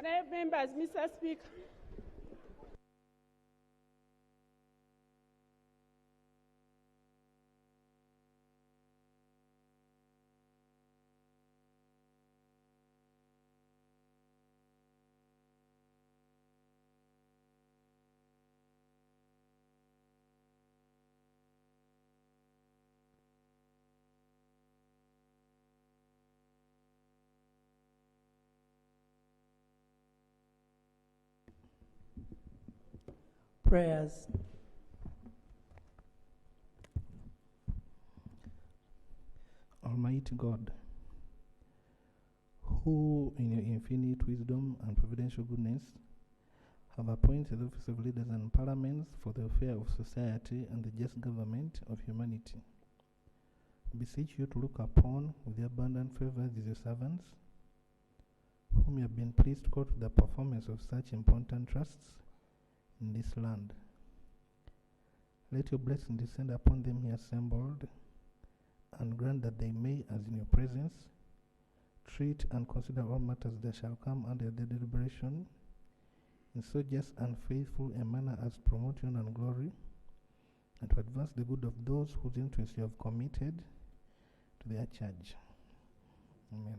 Honourable members, Mr. Speaker. Prayers. Almighty God, who in your infinite wisdom and providential goodness have appointed the office of leaders and parliaments for the welfare of society and the just government of humanity, beseech you to look upon with the abundant favor these your servants, whom you have been pleased to call to the performance of such important trusts in this land. Let your blessing descend upon them here assembled, and grant that they may, as in your presence, treat and consider all matters that shall come under their deliberation in so just and faithful a manner as to promote your honor and glory, and to advance the good of those whose interests you have committed to their charge. Amen.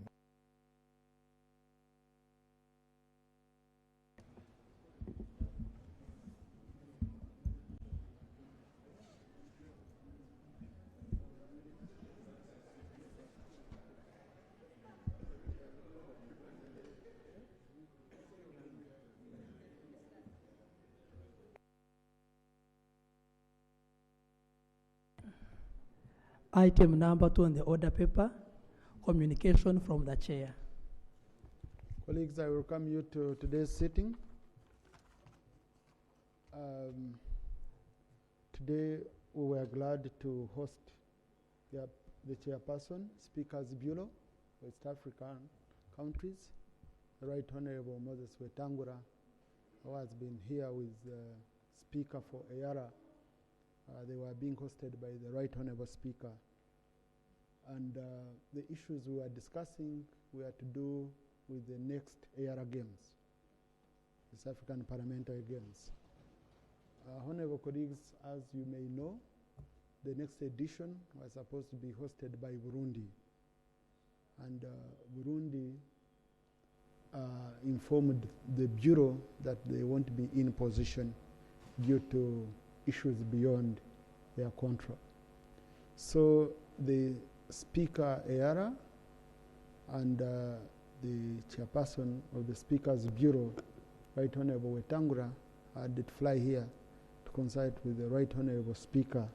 Item number 2 on the order paper, communication from the chair. Colleagues, I welcome you to today's sitting. Today we were glad to host the chairperson, Speaker's Bureau, West African countries, the Right Honorable Moses Wetangula, who has been here with the Speaker for EARA. They were being hosted by the Right Honorable Speaker. And the issues we were discussing were to do with the next EARA Games, the South African Parliamentary Games. Honorable colleagues, as you may know, the next edition was supposed to be hosted by Burundi. And Burundi informed the Bureau that they won't be in position due to issues beyond their control. So the Speaker EARA and the chairperson of the Speaker's Bureau, Right Honorable Wetangula, had to fly here to consult with the Right Honorable Speaker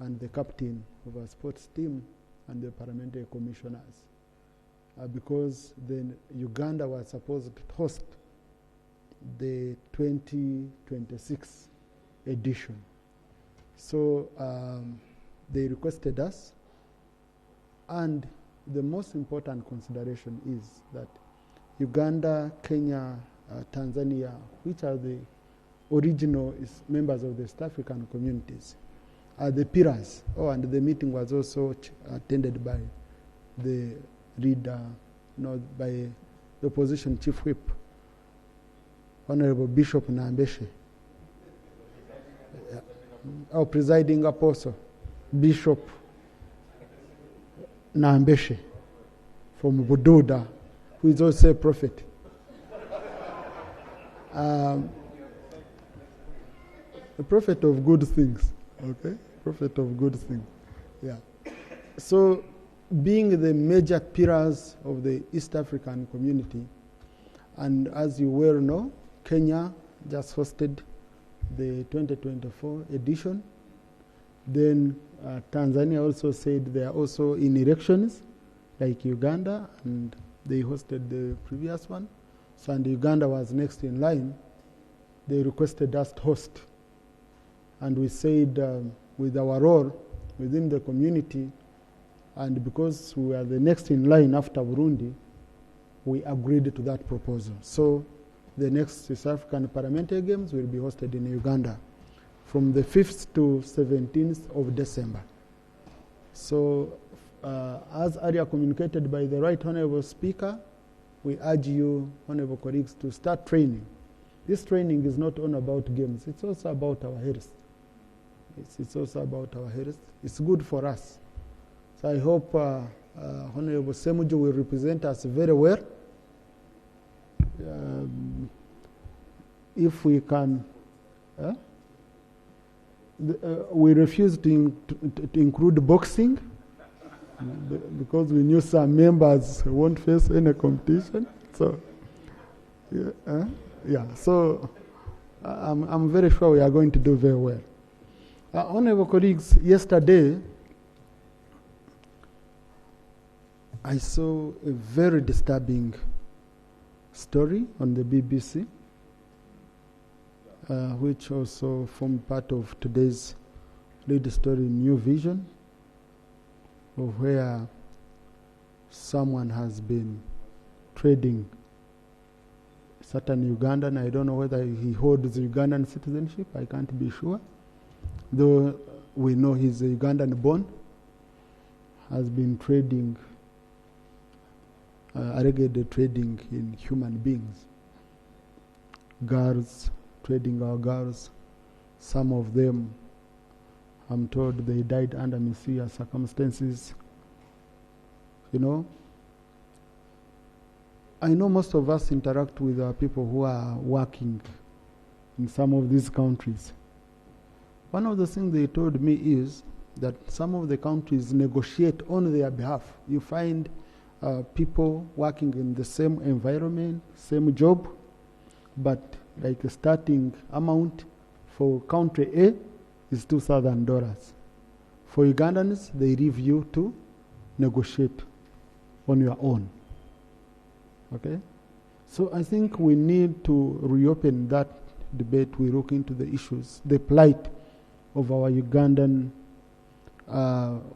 and the captain of our sports team and the parliamentary commissioners, because then Uganda was supposed to host the 2026 edition. So they requested us, and the most important consideration is that Uganda, Kenya, Tanzania, which are the original members of the East African communities, are the pillars. Oh, and the meeting was also attended by the leader, by the opposition chief whip, Honorable Bishop Nambeshe. Our presiding apostle, Bishop Nambeshe from Bududa, who is also a prophet. A prophet of good things, okay? Prophet of good things, yeah. So, being the major pillars of the East African community, and as you well know, Kenya just hosted the 2024 edition. Then Tanzania also said they are also in elections, like Uganda, and they hosted the previous one. So, and Uganda was next in line. They requested us to host. And we said, with our role within the community, and because we are the next in line after Burundi, we agreed to that proposal. So, the next South African Parliamentary Games will be hosted in Uganda from the 5th to 17th of December. So, as earlier communicated by the Right Honorable Speaker, we urge you, honorable colleagues, to start training. This training is not only about games, it's also about our health. It's also about our health. It's good for us. So I hope Honorable Semuju will represent us very well. If we can, we refuse to include boxing because we knew some members won't face any competition. So, so I'm very sure we are going to do very well. Honorable colleagues, yesterday I saw a very disturbing story on the BBC, which also formed part of today's lead story, New Vision, of where someone has been trading certain Ugandan. I don't know whether he holds Ugandan citizenship, I can't be sure. Though we know he's a Ugandan born, has been trading, allegedly trading in human beings. Girls, trading our girls. Some of them, I'm told, they died under mysterious circumstances. You know, I know most of us interact with our people who are working in some of these countries. One of the things they told me is that some of the countries negotiate on their behalf. You find people working in the same environment, same job, but like a starting amount for country A is $2,000. For Ugandans, they leave you to negotiate on your own. Okay? So I think we need to reopen that debate. We look into the issues, the plight of our Ugandan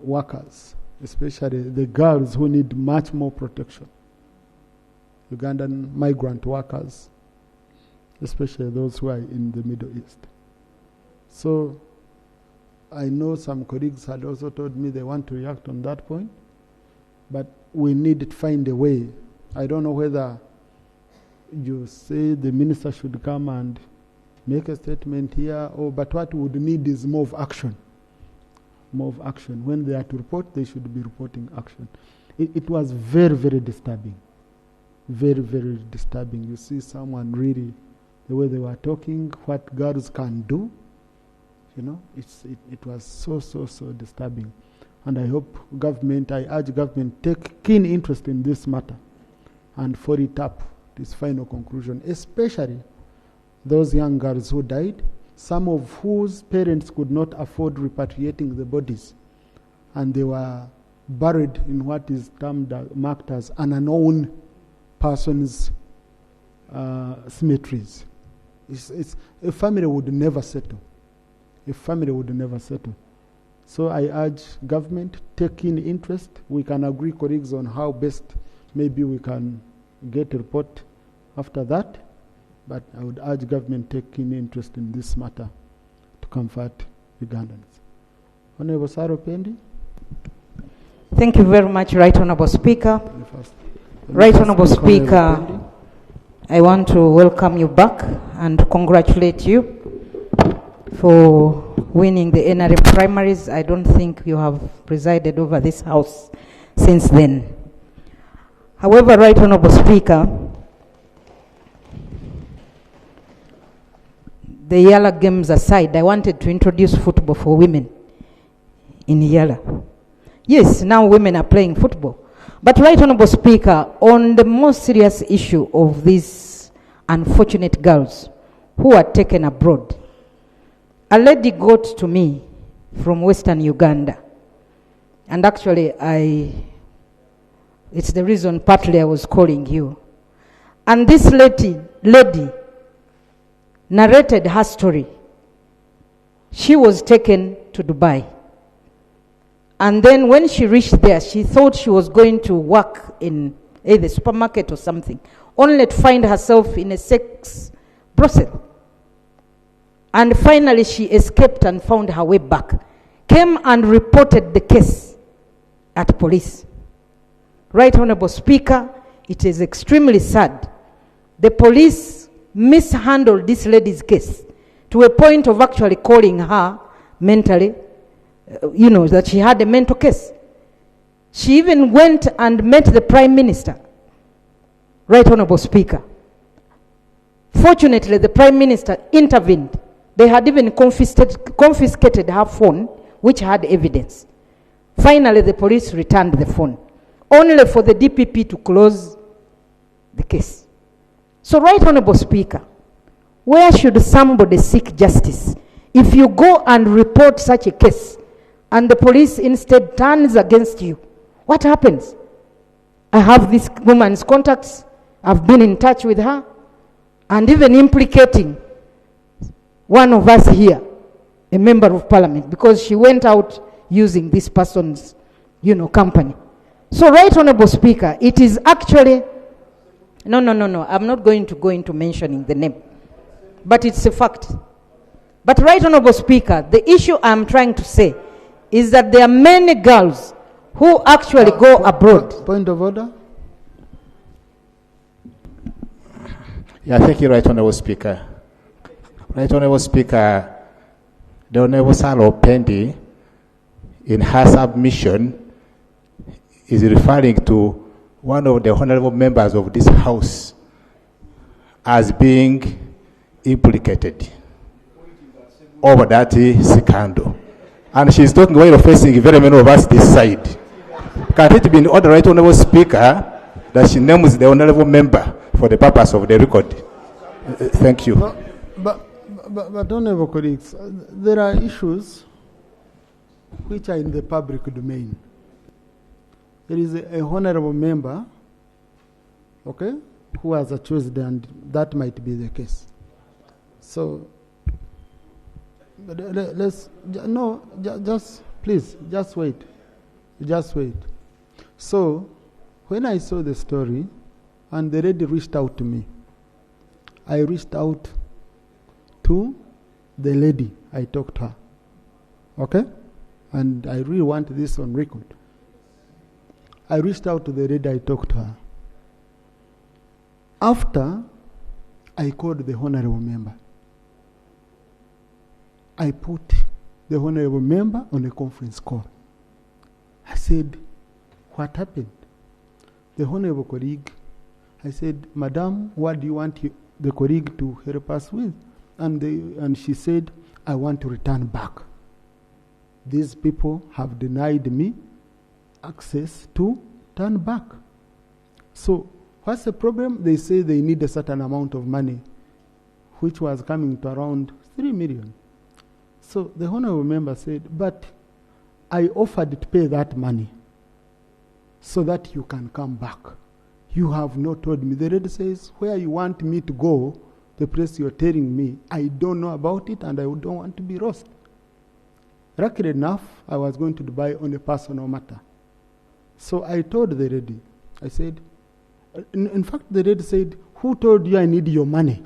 workers, especially the girls who need much more protection. Ugandan migrant workers, especially those who are in the Middle East. So I know some colleagues had also told me they want to react on that point, but we need to find a way. I don't know whether you say the minister should come and make a statement here, but what we would need is more of action. More of action. When they are to report, they should be reporting action. It was very, very disturbing. Very, very disturbing. You see someone really, the way they were talking, what girls can do, you know, it was so disturbing. And I hope government, I urge government, take keen interest in this matter and follow it up, this final conclusion, especially those young girls who died, some of whose parents could not afford repatriating the bodies, and they were buried in what is termed, marked as an unknown person's cemeteries. A family would never settle. A family would never settle. So I urge government, take in interest. We can agree, colleagues, on how best maybe we can get a report after that. But I would urge government take keen interest in this matter to comfort Ugandans. Honorable Saro Pendi. Thank you very much, Right Honorable Speaker. Right Honorable Speaker, I want to welcome you back and congratulate you for winning the NRM primaries. I don't think you have presided over this house since then. However, Right Honorable Speaker, the Yala games aside, I wanted to introduce football for women in Yala. Yes, now women are playing football. But Right Honorable Speaker, on the most serious issue of these unfortunate girls who are taken abroad, a lady got to me from Western Uganda. And actually, it's the reason partly I was calling you. And this lady narrated her story. She was taken to Dubai. And then when she reached there, she thought she was going to work in the supermarket or something, only to find herself in a sex brothel. And finally, she escaped and found her way back. Came and reported the case at police. Right Honorable Speaker, it is extremely sad. The police mishandled this lady's case to a point of actually calling her mentally, that she had a mental case. She even went and met the Prime Minister, Right Honorable Speaker. Fortunately, the Prime Minister intervened. They had even confiscated her phone, which had evidence. Finally, the police returned the phone, only for the DPP to close the case. So, Right Honorable Speaker, where should somebody seek justice? If you go and report such a case, and the police instead turns against you, what happens? I have this woman's contacts. I've been in touch with her, and even implicating one of us here, a member of parliament, because she went out using this person's, company. So, Right Honorable Speaker, it is actually, no, I'm not going to go into mentioning the name, but it's a fact. But Right Honorable Speaker, the issue I'm trying to say is that there are many girls who actually go abroad. Point of order. Yeah, thank you, Right Honorable Speaker. Right Honorable Speaker, the Honorable Salo Pendi, in her submission, is referring to one of the honorable members of this House as being implicated over that scandal. And she's talking while facing very many of us this side. Can it be in order, Right Honorable Speaker, that she names the honorable member for the purpose of the record? Thank you. But honorable colleagues, there are issues which are in the public domain. There is a honorable member, okay, who has accused, and that might be the case. So, please, just wait. Just wait. So, when I saw the story, and the lady reached out to me, I reached out to the lady. I talked to her. Okay? And I really want this on record. I reached out to the lady, I talked to her. After, I called the honorable member. I put the honorable member on a conference call. I said, what happened? The honorable colleague, I said, Madam, what do you want the colleague to help us with? And she said, I want to return back. These people have denied me access to turn back. So, what's the problem? They say they need a certain amount of money, which was coming to around 3 million. So the honorable member said, but I offered to pay that money so that you can come back. You have not told me. The lady says, where you want me to go, the place you're telling me, I don't know about it and I don't want to be lost. Luckily enough, I was going to Dubai on a personal matter. So I told the lady, I said, in fact, the lady said, who told you I need your money?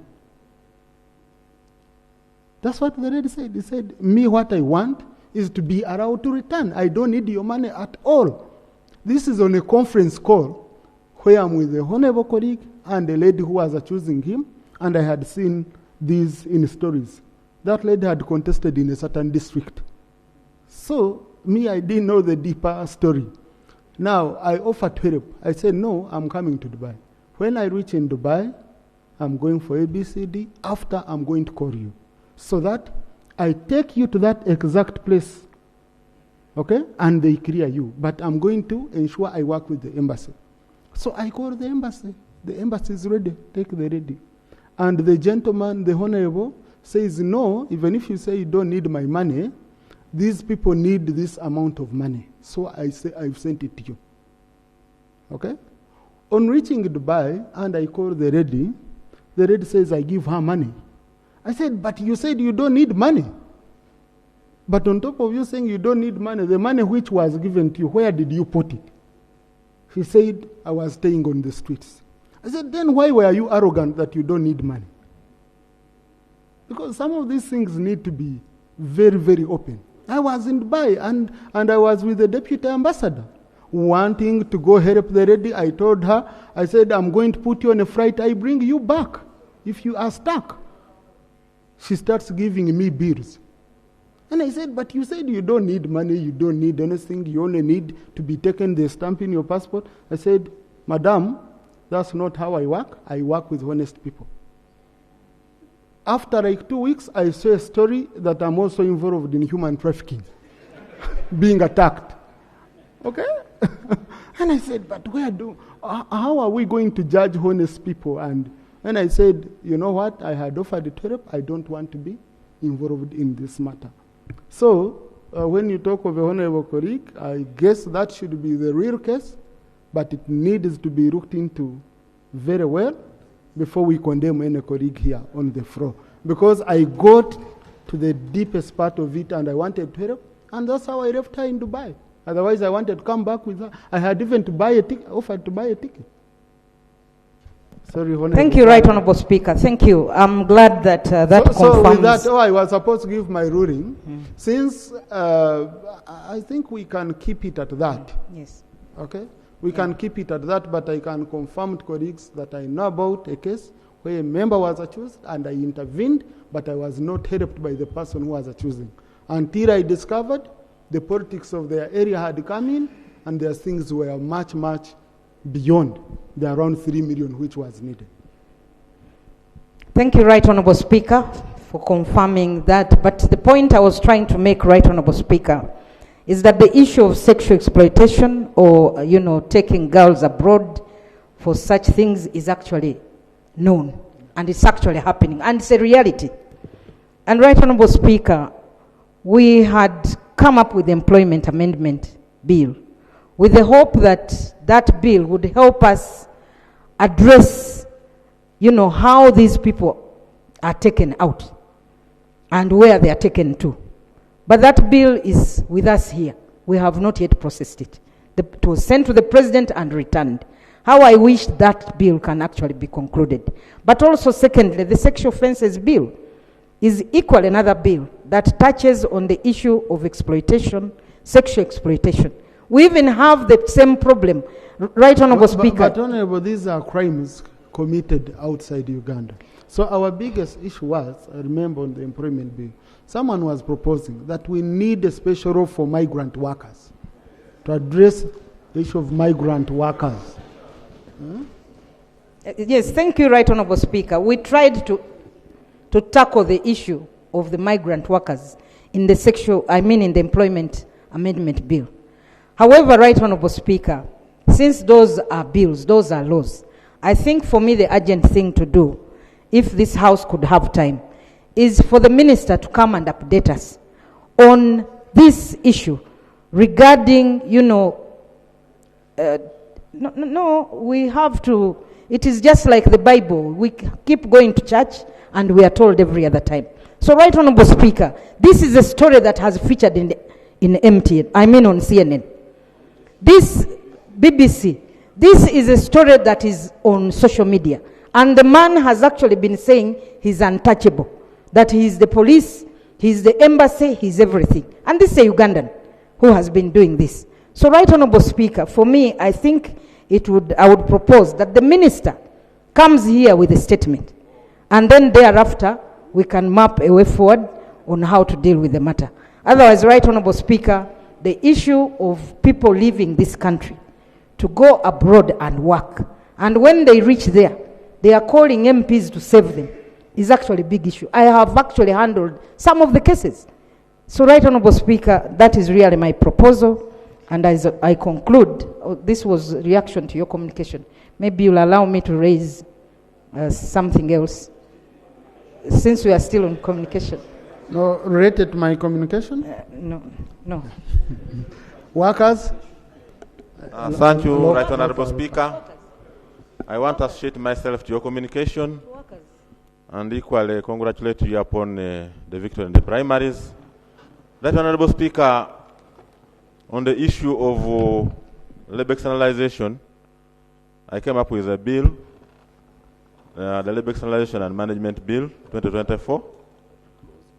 That's what the lady said. He said, me, what I want is to be allowed to return. I don't need your money at all. This is on a conference call where I'm with a honorable colleague and a lady who was accusing him, and I had seen these in stories. That lady had contested in a certain district. So, me, I didn't know the deeper story. Now, I offered to help. I said, no, I'm coming to Dubai. When I reach in Dubai, I'm going for ABCD. After, I'm going to call you, so that I take you to that exact place, okay? And they clear you. But I'm going to ensure I work with the embassy. So I call the embassy. The embassy is ready. Take the lady. And the gentleman, the honorable, says, no, even if you say you don't need my money, these people need this amount of money. So I say, I've sent it to you. Okay? On reaching Dubai, and I call the lady says, I give her money. I said, but you said you don't need money. But on top of you saying you don't need money, the money which was given to you, where did you put it? She said, I was staying on the streets. I said, then why were you arrogant that you don't need money? Because some of these things need to be very, very open. I was in Dubai and I was with the deputy ambassador. wanting to go help the lady. I told her, I said, I'm going to put you on a flight. I bring you back if you are stuck. She starts giving me bills. And I said, but you said you don't need money, you don't need anything, you only need to be taken the stamp in your passport. I said, Madam, that's not how I work. I work with honest people. After like 2 weeks, I saw a story that I'm also involved in human trafficking, being attacked. Okay? And I said, but how are we going to judge honest people? And I said, you know what? I had offered to help. I don't want to be involved in this matter. So, when you talk of a honorable colleague, I guess that should be the real case, but it needs to be looked into very well before we condemn any colleague here on the floor. Because I got to the deepest part of it and I wanted to help, and that's how I left her in Dubai. Otherwise, I wanted to come back with her. I had even offered to buy a ticket. Sorry, Honorable. Thank you, Right Honorable Speaker. Thank you. I'm glad that that confirms. So with that, I was supposed to give my ruling. Since I think we can keep it at that. Yes. Okay? We can keep it at that, but I can confirm to colleagues that I know about a case where a member was accused and I intervened, but I was not helped by the person who was accusing. Until I discovered the politics of their area had come in and their things were much, much beyond the around 3 million which was needed. Thank you, Right Honorable Speaker, for confirming that. But the point I was trying to make, Right Honorable Speaker, is that the issue of sexual exploitation or, taking girls abroad for such things is actually known. And it's actually happening. And it's a reality. And Right Honorable Speaker, we had come up with the Employment Amendment Bill with the hope that that bill would help us address, how these people are taken out and where they are taken to. But that bill is with us here. We have not yet processed it. It was sent to the President and returned. How I wish that bill can actually be concluded. But also, secondly, the Sexual Offences Bill is equally another bill that touches on the issue of exploitation, sexual exploitation. We even have the same problem. Right Honorable Speaker. But Honorable, these are crimes committed outside Uganda. So our biggest issue was, I remember on the employment bill, someone was proposing that we need a special law for migrant workers to address the issue of migrant workers. Yes, thank you, Right Honorable Speaker. We tried to tackle the issue of the migrant workers in the Employment Amendment Bill. However, Right Honorable Speaker, since those are bills, those are laws, I think for me the urgent thing to do, if this House could have time, is for the Minister to come and update us on this issue regarding, we have to, it is just like the Bible. We keep going to church and we are told every other time. So, Right Honorable Speaker, this is a story that has featured on CNN. This BBC, this is a story that is on social media. And the man has actually been saying he's untouchable, that he's the police, he's the embassy, he's everything. And this is a Ugandan who has been doing this. So, Right Honorable Speaker, for me, I think I would propose that the minister comes here with a statement. And then thereafter, we can map a way forward on how to deal with the matter. Otherwise, Right Honorable Speaker, the issue of people leaving this country to go abroad and work, and when they reach there, they are calling MPs to save them, is actually a big issue. I have actually handled some of the cases. So, Right Honorable Speaker, that is really my proposal. And as I conclude, this was a reaction to your communication. Maybe you'll allow me to raise something else, since we are still on communication. No, related to my communication? No. Workers? Thank you, Right Honorable Speaker. I want to associate myself to your communication and equally congratulate you upon the victory in the primaries. Right Honorable Speaker, on the issue of labor externalization, I came up with a bill, the Labor Externalization and Management Bill 2024,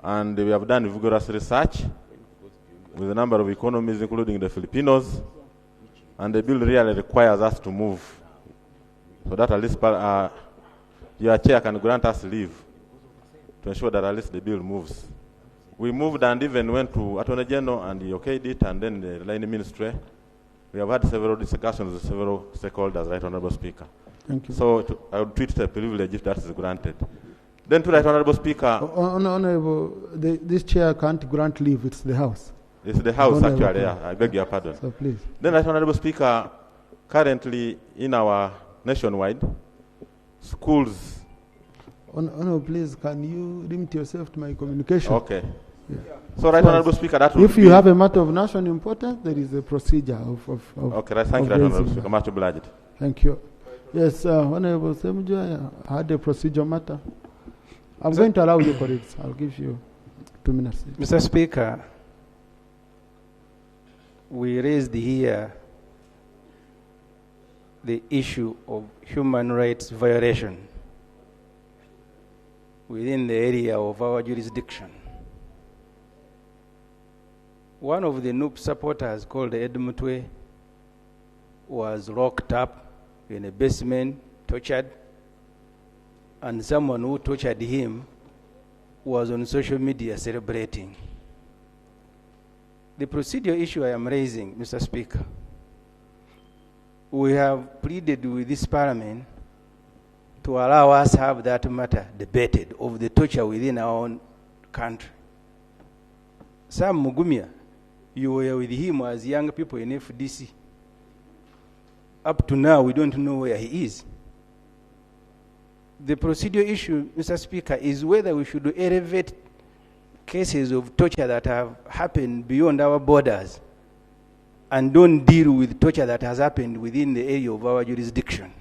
and we have done vigorous research with a number of economies, including the Filipinos, and the bill really requires us to move, so that at least your chair can grant us leave to ensure that at least the bill moves. We moved and even went to Attorney General, and he okayed it, and then the line ministry. We have had several discussions with several stakeholders, Right Honorable Speaker. Thank you. So I would treat it a privilege if that is granted. Then to Right Honorable Speaker. Honorable, this chair can't grant leave, it's the House. It's the House, actually, yeah. I beg your pardon. So please. Then, Right Honorable Speaker, currently in our nationwide schools. Honorable, please, can you limit yourself to my communication? Okay. Yeah. So, Right Honorable Speaker, that would if you have a matter of national importance, there is a procedure of okay, right. Thank you, Right Honorable Speaker. Much obliged. Thank you. Yes, Honorable Semuju, I had a procedure matter. I'm going to allow you, colleagues. I'll give you 2 minutes. Mr. Speaker, we raised here the issue of human rights violation within the area of our jurisdiction. One of the NUP supporters, called Ed Mutwe, was locked up in a basement, tortured, and someone who tortured him was on social media celebrating. The procedural issue I am raising, Mr. Speaker, we have pleaded with this Parliament to allow us to have that matter debated of the torture within our own country. Sam Mugumia, you were with him as young people in FDC. Up to now, we don't know where he is. The procedural issue, Mr. Speaker, is whether we should elevate cases of torture that have happened beyond our borders and don't deal with torture that has happened within the area of our jurisdiction.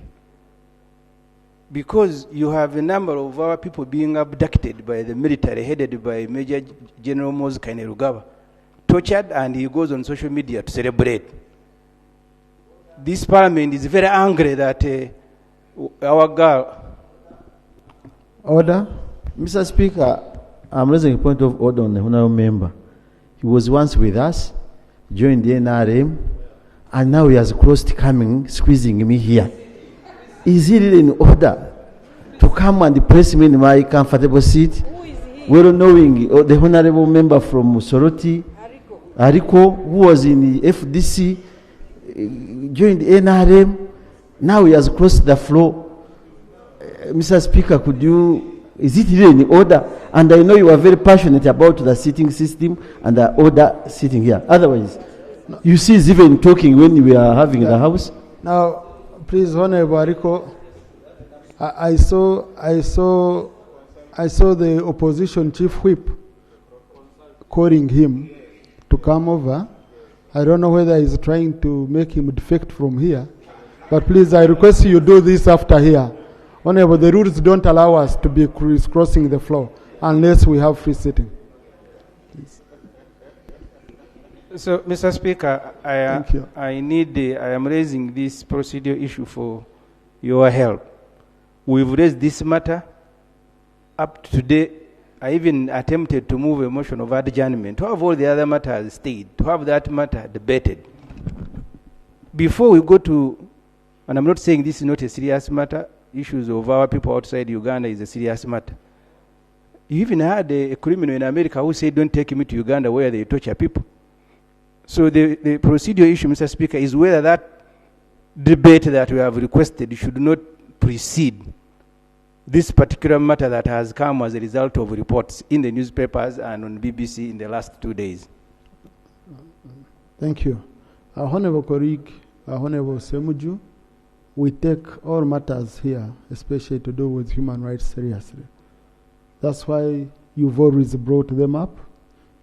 Because you have a number of our people being abducted by the military headed by Major General Moses Kainerugaba, tortured, and he goes on social media to celebrate. This Parliament is very angry that our girl... Order. Mr. Speaker, I'm raising a point of order on the honorable member. He was once with us, joined the NRM, and now he has crossed coming, squeezing me here. Is he really in order to come and place me in my comfortable seat? Well knowing the honorable member from Soroti, Ariko, who was in the FDC, joined the NRM, now he has crossed the floor. Mr. Speaker, is it really in order? And I know you are very passionate about the seating system and the order sitting here. Otherwise, you see, it's even talking when we are having the House. Now, please, Honorable Ariko, I saw the opposition chief whip calling him to come over. I don't know whether he's trying to make him defect from here, but please, I request you do this after here. Honorable, the rules don't allow us to be crisscrossing the floor unless we have free sitting. Please. So, Mr. Speaker, Thank you. I am raising this procedural issue for your help. We've raised this matter up to today. I even attempted to move a motion of adjournment to have all the other matters stayed, to have that matter debated. Before we go to, and I'm not saying this is not a serious matter, issues of our people outside Uganda is a serious matter. You even had a criminal in America who said, don't take me to Uganda where they torture people. So the procedural issue, Mr. Speaker, is whether that debate that we have requested should not precede this particular matter that has come as a result of reports in the newspapers and on BBC in the last 2 days. Thank you. Our Honorable colleague, our Honorable Semuju, we take all matters here, especially to do with human rights, seriously. That's why you've always brought them up.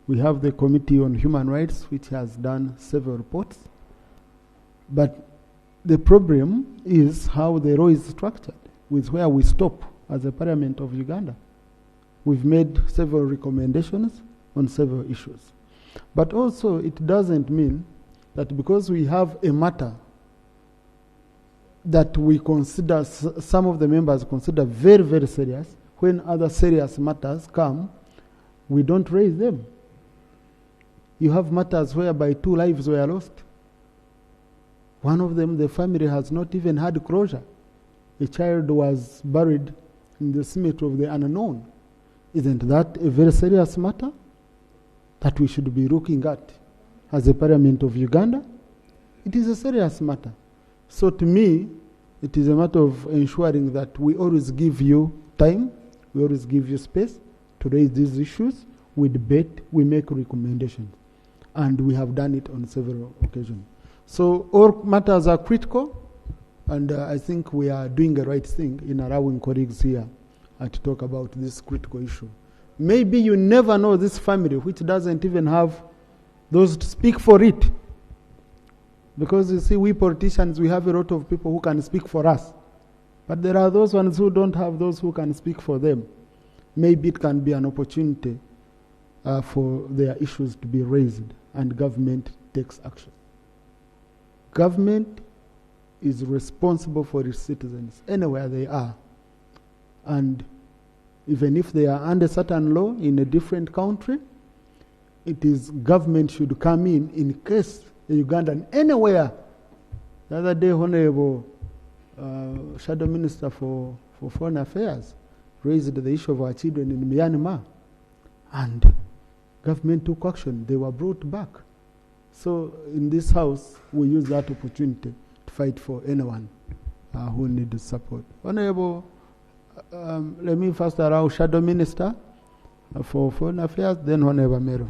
We have the Committee on Human Rights, which has done several reports. But the problem is how the law is structured, with where we stop as a Parliament of Uganda. We've made several recommendations on several issues. But also, it doesn't mean that because we have a matter that we consider, some of the members consider very, very serious, when other serious matters come, we don't raise them. You have matters whereby 2 lives were lost. One of them, the family has not even had closure. A child was buried in the cemetery of the unknown. Isn't that a very serious matter that we should be looking at as a Parliament of Uganda? It is a serious matter. So to me, it is a matter of ensuring that we always give you time, we always give you space to raise these issues. We debate, we make recommendations. And we have done it on several occasions. So all matters are critical, and I think we are doing the right thing in allowing colleagues here to talk about this critical issue. Maybe you never know this family which doesn't even have those to speak for it. Because you see, we politicians, we have a lot of people who can speak for us. But there are those ones who don't have those who can speak for them. Maybe it can be an opportunity for their issues to be raised and government takes action. Government is responsible for its citizens anywhere they are. And even if they are under certain law in a different country, it is government should come in case a Ugandan anywhere. The other day, Honorable Shadow Minister for Foreign Affairs raised the issue of our children in Myanmar. And government took action. They were brought back. So in this house, we use that opportunity to fight for anyone who needs support. Honorable, let me first allow Shadow Minister for Foreign Affairs, then Honorable Mero.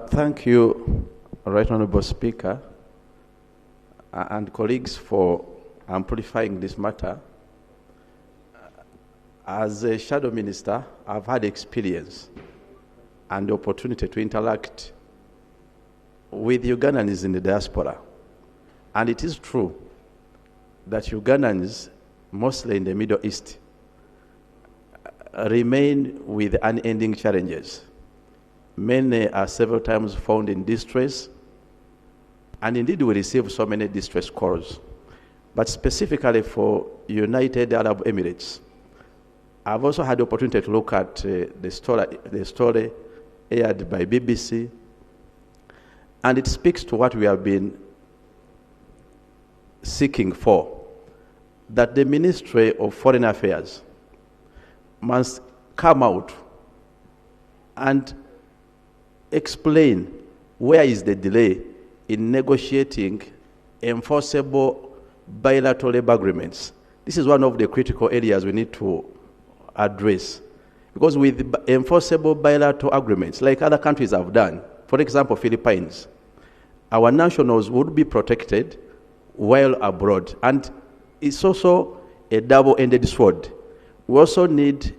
Thank you, Right Honorable Speaker, and colleagues for amplifying this matter. As a Shadow Minister, I've had experience and the opportunity to interact with Ugandans in the diaspora. And it is true that Ugandans, mostly in the Middle East, remain with unending challenges. Many are several times found in distress, and indeed we receive so many distress calls. But specifically for United Arab Emirates, I've also had the opportunity to look at the story aired by BBC, and it speaks to what we have been seeking for, that the Ministry of Foreign Affairs must come out and explain where is the delay in negotiating enforceable bilateral labor agreements. This is one of the critical areas we need to address. Because with enforceable bilateral agreements, like other countries have done, for example, Philippines, our nationals would be protected while abroad. And it's also a double-ended sword. We also need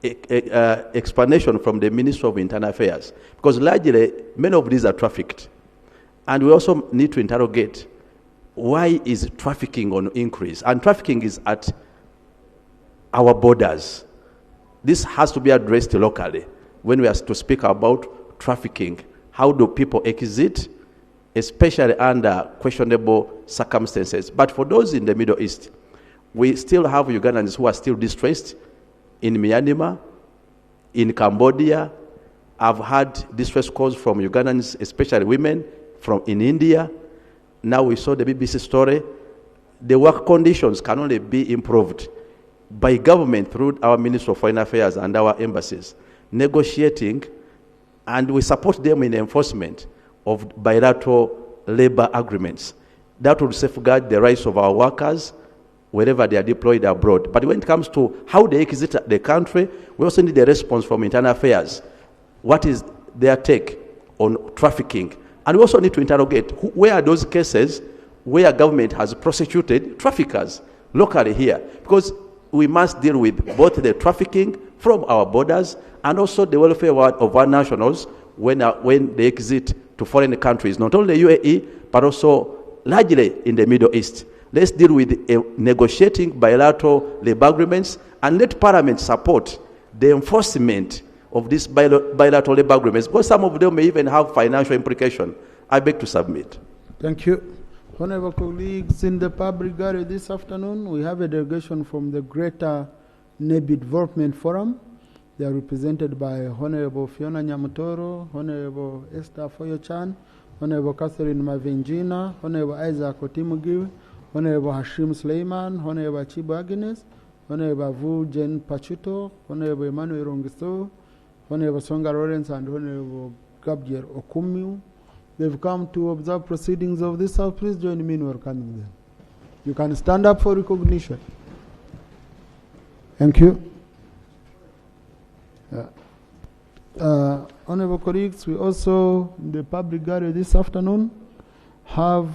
explanation from the Ministry of Internal Affairs, because largely, many of these are trafficked. And we also need to interrogate, why is trafficking on increase? And trafficking is at our borders. This has to be addressed locally. When we are to speak about trafficking, how do people exit, especially under questionable circumstances? But for those in the Middle East, we still have Ugandans who are still distressed in Myanmar, in Cambodia. I've had distress calls from Ugandans, especially women, in India. Now we saw the BBC story. The work conditions can only be improved by government through our Ministry of Foreign Affairs and our embassies, negotiating, and we support them in enforcement of bilateral labor agreements. That will safeguard the rights of our workers wherever they are deployed abroad. But when it comes to how they exit the country, we also need a response from Internal Affairs. What is their take on trafficking? And we also need to interrogate where are those cases where government has prosecuted traffickers locally here. Because we must deal with both the trafficking from our borders and also the welfare of our nationals when they exit to foreign countries, not only UAE, but also largely in the Middle East. Let's deal with negotiating bilateral labor agreements and let Parliament support the enforcement of these bilateral labor agreements, because some of them may even have financial implication. I beg to submit. Thank you. Honorable colleagues, in the public gallery this afternoon, we have a delegation from the Greater Nebi Development Forum. They are represented by Honorable Fiona Nyamutoro, Honorable Esther Foyo-Chan, Honorable Catherine Mavingina, Honorable Isaac Otimugiwi, Honorable Hashim Suleiman, Honorable Chibu Agnes, Honorable Vulgen Pachuto, Honorable Emmanuel Rongiso, Honorable Songa Lawrence, and Honorable Gabriel Okumu. They've come to observe proceedings of this House. Please join me in welcoming them. You can stand up for recognition. Thank you. Honorable colleagues, we also, in the public gallery this afternoon, have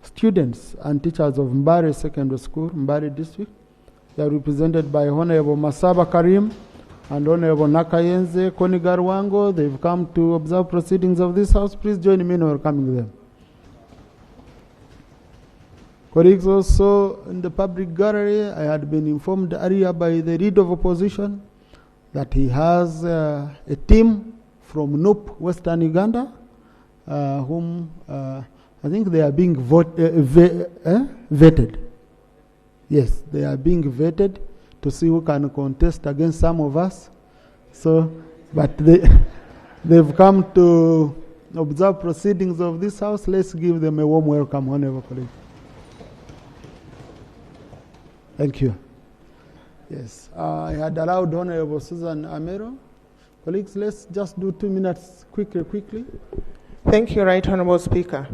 students and teachers of Mbare Secondary School, Mbare District. They are represented by Honorable Masaba Karim and Honorable Nakayenze Konigarwango. They've come to observe proceedings of this House. Please join me in welcoming them. Colleagues, also in the public gallery, I had been informed earlier by the leader of opposition that he has a team from Nup, Western Uganda, whom I think they are being vetted. Yes, they are being vetted to see who can contest against some of us. So, but they've come to observe proceedings of this House. Let's give them a warm welcome, honorable colleague. Thank you. Yes, I had allowed Honorable Susan Amero. Colleagues, let's just do 2 minutes quickly. Thank you, Right Honorable Speaker.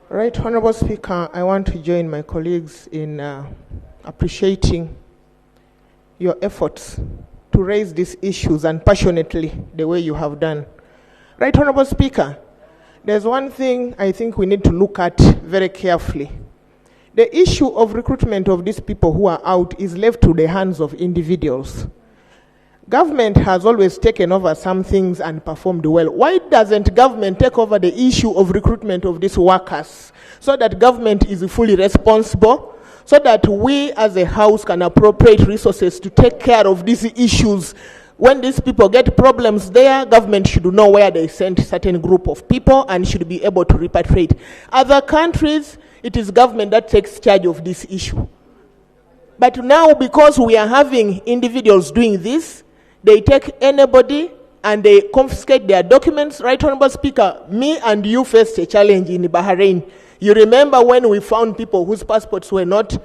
Right Honorable Speaker, I want to join my colleagues in appreciating your efforts to raise these issues and passionately the way you have done. Right Honorable Speaker, there's one thing I think we need to look at very carefully. The issue of recruitment of these people who are out is left to the hands of individuals. Government has always taken over some things and performed well. Why doesn't government take over the issue of recruitment of these workers so that government is fully responsible, so that we as a house can appropriate resources to take care of these issues? When these people get problems there, government should know where they send certain group of people and should be able to repatriate. Other countries, it is government that takes charge of this issue. But now, because we are having individuals doing this, they take anybody and they confiscate their documents. Right Honorable Speaker, me and you faced a challenge in Bahrain. You remember when we found people whose passports were not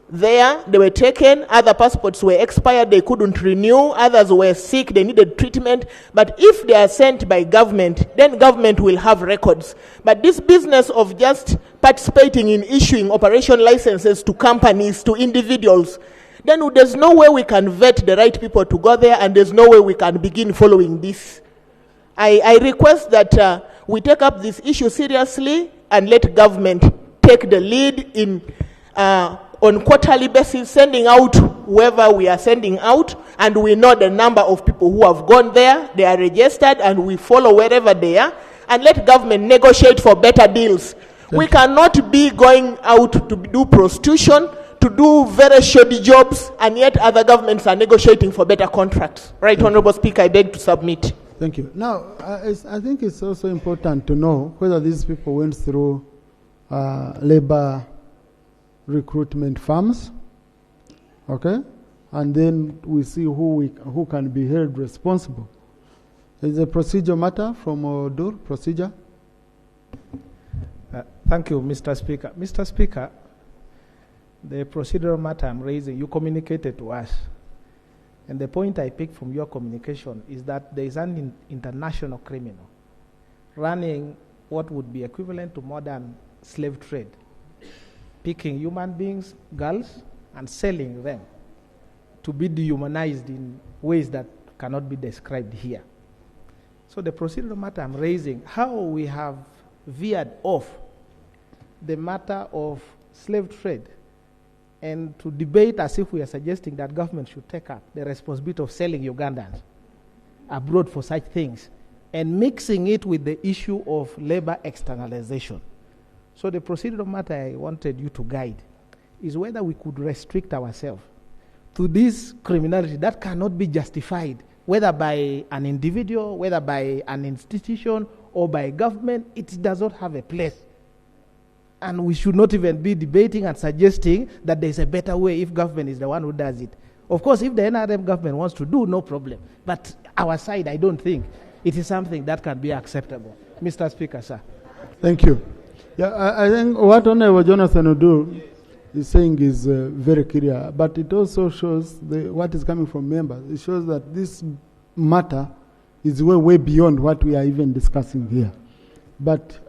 there, they were taken, other passports were expired, they couldn't renew, others were sick, they needed treatment. But if they are sent by government, then government will have records. But this business of just participating in issuing operation licenses to companies, to individuals, then there's no way we can vet the right people to go there, and there's no way we can begin following this. I request that we take up this issue seriously and let government take the lead in on quarterly basis, sending out whoever we are sending out, and we know the number of people who have gone there, they are registered, and we follow wherever they are, and let government negotiate for better deals. We cannot be going out to do prostitution, to do very shoddy jobs, and yet other governments are negotiating for better contracts. Right Honorable Speaker, I beg to submit. Thank you. Now, I think it's also important to know whether these people went through labor recruitment firms, okay? And then we see who can be held responsible. Is a procedure matter from Odur, procedure? Thank you, Mr. Speaker. Mr. Speaker, the procedural matter I'm raising, you communicated to us. And the point I picked from your communication is that there is an international criminal running what would be equivalent to modern slave trade, picking human beings, girls, and selling them to be dehumanized in ways that cannot be described here. So the procedural matter I'm raising, how we have veered off the matter of slave trade and to debate as if we are suggesting that government should take up the responsibility of selling Ugandans abroad for such things and mixing it with the issue of labor externalization. So the procedural matter I wanted you to guide is whether we could restrict ourselves to this criminality that cannot be justified, whether by an individual, whether by an institution, or by government. It does not have a place. And we should not even be debating and suggesting that there's a better way if government is the one who does it. Of course, if the NRM government wants to do, no problem. But our side, I don't think it is something that can be acceptable. Mr. Speaker, sir. Thank you. Yeah, I think what Honorable Jonathan Odu is saying is very clear, but it also shows what is coming from members. It shows that this matter is way beyond what we are even discussing here. But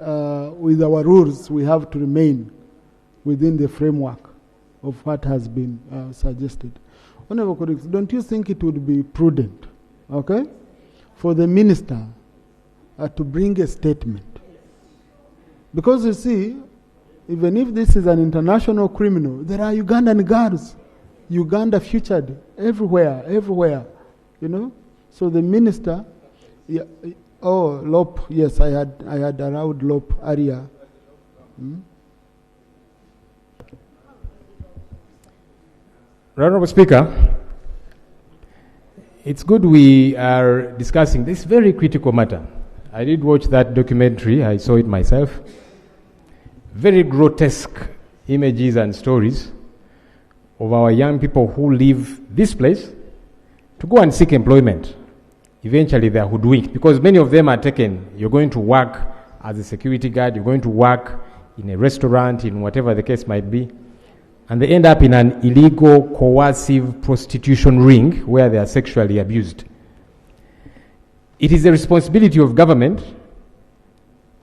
with our rules, we have to remain within the framework of what has been suggested. Honorable colleagues, don't you think it would be prudent, okay, for the minister to bring a statement? Because you see, even if this is an international criminal, there are Ugandan girls, Uganda featured everywhere, you know. So the minister, yeah, oh, LOP, yes, I had allowed LOP earlier. Honorable Speaker, it's good we are discussing this very critical matter. I did watch that documentary, I saw it myself. Very grotesque images and stories of our young people who leave this place to go and seek employment. Eventually they are hoodwinked because many of them are taken. You're going to work as a security guard, you're going to work in a restaurant, in whatever the case might be, and they end up in an illegal, coercive prostitution ring where they are sexually abused. It is the responsibility of government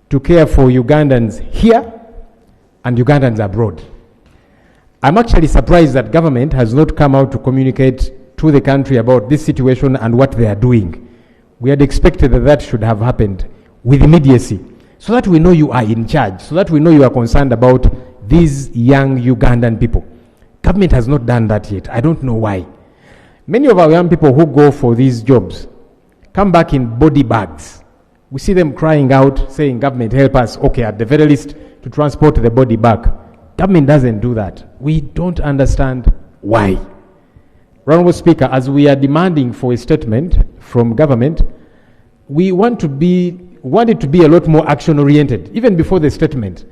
to care for Ugandans here and Ugandans abroad. I'm actually surprised that government has not come out to communicate to the country about this situation and what they are doing. We had expected that should have happened with immediacy, so that we know you are in charge, so that we know you are concerned about these young Ugandan people. Government has not done that yet. I don't know why. Many of our young people who go for these jobs come back in body bags. We see them crying out, saying, government, help us. Okay, at the very least, to transport the body back. Government doesn't do that. We don't understand why. Honorable Speaker, as we are demanding for a statement from government, we want it to be a lot more action-oriented, even before the statement.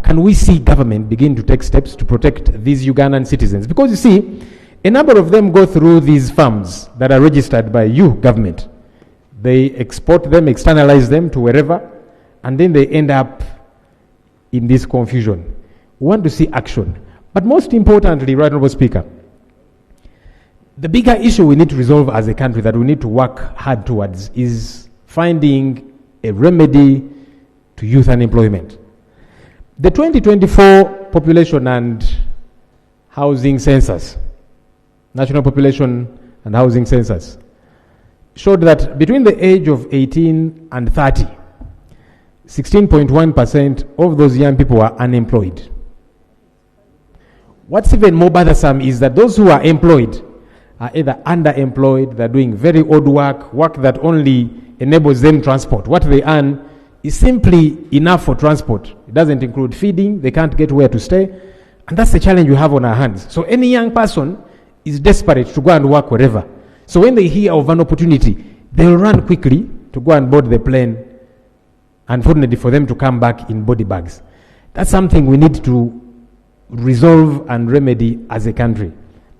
Can we see government begin to take steps to protect these Ugandan citizens? Because you see, a number of them go through these farms that are registered by you, government. They export them, externalize them to wherever, and then they end up in this confusion. We want to see action. But most importantly, Right Honorable Speaker, the bigger issue we need to resolve as a country that we need to work hard towards is finding a remedy to youth unemployment. The 2024 population and housing census, National Population and Housing Census, showed that between the age of 18 and 30, 16.1% of those young people are unemployed. What's even more bothersome is that those who are employed are either underemployed, they're doing very odd work that only enables them transport. What they earn is simply enough for transport. It doesn't include feeding, they can't get where to stay, and that's the challenge we have on our hands. So any young person is desperate to go and work wherever. So when they hear of an opportunity, they'll run quickly to go and board the plane, unfortunately for them to come back in body bags. That's something we need to resolve and remedy as a country.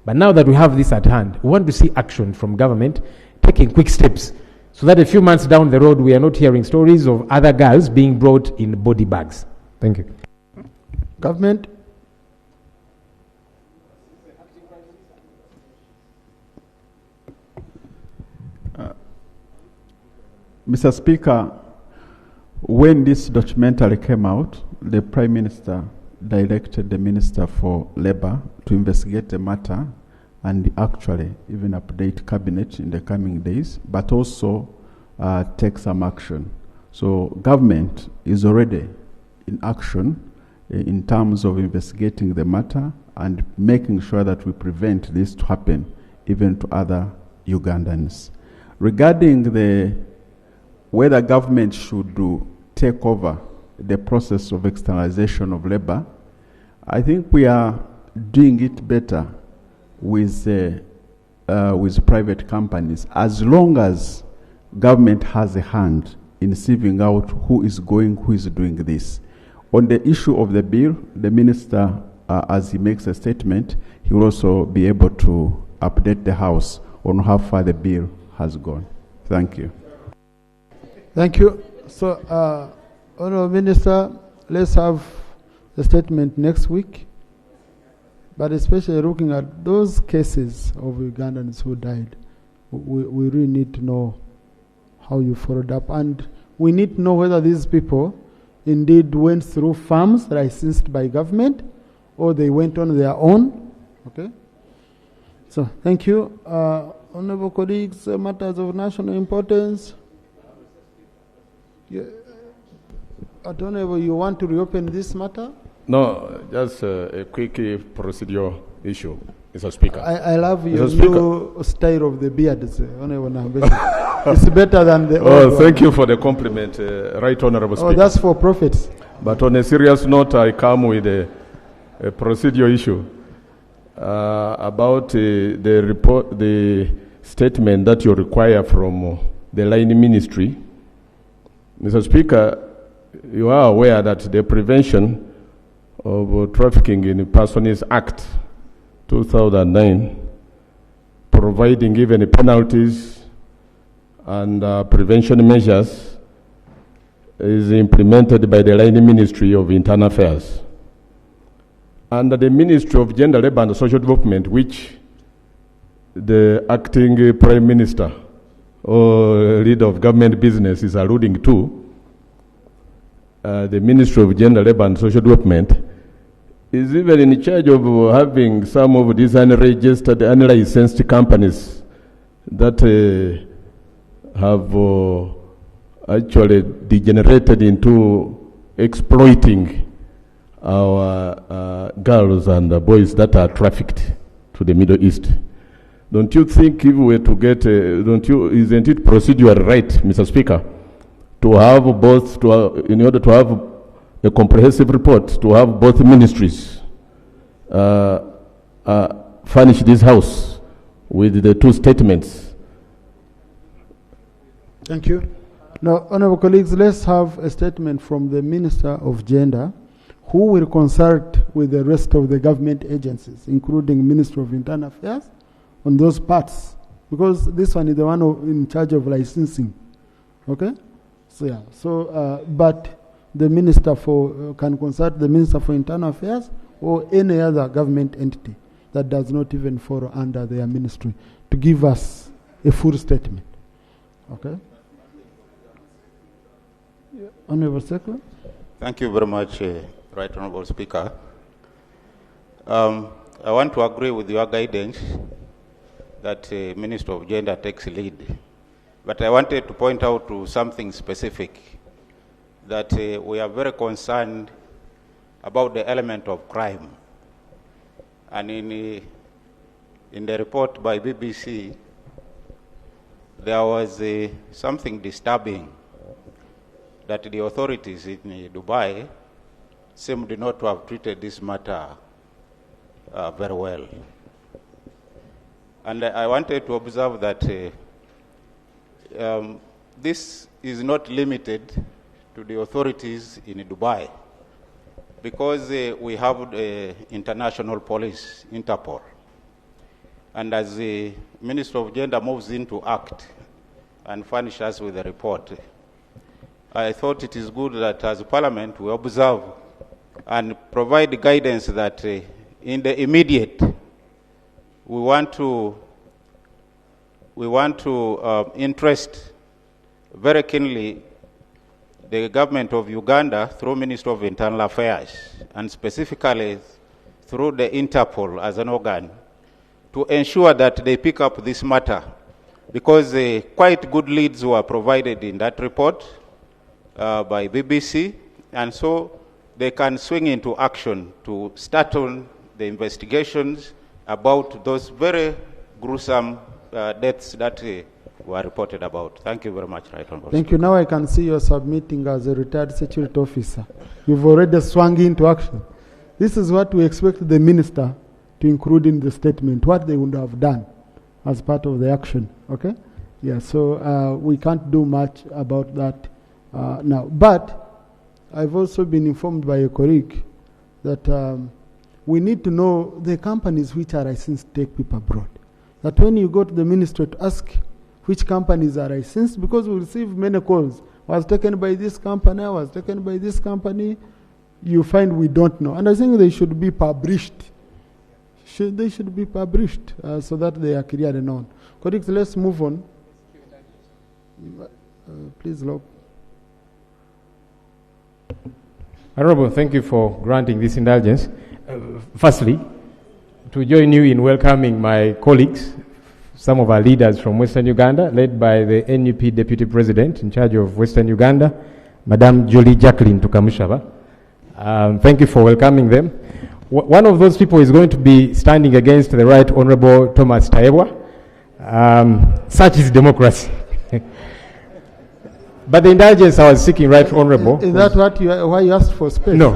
But now that we have this at hand, we want to see action from government taking quick steps so that a few months down the road we are not hearing stories of other girls being brought in body bags. Thank you. Government. Mr. Speaker, when this documentary came out, the Prime Minister directed the Minister for Labour to investigate the matter and actually even update Cabinet in the coming days, but also take some action. So government is already in action in terms of investigating the matter and making sure that we prevent this to happen even to other Ugandans. Regarding whether government should take over the process of externalization of labor, I think we are doing it better with private companies, as long as government has a hand in sieving out who is doing this. On the issue of the bill, the minister, as he makes a statement, he will also be able to update the House on how far the bill has gone. Thank you. Thank you. So, Honourable Minister, let's have the statement next week, but especially looking at those cases of Ugandans who died, we really need to know how you followed up, and we need to know whether these people indeed went through farms licensed by government or they went on their own. Okay? So, thank you. Honourable colleagues, matters of national importance. Yeah. Honourable, you want to reopen this matter? No, just a quick procedural issue, Mr. Speaker. I love your new style of the beard, Honourable Nambesi. It's better than the old thank you for the compliment, Right Honourable Speaker. Oh, that's for prophets. But on a serious note, I come with a procedural issue about the report, the statement that you require from the line ministry. Mr. Speaker, you are aware that the Prevention of Trafficking in Persons Act 2009, providing even penalties and prevention measures, is implemented by the line Ministry of Internal Affairs. Under the Ministry of Gender, Labour and Social Development, which the acting Prime Minister or leader of government business is alluding to, the Ministry of Gender, Labour and Social Development is even in charge of having some of these unregistered, unlicensed companies that have actually degenerated into exploiting our girls and boys that are trafficked to the Middle East. Don't you think if we were to get, isn't it procedural right, Mr. Speaker, to have both, in order to have a comprehensive report, to have both ministries furnish this House with the two statements? Thank you. Now, honourable colleagues, let's have a statement from the Minister of Gender, who will consult with the rest of the government agencies, including Ministry of Internal Affairs, on those parts, because this one is the one in charge of licensing. Okay? So, yeah. So, but the Minister can consult the Minister for Internal Affairs or any other government entity that does not even fall under their ministry to give us a full statement. Okay? Yeah. Honourable Secretary. Thank you very much, Right Honourable Speaker. I want to agree with your guidance that Minister of Gender takes lead. But I wanted to point out to something specific, that we are very concerned about the element of crime. And in the report by BBC, there was something disturbing, that the authorities in Dubai seemed not to have treated this matter very well. And I wanted to observe that this is not limited to the authorities in Dubai, because we have the international police, Interpol. And as the Minister of Gender moves into act and furnish us with a report, I thought it is good that as Parliament we observe and provide guidance that in the immediate we want to interest very keenly the government of Uganda through Ministry of Internal Affairs, and specifically through the Interpol as an organ, to ensure that they pick up this matter, because quite good leads were provided in that report by BBC, and so they can swing into action to start on the investigations about those very gruesome deaths that were reported about. Thank you very much, Right Honourable. Thank you. Now I can see you're submitting as a retired security officer. You've already swung into action. This is what we expect the minister to include in the statement, what they would have done as part of the action. Okay? Yeah, so we can't do much about that now. But I've also been informed by a colleague that we need to know the companies which are licensed to take people abroad. That when you go to the ministry to ask which companies are licensed, because we receive many calls was taken by this company, was taken by this company. You find we don't know. And I think they should be published. They should be published so that they are clearly known. Colleagues, let's move on. Please, Lob. Honorable, thank you for granting this indulgence. Firstly, to join you in welcoming my colleagues, some of our leaders from Western Uganda, led by the NUP Deputy President in charge of Western Uganda, Madame Jolie Jacqueline Tukamushaba. Thank you for welcoming them. One of those people is going to be standing against the Right Honorable Thomas Taebwa. Such is democracy. But the indulgence I was seeking, Right Honorable. Is that why you asked for space? No.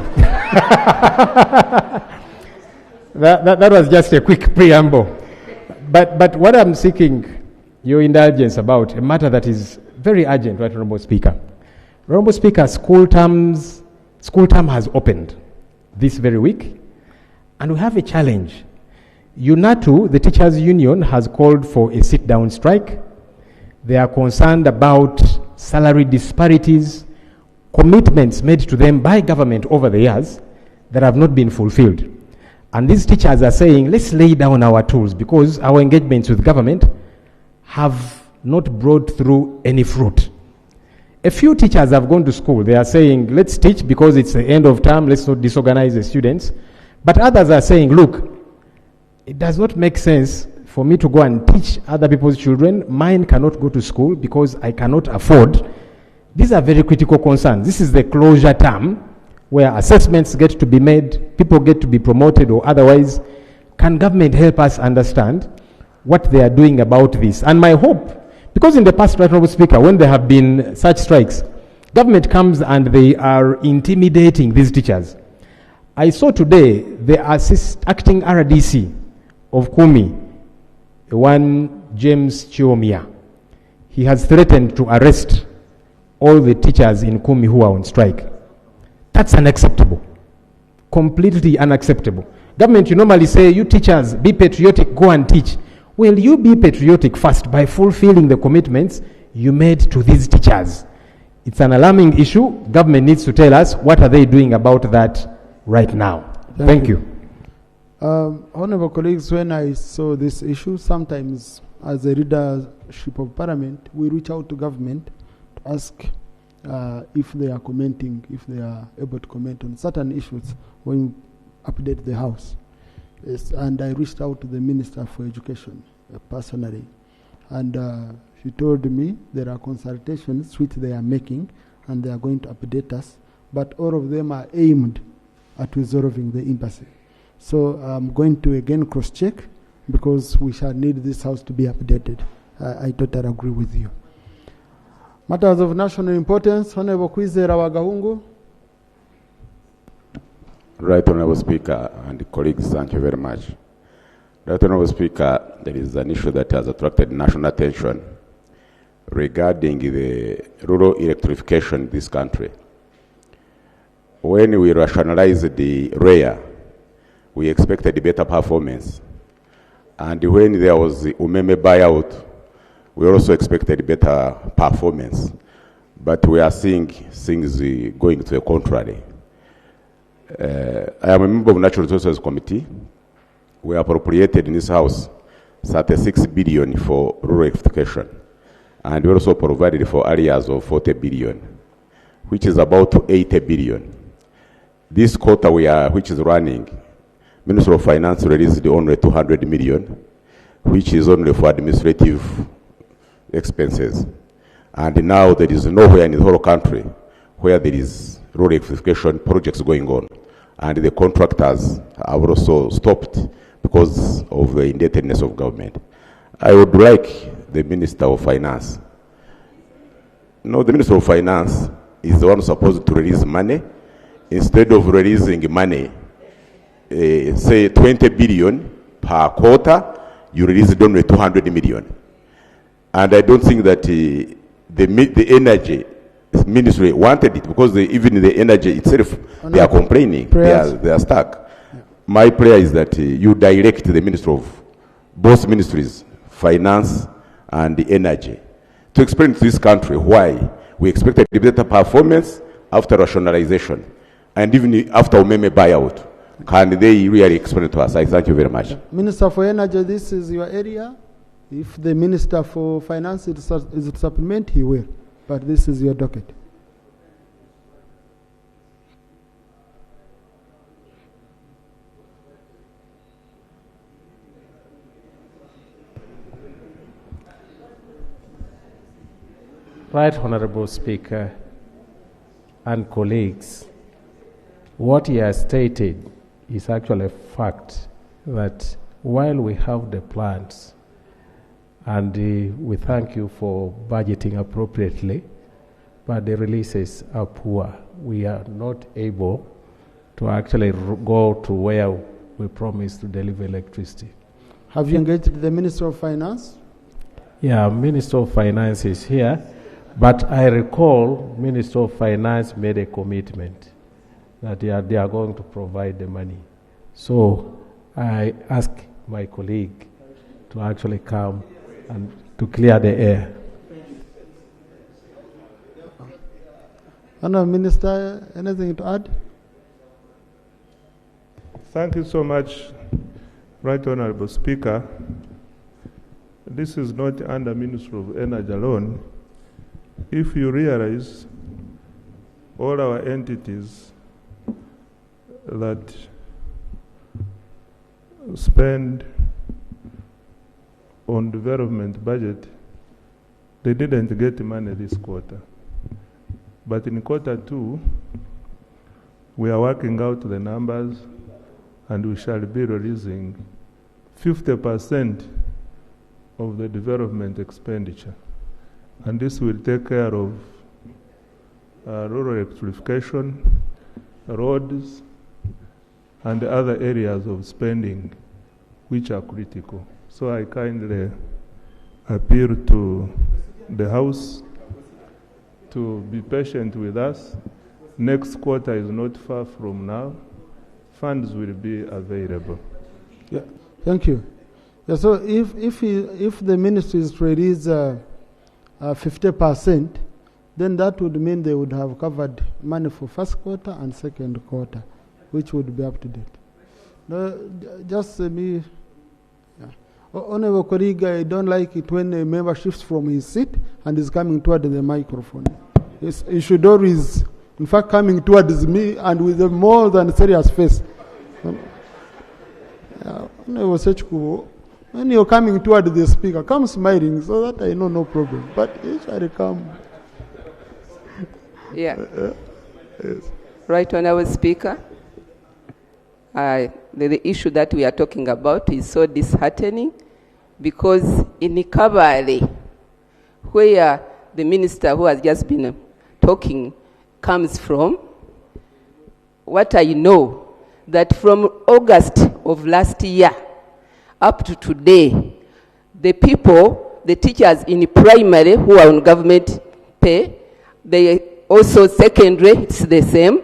that was just a quick preamble. But what I'm seeking your indulgence about, a matter that is very urgent, Right Honorable Speaker. Honorable Speaker, school term has opened this very week, and we have a challenge. UNATU, the teachers' union, has called for a sit-down strike. They are concerned about salary disparities, commitments made to them by government over the years that have not been fulfilled. And these teachers are saying, let's lay down our tools because our engagements with government have not brought through any fruit. A few teachers have gone to school. They are saying, let's teach because it's the end of term, let's not disorganize the students. But others are saying, look, it does not make sense for me to go and teach other people's children. Mine cannot go to school because I cannot afford. These are very critical concerns. This is the closure term where assessments get to be made, people get to be promoted or otherwise. Can government help us understand what they are doing about this? And my hope, because in the past, Right Honorable Speaker, when there have been such strikes, government comes and they are intimidating these teachers. I saw today the acting RDC of Kumi, one James Chiomia. He has threatened to arrest all the teachers in Kumi who are on strike. That's unacceptable. Completely unacceptable. Government, you normally say, you teachers, be patriotic, go and teach. Well, you be patriotic first by fulfilling the commitments you made to these teachers. It's an alarming issue. Government needs to tell us what are they doing about that right now. Thank you. Honorable colleagues, when I saw this issue, sometimes as a leadership of parliament, we reach out to government to ask if they are commenting, if they are able to comment on certain issues when we update the House. Yes, and I reached out to the Minister for Education personally, and she told me there are consultations which they are making and they are going to update us, but all of them are aimed at resolving the impasse. So I'm going to again cross-check because we shall need this House to be updated. I totally agree with you. Matters of national importance, Honorable Kwizera Wagahungu. Right Honorable Speaker and colleagues, thank you very much. Right Honorable Speaker, there is an issue that has attracted national attention regarding the rural electrification in this country. When we rationalized the REA, we expected better performance. And when there was the Umeme buyout, we also expected better performance. But we are seeing things going to the contrary. I am a member of the Natural Resources Committee. We appropriated in this House 36 billion for rural electrification. And we also provided for areas of 40 billion, which is about 80 billion. This quarter which is running, Minister of Finance released only 200 million, which is only for administrative expenses. And now there is nowhere in the whole country where there is rural electrification projects going on. And the contractors have also stopped because of the indebtedness of government. I would like the Minister of Finance. No, the Minister of Finance is the one supposed to release money. Instead of releasing money, say 20 billion per quarter, you released only 200 million. And I don't think that the energy ministry wanted it because even the energy itself, they are complaining, they are stuck. Yeah. My prayer is that you direct the minister of both ministries, finance and the energy, to explain to this country why We expected better performance after rationalization and even after Umeme buyout. Can they really explain to us? I thank you very much. Minister for Energy, this is your area. If the Minister for Finance is a supplement, he will. But this is your docket. Right Honorable Speaker and colleagues, what he has stated is actually a fact that while we have the plans and we thank you for budgeting appropriately, but the releases are poor. We are not able to actually go to where we promised to deliver electricity. Have you engaged the Minister of Finance? Yeah, Minister of Finance is here, but I recall Minister of Finance made a commitment that they are going to provide the money. So I ask my colleague to actually come and to clear the air. Honourable Minister, anything to add? Thank you so much, Right Honourable Speaker. This is not under Ministry of Energy alone. If you realize all our entities that spend on development budget, they didn't get money this quarter. But in quarter 2, we are working out the numbers and we shall be releasing 50% of the development expenditure. And this will take care of rural electrification, roads, and other areas of spending which are critical. So I kindly appeal to the House to be patient with us. Next quarter is not far from now. Funds will be available. Yeah, thank you. Yeah, so if the ministry is to release 50%, then that would mean they would have covered money for first quarter and second quarter, which would be up to date. No, just me. Yeah. Honourable colleague, I don't like it when a member shifts from his seat and is coming toward the microphone. He should always, in fact, coming towards me and with a more than serious face. When you're coming toward the speaker, come smiling so that I know no problem. But usually come. Yeah. Yes. Right Honourable Speaker, the issue that we are talking about is so disheartening because in Kabale, where the minister who has just been talking comes from, what I know, that from August of last year up to today, the people, the teachers in primary who are on government pay, they also secondary, it's the same,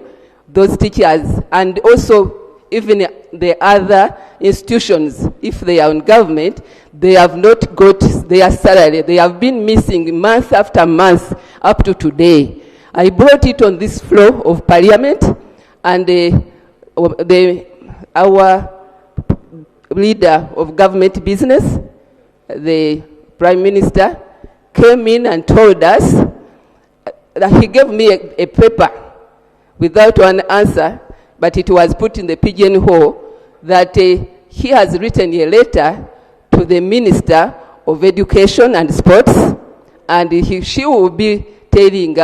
those teachers, and also even the other institutions, if they are on government, they have not got their salary. They have been missing month after month up to today. I brought it on this floor of Parliament, and our leader of government business, the Prime Minister, came in and told us that he gave me a paper without one answer, but it was put in the pigeonhole that he has written a letter to the Minister of Education and Sports, and she will be telling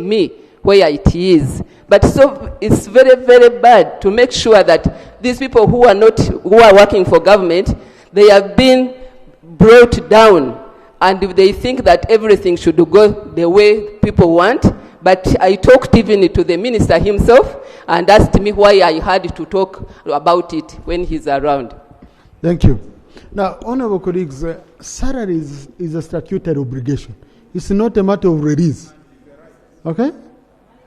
me where it is. But so it's very, very bad to make sure that these people who are working for government, they have been brought down, and they think that everything should go the way people want. But I talked even to the minister himself and asked me why I had to talk about it when he's around. Thank you. Now, honorable colleagues, salary is a statutory obligation. It's not a matter of release. Okay?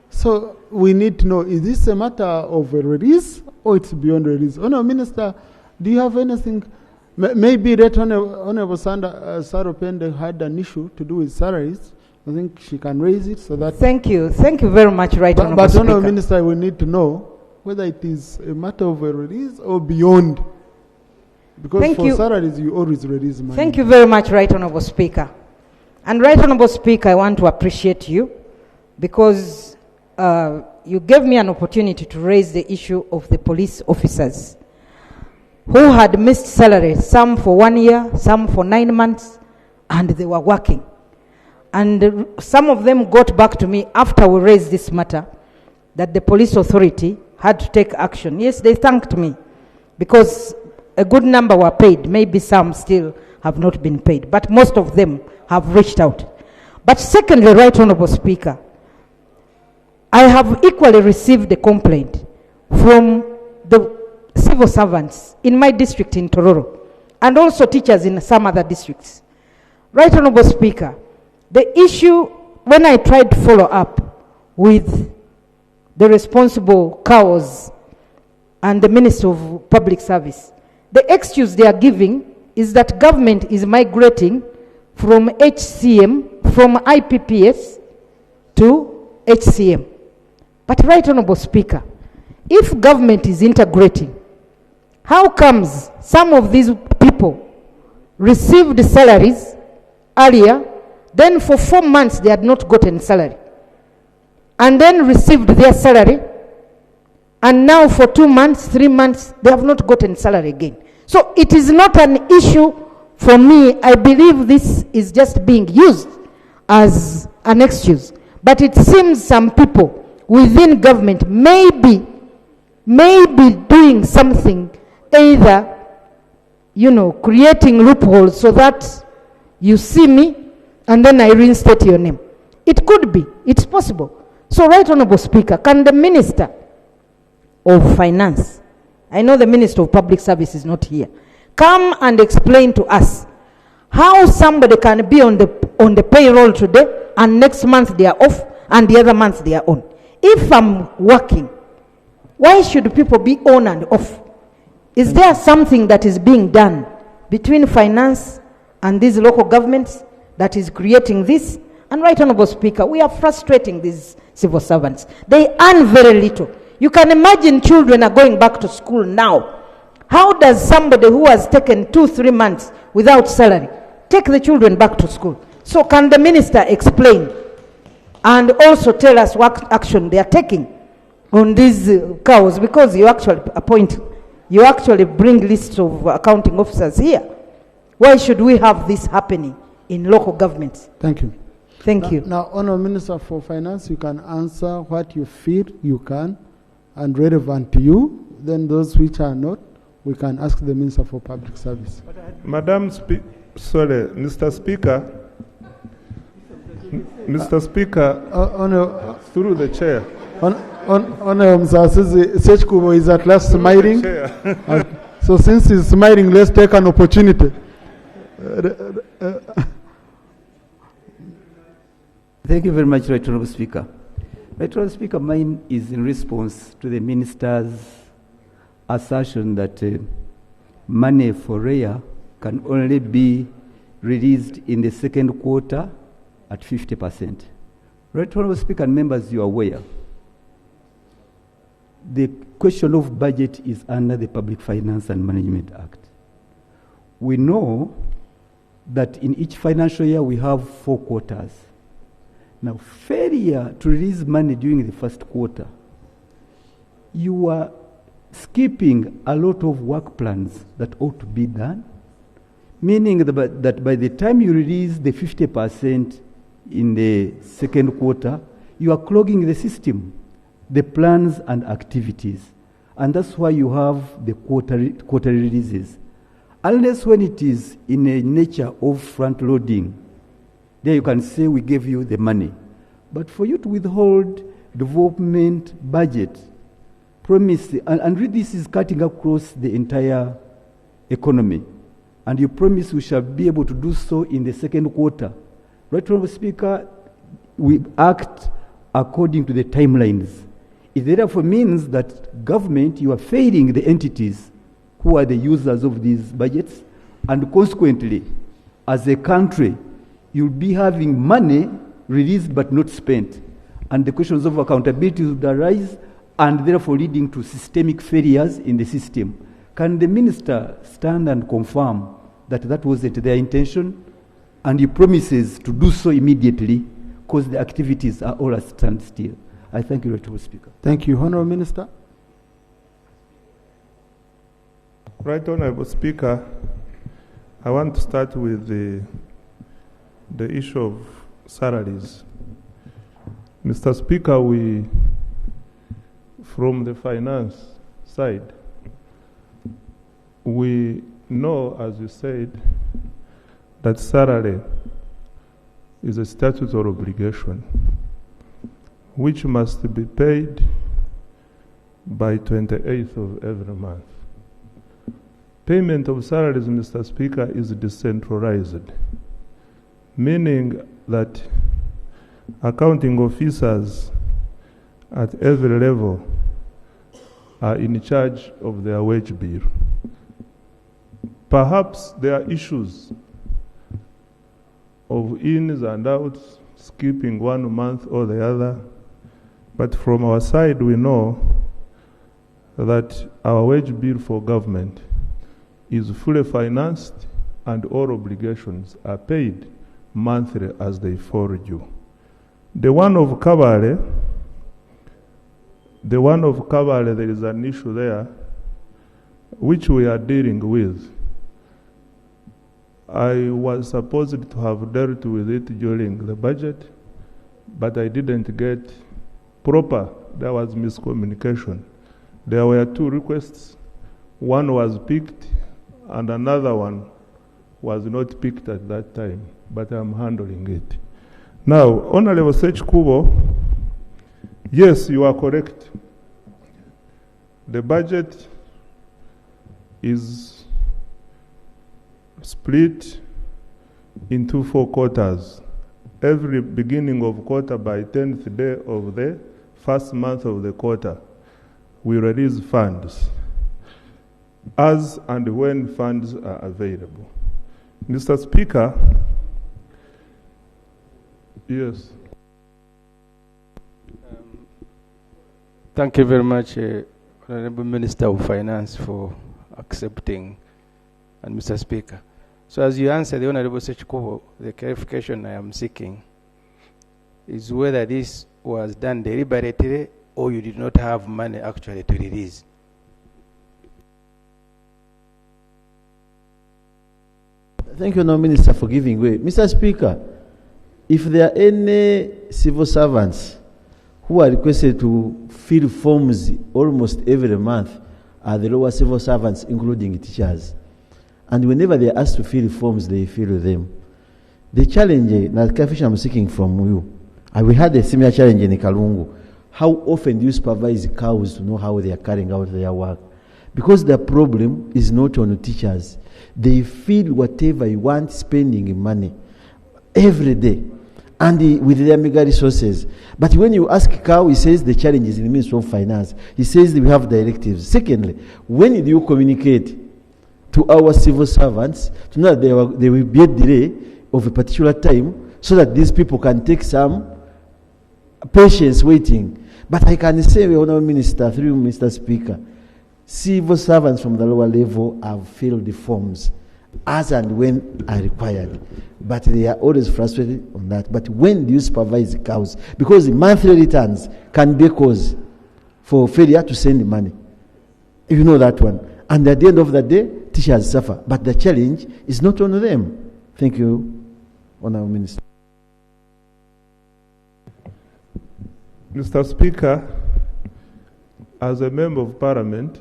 So we need to know, is this a matter of a release or it's beyond release? Honorable Minister, do you have anything? Maybe that Honorable Saropende had an issue to do with salaries, I think she can raise it so that. Thank you very much, Right Honourable But Speaker. Honourable Minister, we need to know whether it is a matter of a release or beyond. Because Thank for you. salaries, you always release money. Thank you very much, Right Honourable Speaker. And Right Honourable Speaker, I want to appreciate you because you gave me an opportunity to raise the issue of the police officers who had missed salary, some for 1 year, some for 9 months, and they were working. And some of them got back to me after we raised this matter that the police authority had to take action. Yes, they thanked me because a good number were paid. Maybe some still have not been paid, but most of them have reached out. But secondly, Right Honourable Speaker, I have equally received a complaint from the civil servants in my district in Tororo and also teachers in some other districts. Right Honourable Speaker, the issue, when I tried to follow up with the responsible CAOs and the Minister of Public Service, the excuse they are giving is that government is migrating from HCM, from IPPS to HCM. But Right Honourable Speaker, if government is integrating, how comes some of these people received salaries earlier, then for 4 months they had not gotten salary, and then received their salary, and now for 2 months, 3 months, they have not gotten salary again. So it is not an issue for me. I believe this is just being used as an excuse. But it seems some people within government may be doing something, either, creating loopholes so that you see me and then I reinstate your name. It could be. It's possible. So, Right Honourable Speaker, can the Minister of Finance, I know the Minister of Public Service is not here, come and explain to us how somebody can be on the payroll today and next month they are off and the other month they are on. If I'm working, why should people be on and off? Is there something that is being done between finance and these local governments that is creating this? And Right Honourable Speaker, we are frustrating these civil servants. They earn very little. You can imagine children are going back to school now. How does somebody who has taken 2-3 months without salary take the children back to school? So can the Minister explain and also tell us what action they are taking on these cows? Because you actually bring lists of accounting officers here. Why should we have this happening in local governments? Thank you. Thank you. Now, Honourable Minister for Finance, you can answer what you feel you can and relevant to you. Then those which are not, we can ask the Minister for Public Service. Mr. Speaker. Mr. Speaker, through the chair. Honourable Mr. Sechkubo is at last smiling. So since he's smiling, let's take an opportunity. Thank you very much, Right Honourable Speaker. Right Honourable Speaker, mine is in response to the Minister's assertion that money for REA can only be released in the second quarter at 50%. Right Honourable Speaker and members, you are aware, the question of budget is under the Public Finance and Management Act. We know that in each financial year we have 4 quarters. Now, failure to release money during the first quarter, you are skipping a lot of work plans that ought to be done, meaning that by the time you release the 50% in the second quarter, you are clogging the system, the plans and activities. And that's why you have the quarterly releases. Unless when it is in a nature of front loading, there you can say we gave you the money. But for you to withhold development budget, promise, and really this is cutting across the entire economy, and you promise we shall be able to do so in the second quarter. Right Honourable Speaker, we act according to the timelines. It therefore means that government, you are failing the entities who are the users of these budgets, and consequently, as a country, you'll be having money released but not spent. And the questions of accountability would arise and therefore leading to systemic failures in the system. Can the minister stand and confirm that that wasn't their intention? And he promises to do so immediately because the activities are all at standstill. I thank you, Honourable Speaker. Thank you. Honourable Minister. Right, Honourable Speaker, I want to start with the issue of salaries. Mr. Speaker, from the finance side, we know, as you said, that salary is a statutory obligation which must be paid by 28th of every month. Payment of salaries, Mr. Speaker, is decentralized, meaning that accounting officers at every level are in charge of their wage bill. Perhaps there are issues of ins and outs, skipping 1 month or the other, but from our side we know that our wage bill for government is fully financed and all obligations are paid monthly as they fall due. The one of Kabale, there is an issue there which we are dealing with. I was supposed to have dealt with it during the budget, but I didn't get proper. There was miscommunication. There were 2 requests. One was picked and another one was not picked at that time, but I'm handling it. Now, Honorable Sech Kubo, yes, you are correct. The budget is split into 4 quarters. Every beginning of quarter, by 10th day of the first month of the quarter, we release funds as and when funds are available. Mr. Speaker, yes. Thank you very much, Honourable Minister of Finance, for accepting, and Mr. Speaker. So as you answer the Honourable Sechikubo, the clarification I am seeking is whether this was done deliberately or you did not have money actually to release. Thank you, no Minister, for giving way. Mr. Speaker, if there are any civil servants who are requested to fill forms almost every month, are the lower civil servants, including teachers. And whenever they are asked to fill forms, they fill them. The challenge, now I'm seeking from you, and we had a similar challenge in Kalungu. How often do you supervise cows to know how they are carrying out their work? Because the problem is not on teachers. They feel whatever you want, spending money every day, and with their meager resources. But when you ask cow, he says the challenge is in the Ministry of Finance. He says we have directives. Secondly, when do you communicate to our civil servants to know that there will be a delay of a particular time so that these people can take some patience waiting? But I can say, Honourable Minister, through Mr. Speaker, civil servants from the lower level have filled the forms as and when are required. But they are always frustrated on that. But when do you supervise the cows? Because the monthly returns can be a cause for failure to send the money. You know that one. And at the end of the day, teachers suffer. But the challenge is not on them. Thank you, Honourable Minister. Mr. Speaker, as a Member of Parliament,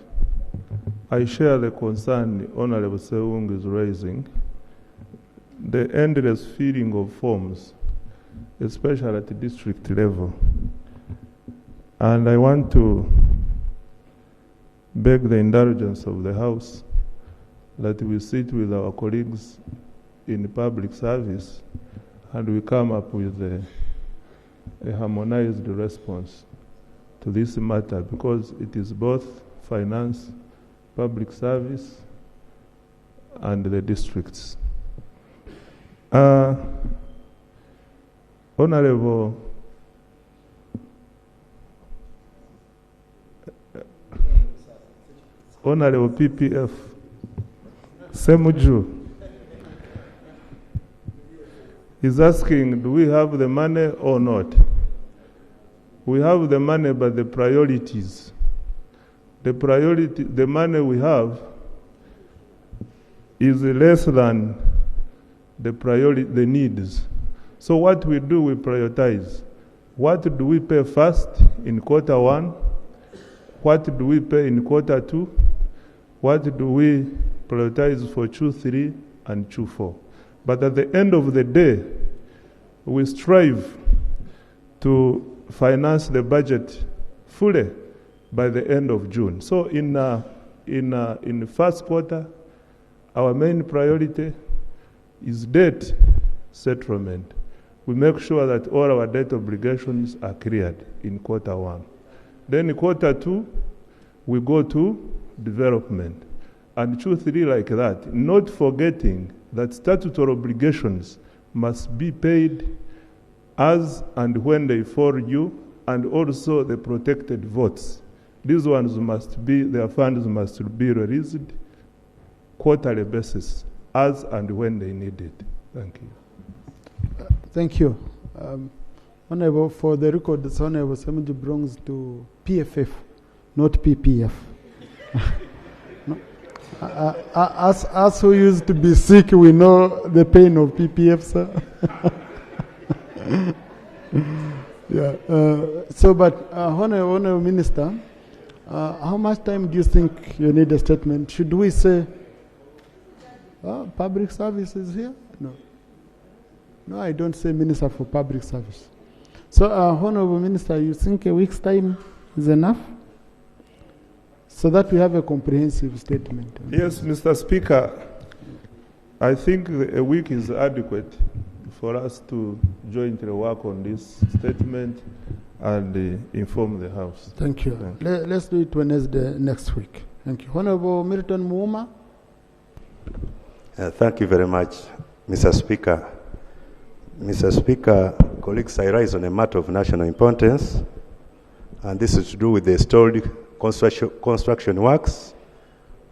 I share the concern the Honourable Seung is raising. The endless filling of forms, especially at the district level. And I want to beg the indulgence of the House that we sit with our colleagues in public service and we come up with a harmonized response to this matter, because it is both finance, public service, and the districts. Honorable PPF Semuju is asking, do we have the money or not? We have the money, but the priorities. The money we have is less than the needs. So what we do, we prioritize. What do we pay first in quarter one? What do we pay in quarter two? What do we prioritize for Q3 and Q4? But at the end of the day, we strive to finance the budget fully by the end of June. So in the first quarter, our main priority is debt settlement. We make sure that all our debt obligations are cleared in quarter one. Then in quarter two, we go to development. And Q3 like that, not forgetting that statutory obligations must be paid as and when they fall due, and also the protected votes. These ones their funds must be released quarterly basis, as and when they need it. Thank you. Thank you. Honorable, for the record, this Honorable Semuju belongs to PFF, not PPF. No? Us who used to be sick, we know the pain of PPF, sir. Yeah. But Honorable Minister, how much time do you think you need a statement? Should we say public service is here? No, I don't say Minister for Public Service. So, Honorable Minister, you think a week's time is enough? So that we have a comprehensive statement. Yes, Mr. Speaker, I think a week is adequate for us to jointly work on this statement and inform the House. Thank you. Let's do it Wednesday next week. Thank you. Honorable Milton Muuma. Thank you very much, Mr. Speaker. Mr. Speaker, colleagues, I rise on a matter of national importance, and this is to do with the stalled construction works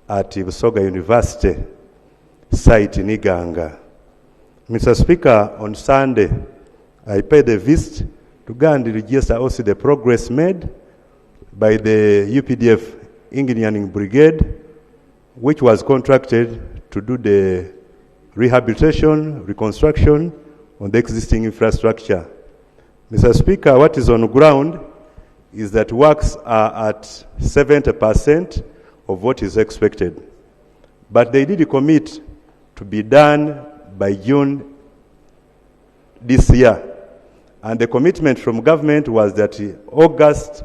at Busoga University site in Uganda. Mr. Speaker, on Sunday, I paid a visit to go and register also the progress made by the UPDF Engineering Brigade, which was contracted to do the rehabilitation, reconstruction on the existing infrastructure. Mr. Speaker, what is on the ground is that works are at 70% of what is expected. But they did commit to be done by June this year. And the commitment from government was that August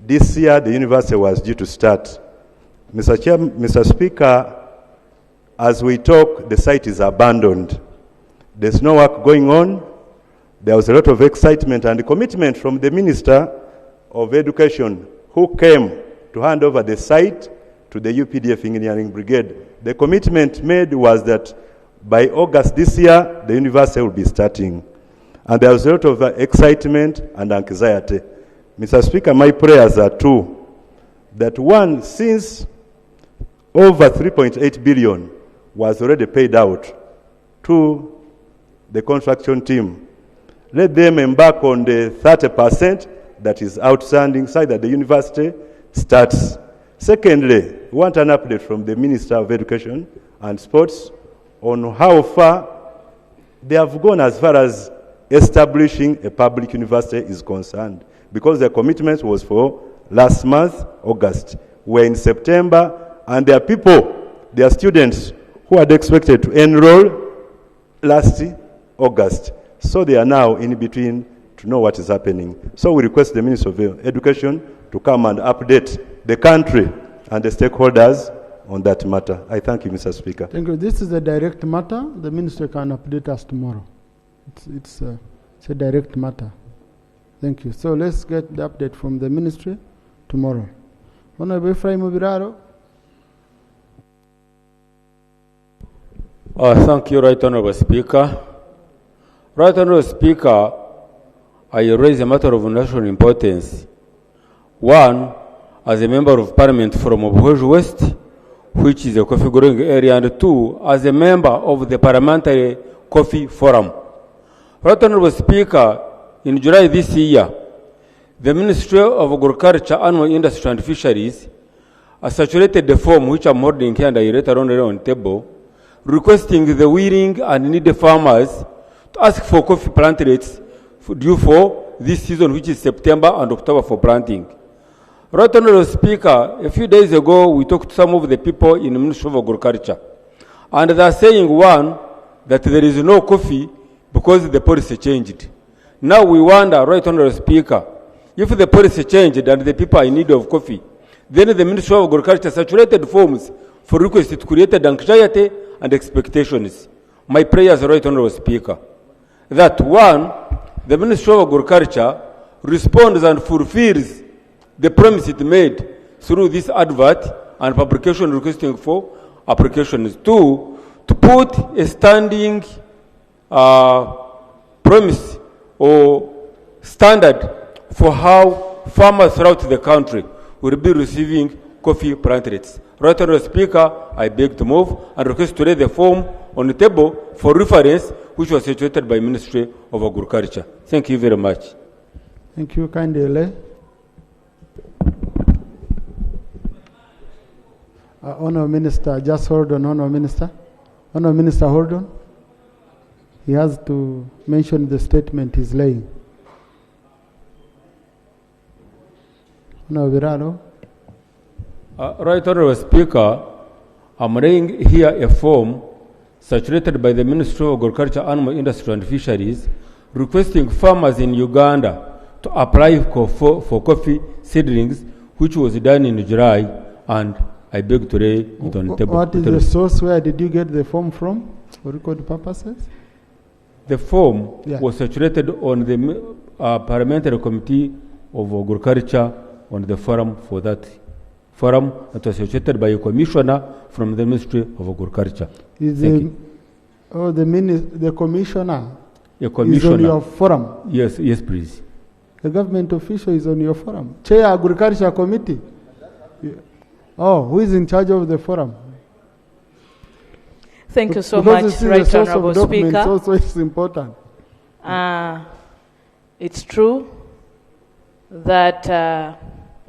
this year the university was due to start. Mr. Speaker, as we talk, the site is abandoned. There's no work going on. There was a lot of excitement and commitment from the Minister of Education who came to hand over the site to the UPDF Engineering Brigade. The commitment made was that by August this year, the university will be starting. And there was a lot of excitement and anxiety. Mr. Speaker, my prayers are two. That one, since over 3.8 billion was already paid out to the construction team, let them embark on the 30% that is outstanding so that the university starts. Secondly, we want an update from the Minister of Education and Sports on how far they have gone as far as establishing a public university is concerned, because their commitment was for last month, August. We're in September, and there are people, there are students who had expected to enroll last August. So they are now in between to know what is happening. So we request the Minister of Education to come and update the country and the stakeholders on that matter. I thank you, Mr. Speaker. Thank you. This is a direct matter. The Minister can update us tomorrow. It's a direct matter. Thank you. So let's get the update from the Ministry tomorrow. Honorable Ephraim Obiraro. Thank you, Right Honorable Speaker. Right Honourable Speaker, I raise a matter of national importance. One, as a member of Parliament from Obuhoju West, which is a coffee growing area, and two, as a member of the Parliamentary Coffee Forum. Right Honourable Speaker, in July this year, the Ministry of Agriculture, Animal Industry and Fisheries circulated the form which I'm holding here and I later on the table, requesting the willing and needy farmers to ask for coffee plant rates due for this season, which is September and October for planting. Right Honourable Speaker, a few days ago we talked to some of the people in the Ministry of Agriculture, and they are saying, one, that there is no coffee because the policy changed. Now we wonder, Right Honourable Speaker, if the policy changed and the people are in need of coffee, then the Ministry of Agriculture saturated forms for requests. It created anxiety and expectations. My prayers, Right Honourable Speaker, that one, the Ministry of Agriculture responds and fulfills the promise it made through this advert and publication requesting for applications. Two, to put a standing promise or standard for how farmers throughout the country will be receiving coffee plant rates. Right Honourable Speaker, I beg to move and request to lay the form on the table for reference, which was situated by Ministry of Agriculture. Thank you very much. Thank you, kindly. Honourable Minister, just hold on, Honourable Minister. Honourable Minister, hold on. He has to mention the statement he's laying. Honourable Virano. Right Honourable Speaker, I'm laying here a form saturated by the Ministry of Agriculture, Animal Industry and Fisheries, requesting farmers in Uganda to apply for coffee seedlings, which was done in July, and I beg to lay it on the table. What is the source? Where did you get the form from for record purposes? The form was saturated on the Parliamentary Committee of Agriculture on the forum for that forum that was situated by a commissioner from the Ministry of Agriculture. The commissioner is on your forum? Yes, please. The government official is on your forum. Chair Agriculture Committee? Oh, who is in charge of the forum? Thank you so much, Right Honourable Speaker. Also, it's important. It's true that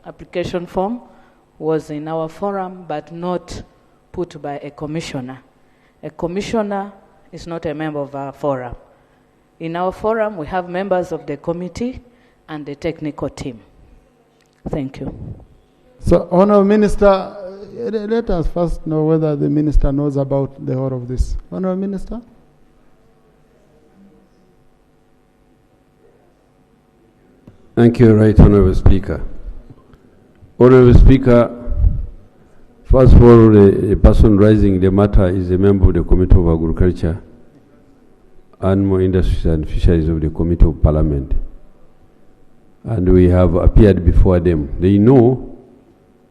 application form was in our forum, but not put by a commissioner. A commissioner is not a member of our forum. In our forum, we have members of the committee and the technical team. Thank you. So, Honourable Minister, let us first know whether the Minister knows about the whole of this. Honourable Minister? Thank you, Right Honourable Speaker. Honourable Speaker, first of all, the person raising the matter is a member of the Committee of Agriculture, Animal Industries and Fisheries of the Committee of Parliament. And we have appeared before them. They know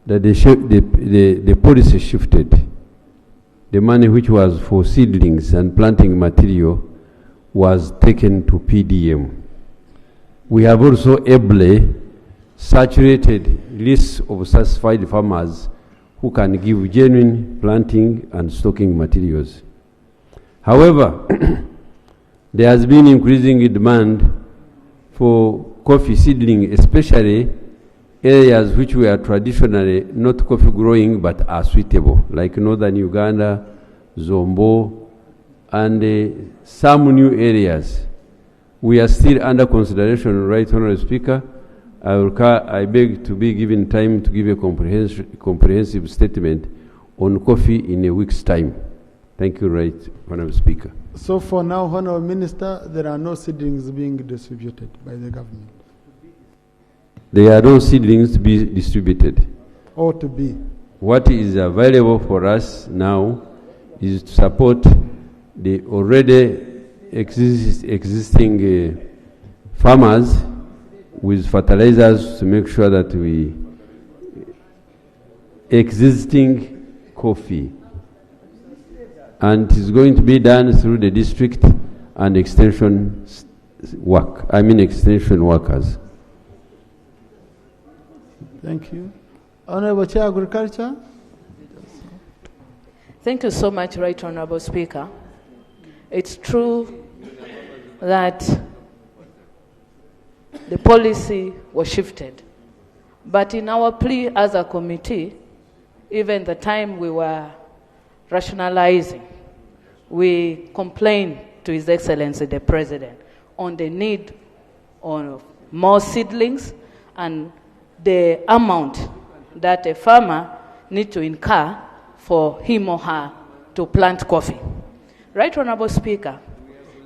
that the policy shifted. The money which was for seedlings and planting material was taken to PDM. We have also ably saturated lists of satisfied farmers who can give genuine planting and stocking materials. However, there has been increasing demand for coffee seedling, especially areas which were traditionally not coffee growing but are suitable, like northern Uganda, Zombo, and some new areas. We are still under consideration, Right Honourable Speaker. I beg to be given time to give a comprehensive statement on coffee in a week's time. Thank you, Right Honourable Speaker. So for now, Honourable Minister, there are no seedlings being distributed by the government? There are no seedlings to be distributed. Or to be? What is available for us now is to support the already existing farmers with fertilizers to make sure that we existing coffee, and it's going to be done through the district and extension extension workers. Thank you. Honorable Chair, Agriculture. Thank you so much, Right Honorable Speaker. It's true that the policy was shifted. But in our plea as a committee, even the time we were rationalizing, we complained to His Excellency the President on the need of more seedlings and the amount that a farmer needs to incur for him or her to plant coffee. Right Honorable Speaker,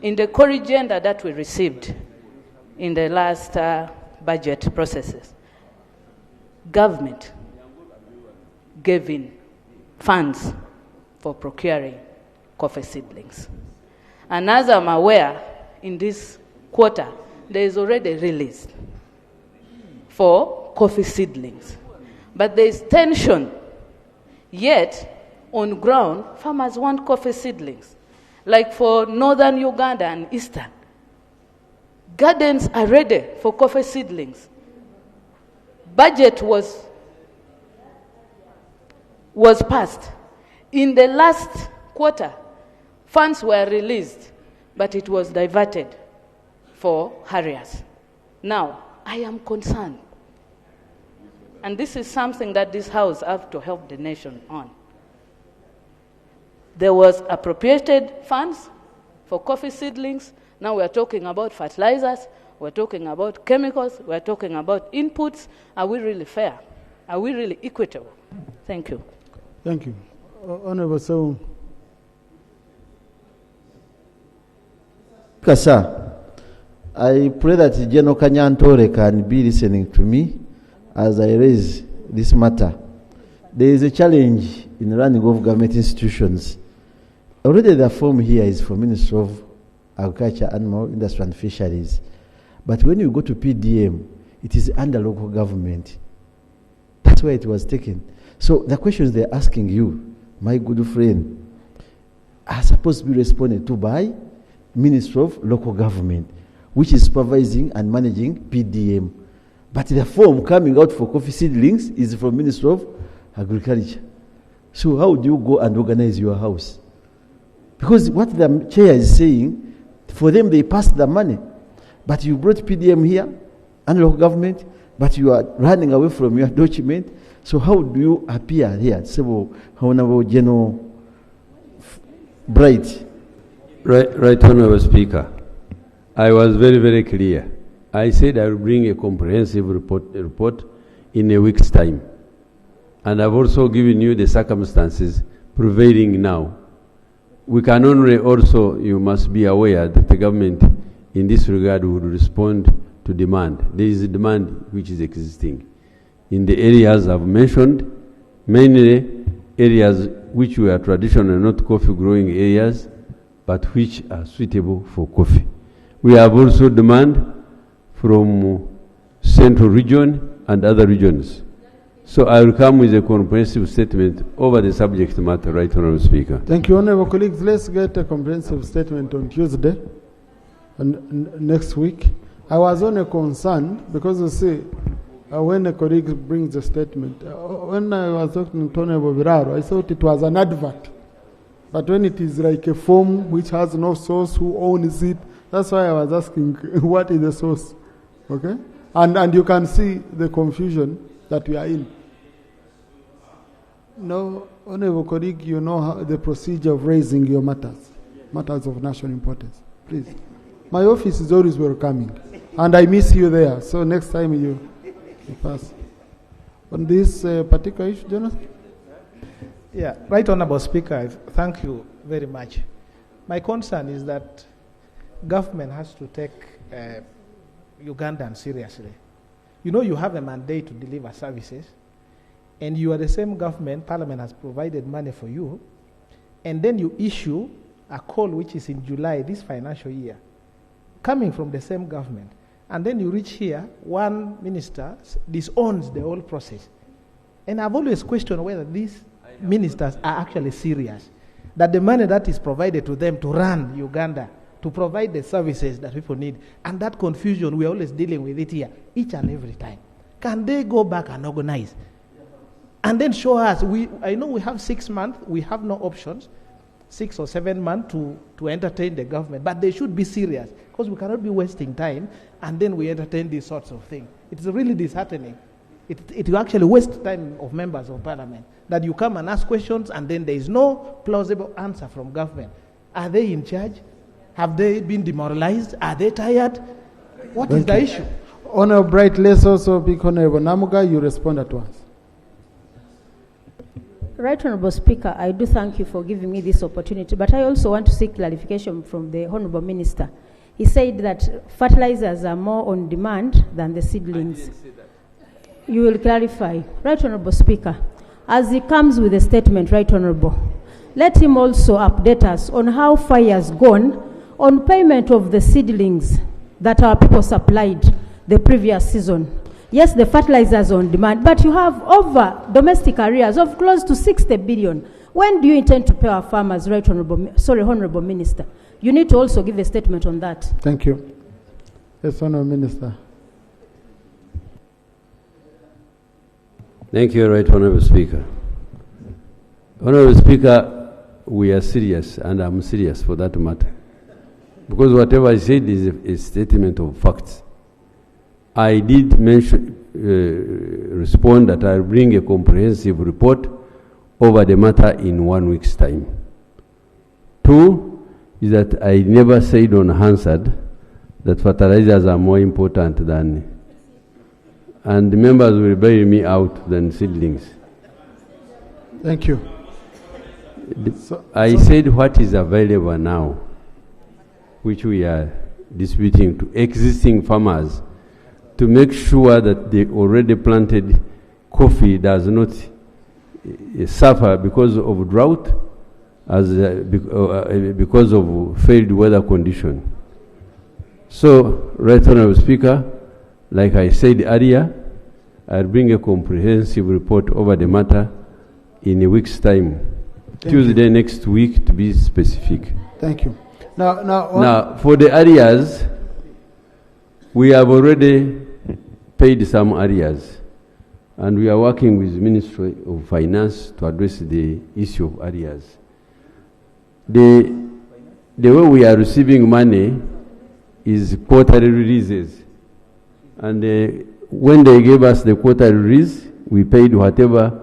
in the corrigenda that we received in the last budget processes, government gave in funds for procuring coffee seedlings. And as I'm aware, in this quarter, there is already release for coffee seedlings. But there is tension, yet on ground, farmers want coffee seedlings. Like for northern Uganda and eastern, gardens are ready for coffee seedlings. Budget was passed. In the last quarter, funds were released, but it was diverted for harriers. Now, I am concerned. And this is something that this House has to help the nation on. There was appropriated funds for coffee seedlings. Now we are talking about fertilizers. We're talking about chemicals. We're talking about inputs. Are we really fair? Are we really equitable? Thank you. Thank you. Honorable Sow. Sir, I pray that General Kanyantore can be listening to me as I raise this matter. There is a challenge in running of government institutions. Already the form here is for Ministry of Agriculture, Animal Industry and Fisheries. But when you go to PDM, it is under local government. That's why it was taken. So the questions they're asking you, my good friend, are supposed to be responded to by Ministry of Local Government, which is supervising and managing PDM. But the form coming out for coffee seedlings is from Ministry of Agriculture. So how do you go and organize your house? Because what the chair is saying, for them they passed the money. But you brought PDM here and local government, but you are running away from your document. So how do you appear here? So, Honorable General Bright. Right, Honorable Speaker. I was very, very clear. I said I will bring a comprehensive report in a week's time. And I've also given you the circumstances prevailing now. We can only also, you must be aware that the government in this regard would respond to demand. There is a demand which is existing. In the areas I've mentioned, mainly areas which were traditional, not coffee growing areas, but which are suitable for coffee. We have also demand from central region and other regions. So I will come with a comprehensive statement over the subject matter, Right Honourable Speaker. Thank you, honourable colleagues. Let's get a comprehensive statement on Tuesday and next week. I was only concerned because you see, when a colleague brings a statement, when I was talking to Honourable Biraro, I thought it was an advert. But when it is like a form which has no source, who owns it, that's why I was asking, what is the source? Okay? And you can see the confusion that we are in. No, honourable colleague, you know how the procedure of raising your matters of national importance. Please. My office is always welcoming, and I miss you there. So next time you pass. On this particular issue, Jonathan? Yeah, Right Honourable Speaker, thank you very much. My concern is that government has to take Ugandans seriously. You know you have a mandate to deliver services, and you are the same government, Parliament has provided money for you, and then you issue a call which is in July this financial year, coming from the same government, and then you reach here, one minister disowns the whole process. And I've always questioned whether these ministers are actually serious, that the money that is provided to them to run Uganda, to provide the services that people need. And that confusion, we're always dealing with it here, each and every time. Can they go back and organize? And then show us, I know we have 6 months, we have no options, 6 or 7 months to entertain the government, but they should be serious, because we cannot be wasting time, and then we entertain these sorts of things. It's really disheartening. It will actually waste time of members of parliament, that you come and ask questions, and then there is no plausible answer from government. Are they in charge? Have they been demoralized? Are they tired? What is the issue? Honorable Bright, let's also be Honorable Namuga, you respond at once. Right Honorable Speaker, I do thank you for giving me this opportunity, but I also want to seek clarification from the Honorable Minister. He said that fertilizers are more on demand than the seedlings. I didn't say that. You will clarify. Right Honorable Speaker, as he comes with a statement, Right Honorable, let him also update us on how far he has gone on payment of the seedlings that our people supplied the previous season. Yes, the fertilizers on demand, but you have over domestic arrears of close to 60 billion. When do you intend to pay our farmers, Honorable Minister? You need to also give a statement on that. Thank you. Yes, Honorable Minister. Thank you, Right Honorable Speaker. Honorable Speaker, we are serious, and I'm serious for that matter. Because whatever I said is a statement of facts. I did respond that I'll bring a comprehensive report over the matter in 1 week's time. 2 is that I never said on Hansard that fertilizers are more important than, and the members will bail me out than seedlings. Thank you. I said what is available now, which we are disputing to existing farmers, to make sure that the already planted coffee does not suffer because of drought, because of failed weather condition. So, Right Honorable Speaker, like I said earlier, I'll bring a comprehensive report over the matter in a week's time. Tuesday next week, to be specific. Thank you. Now, for the areas, we have already paid some areas, and we are working with the Ministry of Finance to address the issue of areas. The way we are receiving money is quarterly releases, and when they gave us the quarterly release, we paid whatever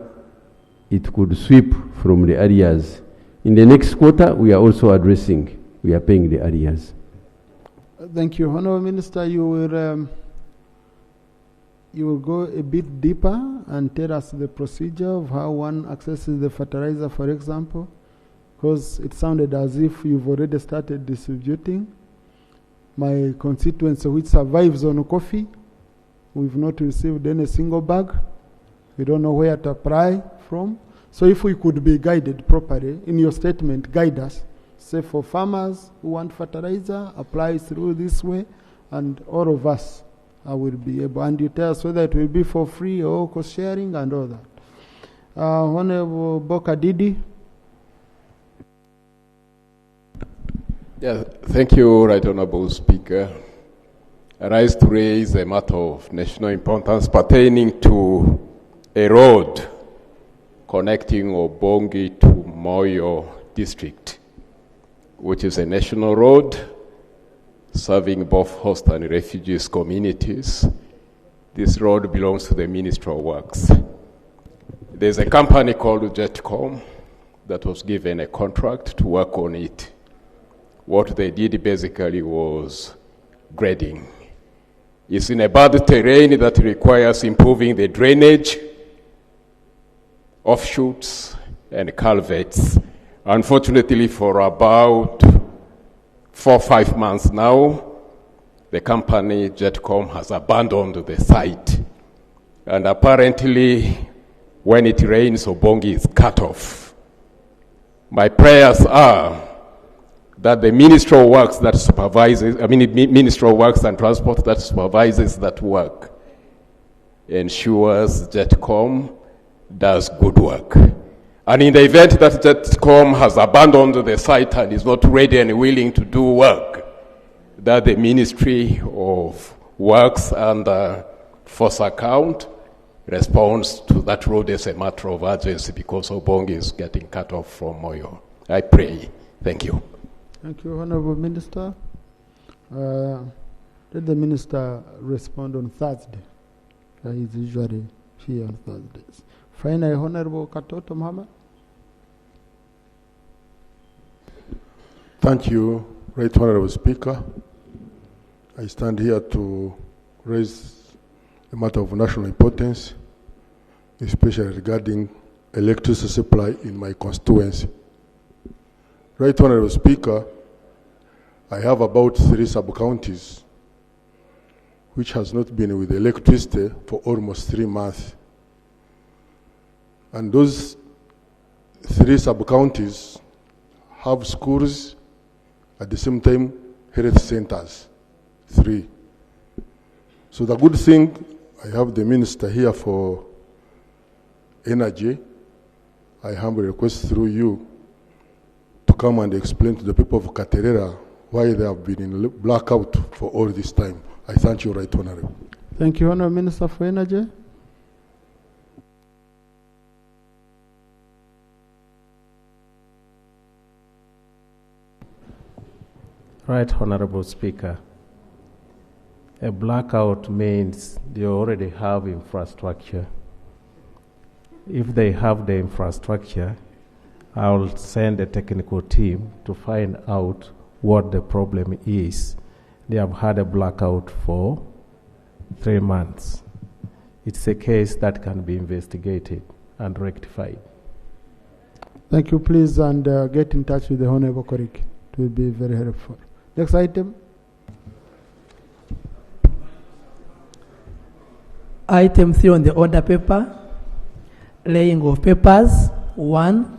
it could sweep from the areas. In the next quarter, we are also addressing, we are paying the areas. Thank you. Honorable Minister, you will go a bit deeper and tell us the procedure of how one accesses the fertilizer, for example, because it sounded as if you've already started distributing. My constituency, which survives on coffee, we've not received any single bag. We don't know where to apply from. So if we could be guided properly, in your statement, guide us. Say for farmers who want fertilizer, apply through this way, and all of us will be able. And you tell us whether it will be for free or cost sharing and all that. Honorable Boka Didi. Yeah, thank you, Right Honorable Speaker. I rise to raise a matter of national importance pertaining to a road connecting Obongi to Moyo district, which is a national road serving both host and refugees communities. This road belongs to the Ministry of Works. There's a company called Jetcom that was given a contract to work on it. What they did basically was grading. It's in a bad terrain that requires improving the drainage, offshoots, and culverts. Unfortunately, for about 4 or 5 months now, the company Jetcom has abandoned the site. And apparently, when it rains, Obongi is cut off. My prayers are that the Ministry of Works that supervises, Ministry of Works and Transport that supervises that work ensures Jetcom does good work. And in the event that Jetcom has abandoned the site and is not ready and willing to do work, that the Ministry of Works and Force Account responds to that road as a matter of urgency because Obongi is getting cut off from Moyo. I pray. Thank you. Thank you, Honorable Minister. Let the Minister respond on Thursday. He's usually here on Thursdays. Finally, Honorable Katoto Mohammed. Thank you, Right Honorable Speaker. I stand here to raise a matter of national importance, especially regarding electricity supply in my constituency. Right Honorable Speaker, I have about 3 sub-counties which has not been with electricity for almost 3 months. And those 3 sub-counties have schools, at the same time health centers, 3. So the good thing, I have the Minister here for Energy. I humbly request through you to come and explain to the people of Katerera why they have been in blackout for all this time. I thank you, Right Honorable. Thank you, Honorable Minister for Energy. Right Honorable Speaker, a blackout means they already have infrastructure. If they have the infrastructure, I will send a technical team to find out what the problem is. They have had a blackout for 3 months. It's a case that can be investigated and rectified. Thank you, please, and get in touch with the Honorable Korik. It will be very helpful. Next item. Item 3 on the order paper, laying of papers. 1,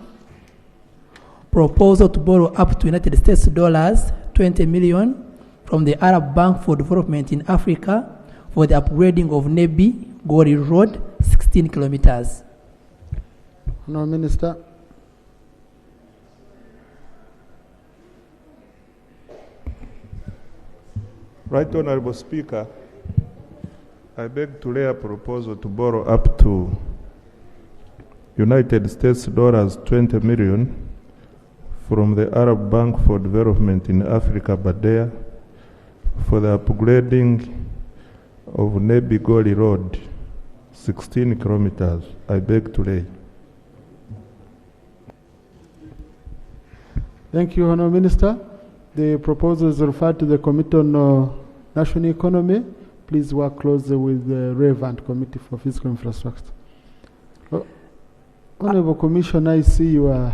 proposal to borrow up to United States dollars 20 million from the Arab Bank for Development in Africa for the upgrading of Nebi Gori Road, 16 kilometers. No, Minister. Right Honorable Speaker, I beg to lay a proposal to borrow up to United States dollars 20 million from the Arab Bank for Development in Africa, Badea, for the upgrading of Nebi Goli Road, 16 kilometers. I beg to lay. Thank you, Honourable Minister. The proposal is referred to the Committee on National Economy. Please work closely with the relevant Committee for Physical Infrastructure. Honourable Commissioner, I see you are...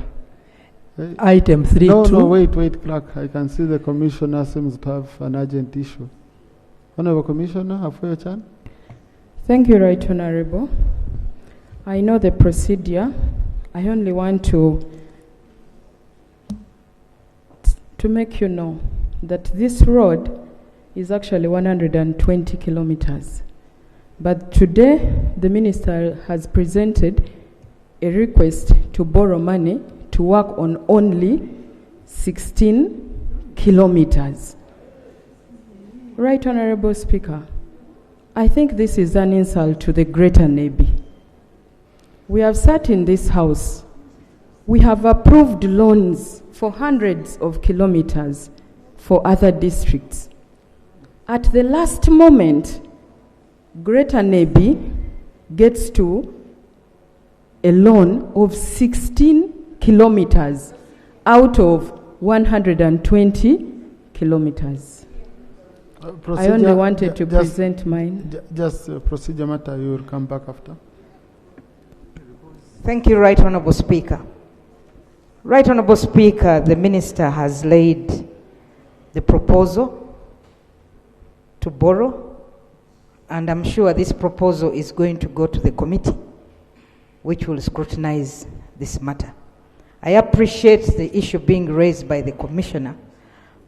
Item 3. No, wait, Clerk. I can see the Commissioner seems to have an urgent issue. Honourable Commissioner, have your turn. Thank you, Right Honourable. I know the procedure. I only want to make you know that this road is actually 120 kilometers. But today, the Minister has presented a request to borrow money to work on only 16 kilometers. Right Honourable Speaker, I think this is an insult to the Greater Nebi. We have sat in this house. We have approved loans for hundreds of kilometers for other districts. At the last moment, Greater Nebi gets to a loan of 16 kilometers out of 120 kilometers. I only wanted to present mine. Just procedure matter, you will come back after. Thank you, Right Honourable Speaker. Right Honourable Speaker, the Minister has laid the proposal to borrow, and I'm sure this proposal is going to go to the committee, which will scrutinize this matter. I appreciate the issue being raised by the Commissioner,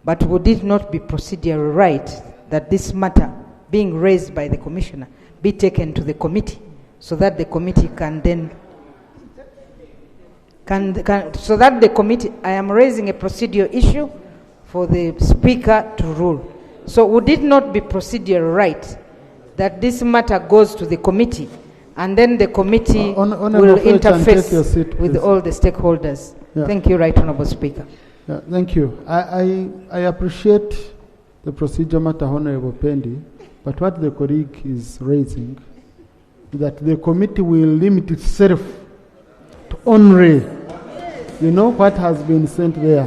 but would it not be procedurally right that this matter being raised by the Commissioner be taken to the committee so that the committee can then so that the committee, I am raising a procedural issue for the Speaker to rule. So would it not be procedure right that this matter goes to the committee and then the committee will interface with all the stakeholders? Yeah. Thank you, Right Honourable Speaker. Yeah, thank you. I appreciate the procedure matter, Honourable Pendi, but what the colleague is raising, that the committee will limit itself to only, what has been sent there,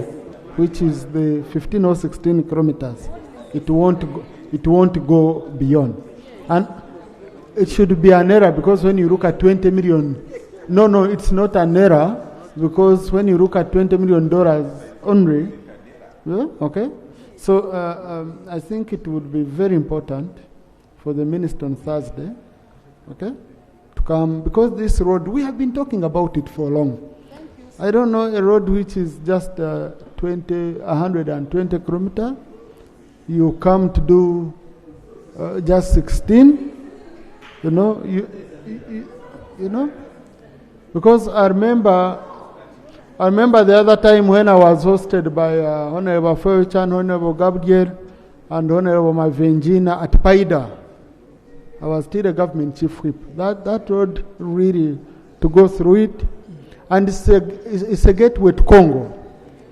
which is the 15 or 16 kilometers. It won't go beyond. And it should be an error, because when you look at 20 million, no, it's not an error, because when you look at $20 million only, yeah, okay? So I think it would be very important for the minister on Thursday, okay, to come, because this road, we have been talking about it for long. I don't know a road which is just 120 kilometers. You come to do just 16, because I remember the other time when I was hosted by Honorable Feuchan, Honorable Gabriel, and Honorable Mavenjina at Paida. I was still a government chief whip. That road really, to go through it, and it's a gateway to Congo,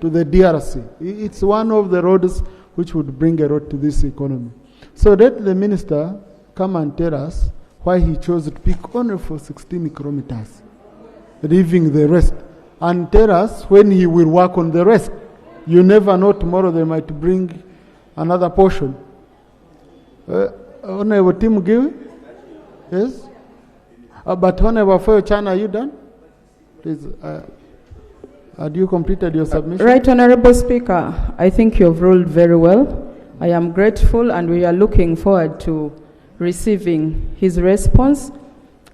to the DRC. It's one of the roads which would bring a lot to this economy. So let the minister come and tell us why he chose to pick only for 16 kilometers, leaving the rest, and tell us when he will work on the rest. You never know, tomorrow they might bring another portion. Honorable Tim Gill? Yes? But Honorable Feuchan, are you done? Please, had you completed your submission? Right, Honorable Speaker, I think you have ruled very well. I am grateful, and we are looking forward to receiving his response.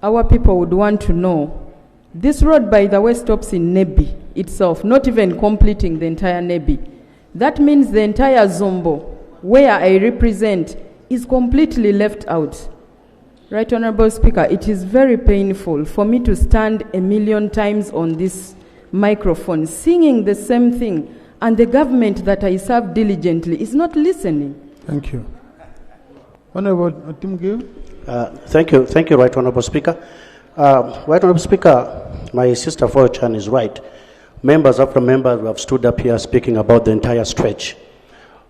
Our people would want to know, this road, by the way, stops in Nebi itself, not even completing the entire Nebi. That means the entire Zombo, where I represent, is completely left out. Right, Honorable Speaker, it is very painful for me to stand 1,000,000 times on this microphone singing the same thing, and the government that I serve diligently is not listening. Thank you. Honorable Tim Gill? Thank you, Right Honorable Speaker. Right Honorable Speaker, my sister Feuchan is right. Members after members have stood up here speaking about the entire stretch.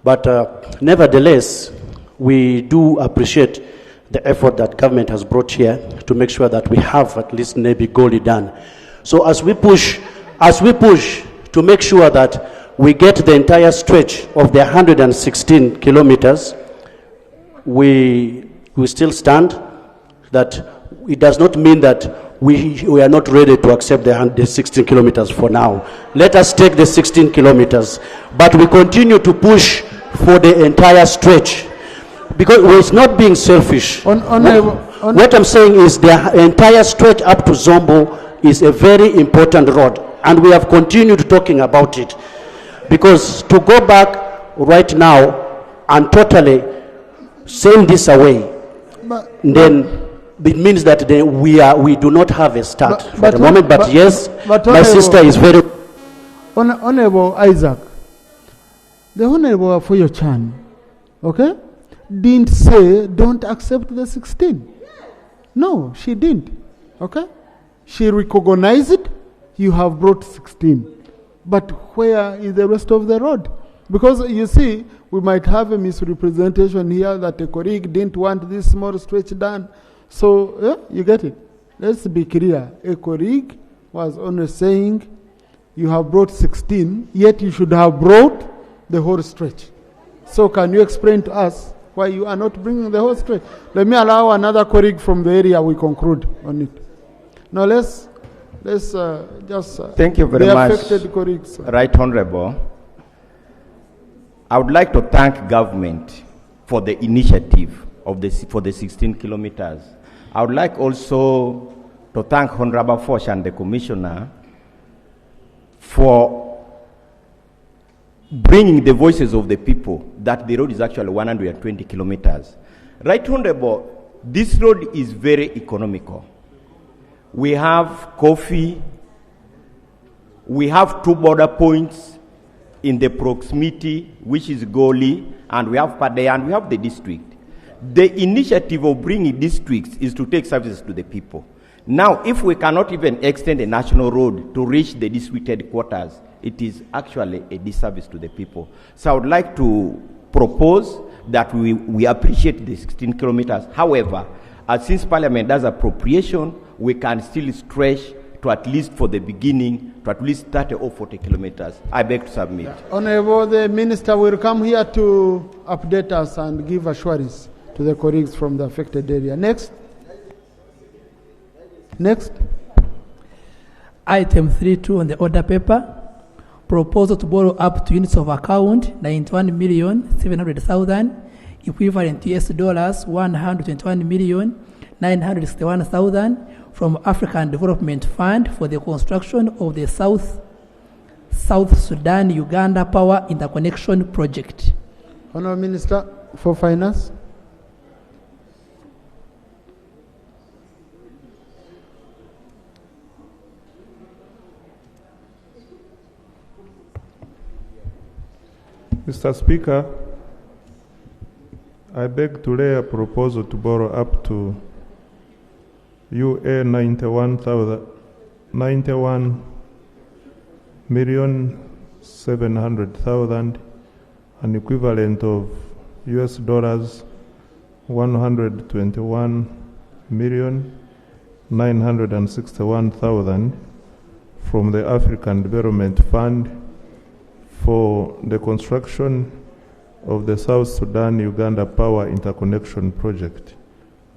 But nevertheless, we do appreciate the effort that government has brought here to make sure that we have at least Nebi Goli done. So as we push to make sure that we get the entire stretch of the 116 kilometers, we still stand. That it does not mean that we are not ready to accept the 16 kilometers for now. Let us take the 16 kilometers, but we continue to push for the entire stretch, because it's not being selfish. What I'm saying is the entire stretch up to Zombo is a very important road, and we have continued talking about it, because to go back right now and totally send this away, then it means that we do not have a start for the moment. But yes, my sister is very... Honorable Isaac, the Honorable Feuchan, okay, didn't say don't accept the 16. No, she didn't, okay? She recognized you have brought 16. But where is the rest of the road? Because you see, we might have a misrepresentation here that a colleague didn't want this small stretch done. So, yeah, you get it. Let's be clear. A colleague was only saying you have brought 16, yet you should have brought the whole stretch. So can you explain to us why you are not bringing the whole stretch? Let me allow another colleague from the area, we conclude on it. Now let's just... Thank you very much, affected colleagues. Right Honorable. I would like to thank government for the initiative for the 16 kilometers. I would like also to thank Honorable Foch and the Commissioner for bringing the voices of the people that the road is actually 120 kilometers. Right Honorable, this road is very economical. We have coffee, we have 2 border points, in the proximity, which is Goli, and we have Padea, and we have the district. The initiative of bringing districts is to take services to the people. Now, if we cannot even extend a national road to reach the district headquarters, it is actually a disservice to the people. So I would like to propose that we appreciate the 16 kilometers. However, since Parliament does appropriation, we can still stretch to at least for the beginning, to at least 30 or 40 kilometers. I beg to submit. Honorable, the Minister will come here to update us and give assurance to the colleagues from the affected area. Next. Next. Item 3.2 on the order paper. Proposal to borrow up to units of account 91,700,000, equivalent to US$ 121,961,000 from African Development Fund for the construction of the South Sudan-Uganda Power Interconnection Project. Honorable Minister for Finance. Mr. Speaker, I beg to lay a proposal to borrow up to UA 91,700,000, an equivalent of US dollars 121,961,000 from the African Development Fund for the construction of the South Sudan-Uganda Power Interconnection Project.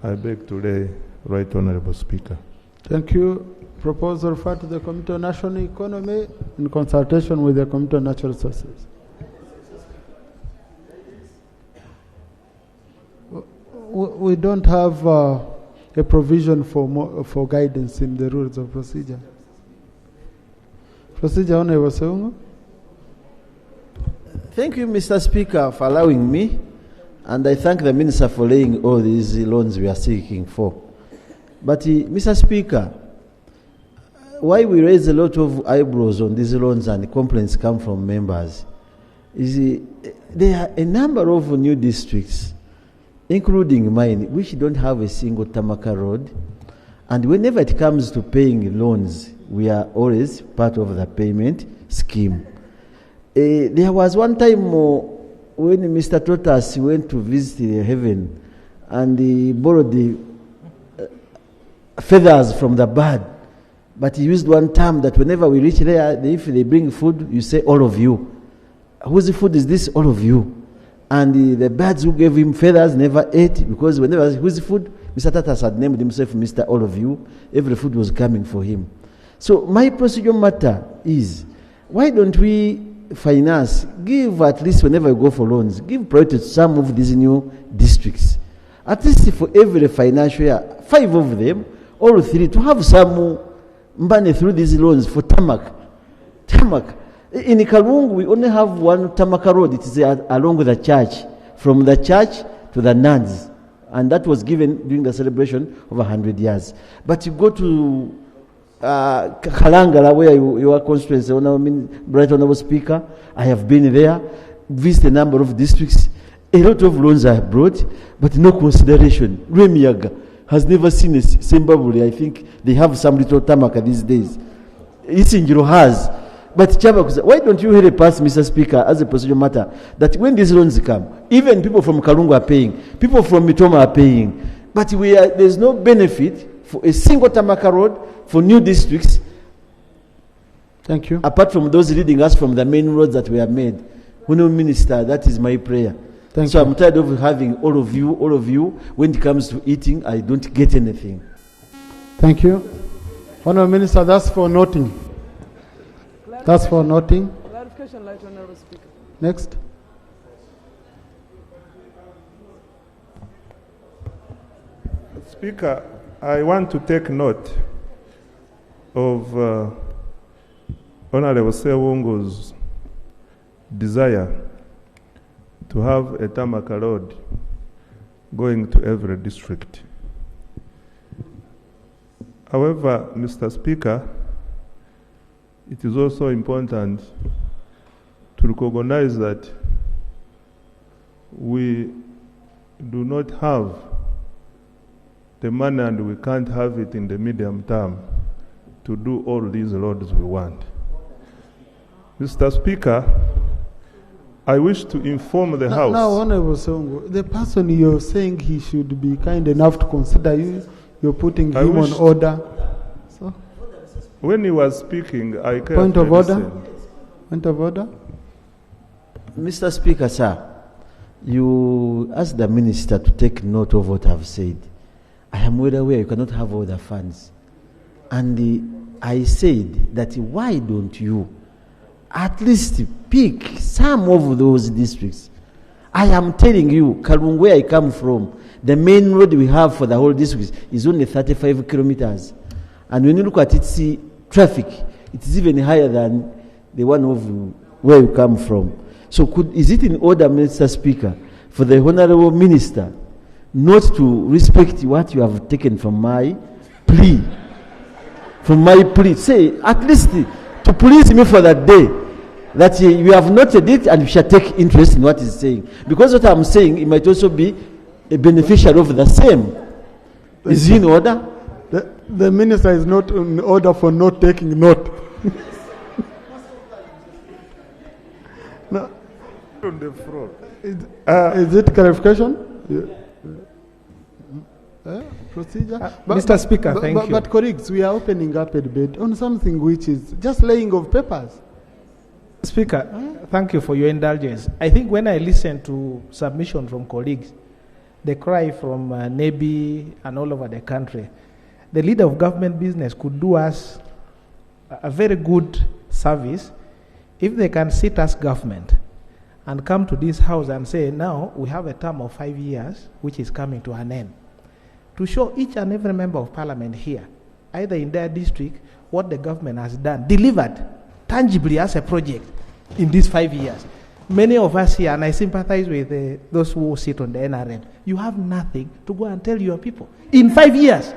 I beg to lay, Right Honorable Speaker. Thank you. Proposal referred to the Committee on National Economy in consultation with the Committee on Natural Resources. We don't have a provision for guidance in the rules of procedure. Procedure, Honorable Seungo. Thank you, Mr. Speaker, for allowing me, and I thank the Minister for laying all these loans we are seeking for. But, Mr. Speaker, why we raise a lot of eyebrows on these loans and complaints come from members is there are a number of new districts, including mine, which don't have a single Tamaka road, and whenever it comes to paying loans, we are always part of the payment scheme. There was one time when Mr. Totas went to visit heaven and he borrowed the feathers from the bird, but he used one term that whenever we reach there, if they bring food, you say all of you. Whose food is this? All of you. And the birds who gave him feathers never ate, because whenever whose food, Mr. Totas had named himself Mr. All of You. Every food was coming for him. So my procedure matter is, why don't we finance, give at least whenever we go for loans, give priority to some of these new districts. At least for every financial year, 5 of them, or 3, to have some money through these loans for Tamak. In Kalungu, we only have one Tamaka road. It is along the church, from the church to the nuns. And that was given during the celebration of 100 years. But you go to Kalangala, where your constituency, Right Honorable Speaker, I have been there, visited a number of districts. A lot of loans are brought, but no consideration. Remiaga has never seen a Zimbabwe. I think they have some little Tamaka these days. Isingiro has. But Chaba, why don't you help us, Mr. Speaker, as a procedure matter, that when these loans come, even people from Kalungu are paying, people from Mitoma are paying, but there's no benefit for a single Tamaka road for new districts. Thank you. Apart from those leading us from the main roads that were made. Honourable Minister, that is my prayer. Thank you. I'm tired of having all of you. When it comes to eating, I don't get anything. Thank you. Honourable Minister, that's for noting. That's for noting. Clarification, Right Honourable Speaker. Next. Speaker, I want to take note of Honorable Sewungo's desire to have a Tamaka road going to every district. However, Mr. Speaker, it is also important to recognize that we do not have the money and we can't have it in the medium term to do all these roads we want. Mr. Speaker, I wish to inform the House. Now, Honorable Songo, the person you're saying he should be kind enough to consider you, you're putting him on order. So, when he was speaking, I carefully point of order. listened. Point of order. Mr. Speaker, sir, you asked the minister to take note of what I've said. I am well aware you cannot have all the funds. And I said that why don't you at least pick some of those districts? I am telling you, Kalungu, where I come from, the main road we have for the whole district is only 35 kilometers. And when you look at its traffic, it is even higher than the one of where you come from. So is it in order, Mr. Speaker, for the Honorable Minister not to respect what you have taken from my plea? From my plea. Say, at least to please me for that day, that you have noted it and you shall take interest in what he's saying. Because what I'm saying, it might also be a beneficiary of the same. Is he in order? The minister is not in order for not taking note. No. On the floor. Is it clarification? Procedure? Mr. Speaker, thank you. But colleagues, we are opening up a debate on something which is just laying of papers. Speaker, thank you for your indulgence. I think when I listen to submission from colleagues, the cry from NEBI and all over the country, the leader of government business could do us a very good service if they can sit as government and come to this house and say, now we have a term of 5 years which is coming to an end, to show each and every member of parliament here, either in their district, what the government has done, delivered tangibly as a project in these 5 years. Many of us here, and I sympathize with those who sit on the NRM, you have nothing to go and tell your people. In 5 years,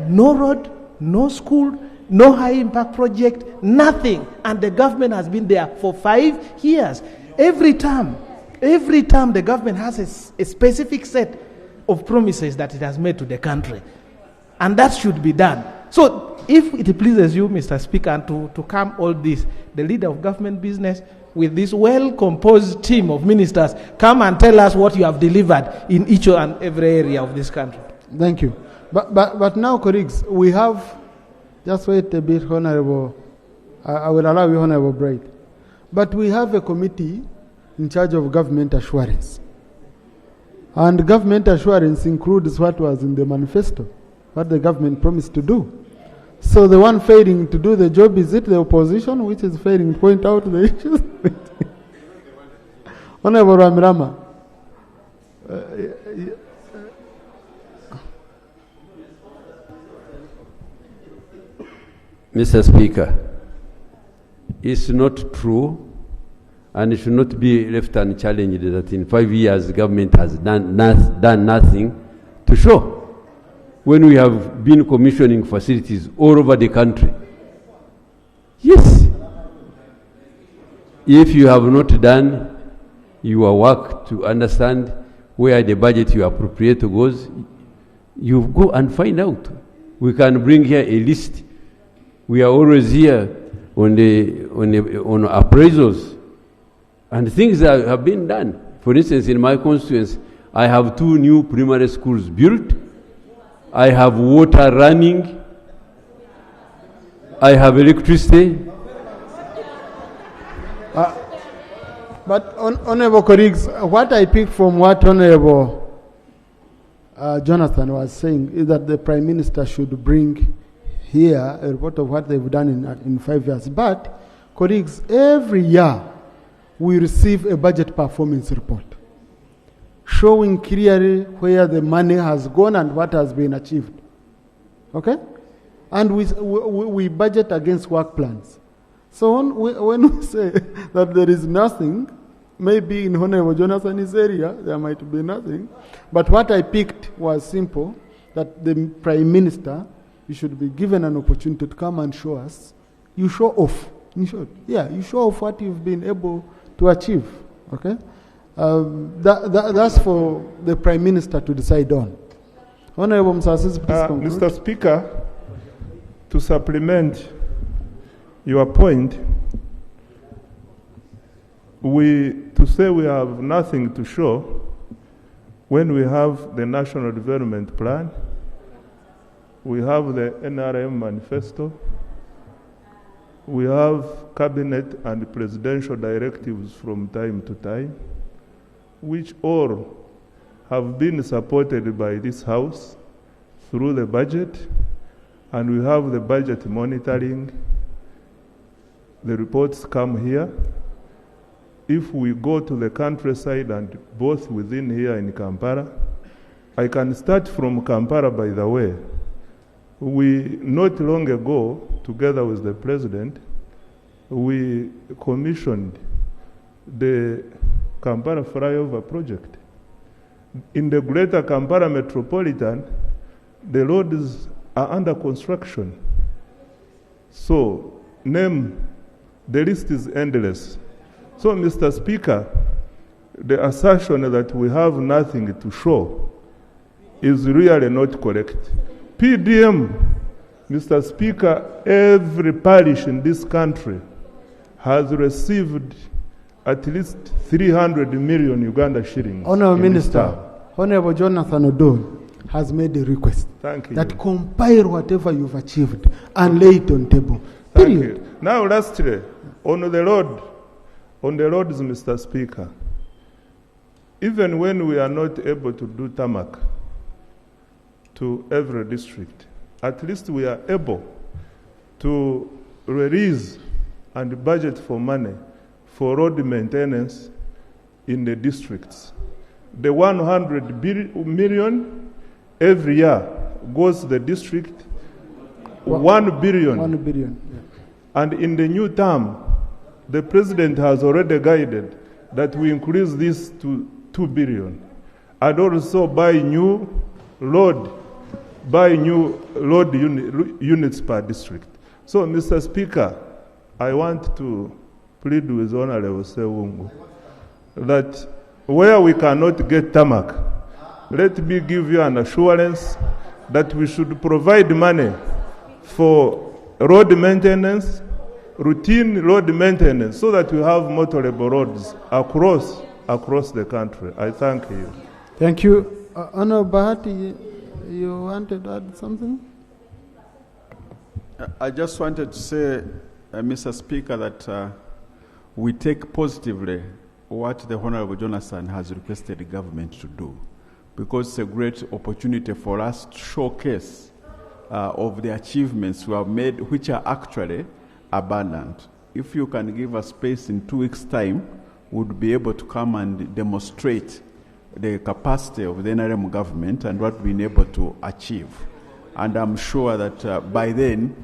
no road, no school, no high impact project, nothing. And the government has been there for 5 years. Every time the government has a specific set of promises that it has made to the country. And that should be done. So if it pleases you, Mr. Speaker, and to calm all this, the leader of government business with this well-composed team of ministers, come and tell us what you have delivered in each and every area of this country. Thank you. But now, colleagues, we have, just wait a bit, Honorable, I will allow you, Honorable Bright. But we have a committee in charge of government assurance. And government assurance includes what was in the manifesto, what the government promised to do. So the one failing to do the job, is it the opposition which is failing to point out the issues? Honorable Ramirama. Mr. Speaker, it's not true, and it should not be left unchallenged that in 5 years the government has done nothing to show, when we have been commissioning facilities all over the country. Yes. If you have not done your work to understand where the budget you appropriate goes, you go and find out. We can bring here a list. We are always here on appraisals and things that have been done. For instance, in my constituency, I have 2 new primary schools built. I have water running. I have electricity. But Honorable colleagues, what I pick from what Honorable Jonathan was saying is that the Prime Minister should bring here a report of what they've done in 5 years. But, colleagues, every year we receive a budget performance report showing clearly where the money has gone and what has been achieved. Okay? And we budget against work plans. So when we say that there is nothing, maybe in Honorable Jonathan's area there might be nothing. But what I picked was simple, that the Prime Minister, you should be given an opportunity to come and show us. You show off. In short, yeah, you show off what you've been able to achieve. Okay, that's for the Prime Minister to decide on. Honorable Msasizi, please conclude. Mr. Speaker, to supplement your point, to say we have nothing to show when we have the National Development Plan, we have the NRM Manifesto, we have cabinet and presidential directives from time to time, which all have been supported by this House through the budget, and we have the budget monitoring. The reports come here. If we go to the countryside and both within here in Kampala, I can start from Kampala, by the way. We, not long ago, together with the President, we commissioned the Kampala flyover project. In the greater Kampala metropolitan, the roads are under construction. So, the list is endless. So, Mr. Speaker, the assertion that we have nothing to show is really not correct. PDM, Mr. Speaker, every parish in this country has received at least 300 million Uganda shillings. Honorable Minister, Honorable Jonathan Odol has made a request Thank you. that compile whatever you've achieved and lay it on table. Thank Period. you. Now, lastly, on the roads, Mr. Speaker, even when we are not able to do tarmac to every district, at least we are able to release and budget for money for road maintenance in the districts. The 100 million every year goes to the district, 1 billion. 1 billion, yeah. And in the new term, the President has already guided that we increase this to 2 billion. And also buy new road units per district. So, Mr. Speaker, I want to plead with Honorable Sewungu that where we cannot get tarmac, let me give you an assurance that we should provide money for road maintenance, routine road maintenance, so that we have motorable roads across the country. I thank you. Thank you. Honorable Bahati, you wanted to add something? I just wanted to say, Mr. Speaker, that we take positively what the Honorable Jonathan has requested the government to do, because it's a great opportunity for us to showcase of the achievements we have made, which are actually abundant. If you can give us space in 2 weeks' time, we'll be able to come and demonstrate the capacity of the NRM government and what we've been able to achieve. And I'm sure that by then,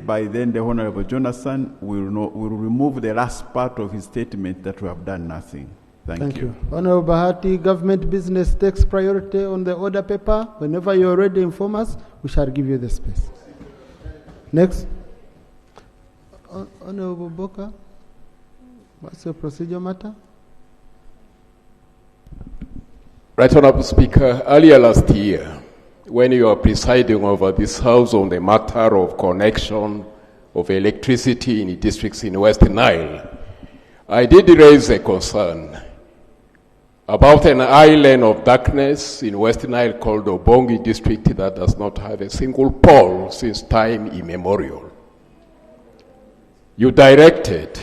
the Honorable Jonathan will remove the last part of his statement that we have done nothing. Thank you. Honorable Bahati, government business takes priority on the order paper. Whenever you're ready, inform us. We shall give you the space. Next. Honorable Boka, what's your procedure matter? Right Honorable Speaker, earlier last year, when you were presiding over this House on the matter of connection of electricity in districts in West Nile, I did raise a concern about an island of darkness in West Nile called Obongi district that does not have a single pole since time immemorial. You directed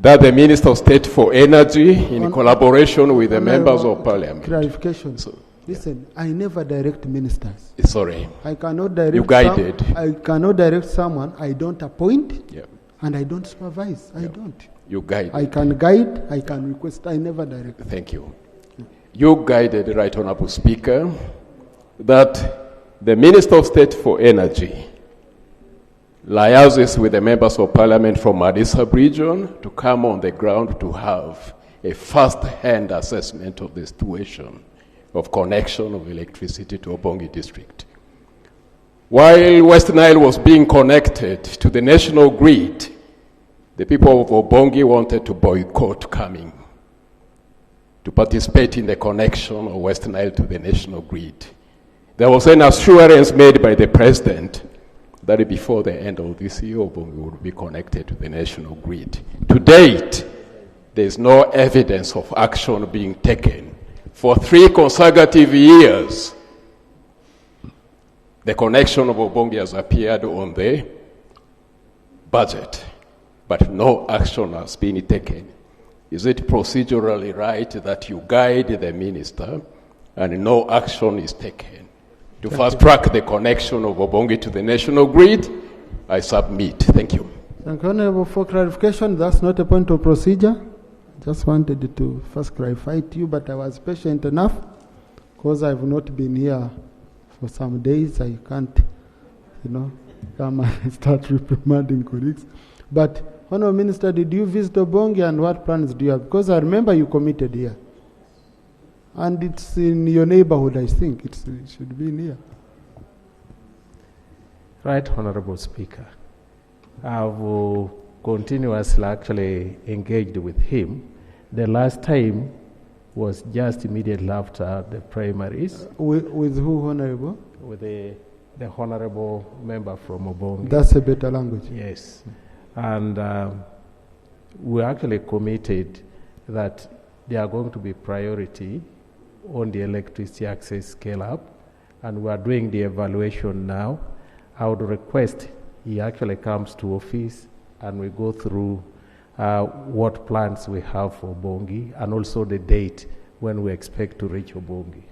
that the Minister of State for Energy, in collaboration with the members of Parliament. Clarification. Listen, I never direct ministers. Sorry. I cannot direct. You guided. I cannot direct someone I don't appoint, yeah, and I don't supervise. Yeah. I don't. You guide. I can guide, I can request, I never direct. Thank you. You guided, Right Honorable Speaker, that the Minister of State for Energy liaises with the members of Parliament from Addis Ababa region to come on the ground to have a first-hand assessment of the situation of connection of electricity to Obongi district. While West Nile was being connected to the national grid The people of Obongi wanted to boycott coming to participate in the connection of West Nile to the national grid. There was an assurance made by the president that before the end of this year, Obongi would be connected to the national grid. To date, there is no evidence of action being taken. For 3 consecutive years, the connection of Obongi has appeared on the budget, but no action has been taken. Is it procedurally right that you guide the minister and no action is taken to fast track the connection of Obongi to the national grid? I submit. Thank you. Thank you, Honorable. For clarification, that's not a point of procedure. Just wanted to first clarify to you, but I was patient enough because I've not been here for some days. I can't, come and start reprimanding colleagues. But, Honorable Minister, did you visit Obongi and what plans do you have? Because I remember you committed here. And it's in your neighborhood, I think. It should be in here. Right, Honorable Speaker. I've continuously actually engaged with him. The last time was just immediately after the primaries. With who, Honorable? With the Honorable member from Obongi. That's a better language. Yes. And we're actually committed that there are going to be priority on the electricity access scale up, and we are doing the evaluation now. I would request he actually comes to office and we go through what plans we have for Obongi and also the date when we expect to reach Obongi.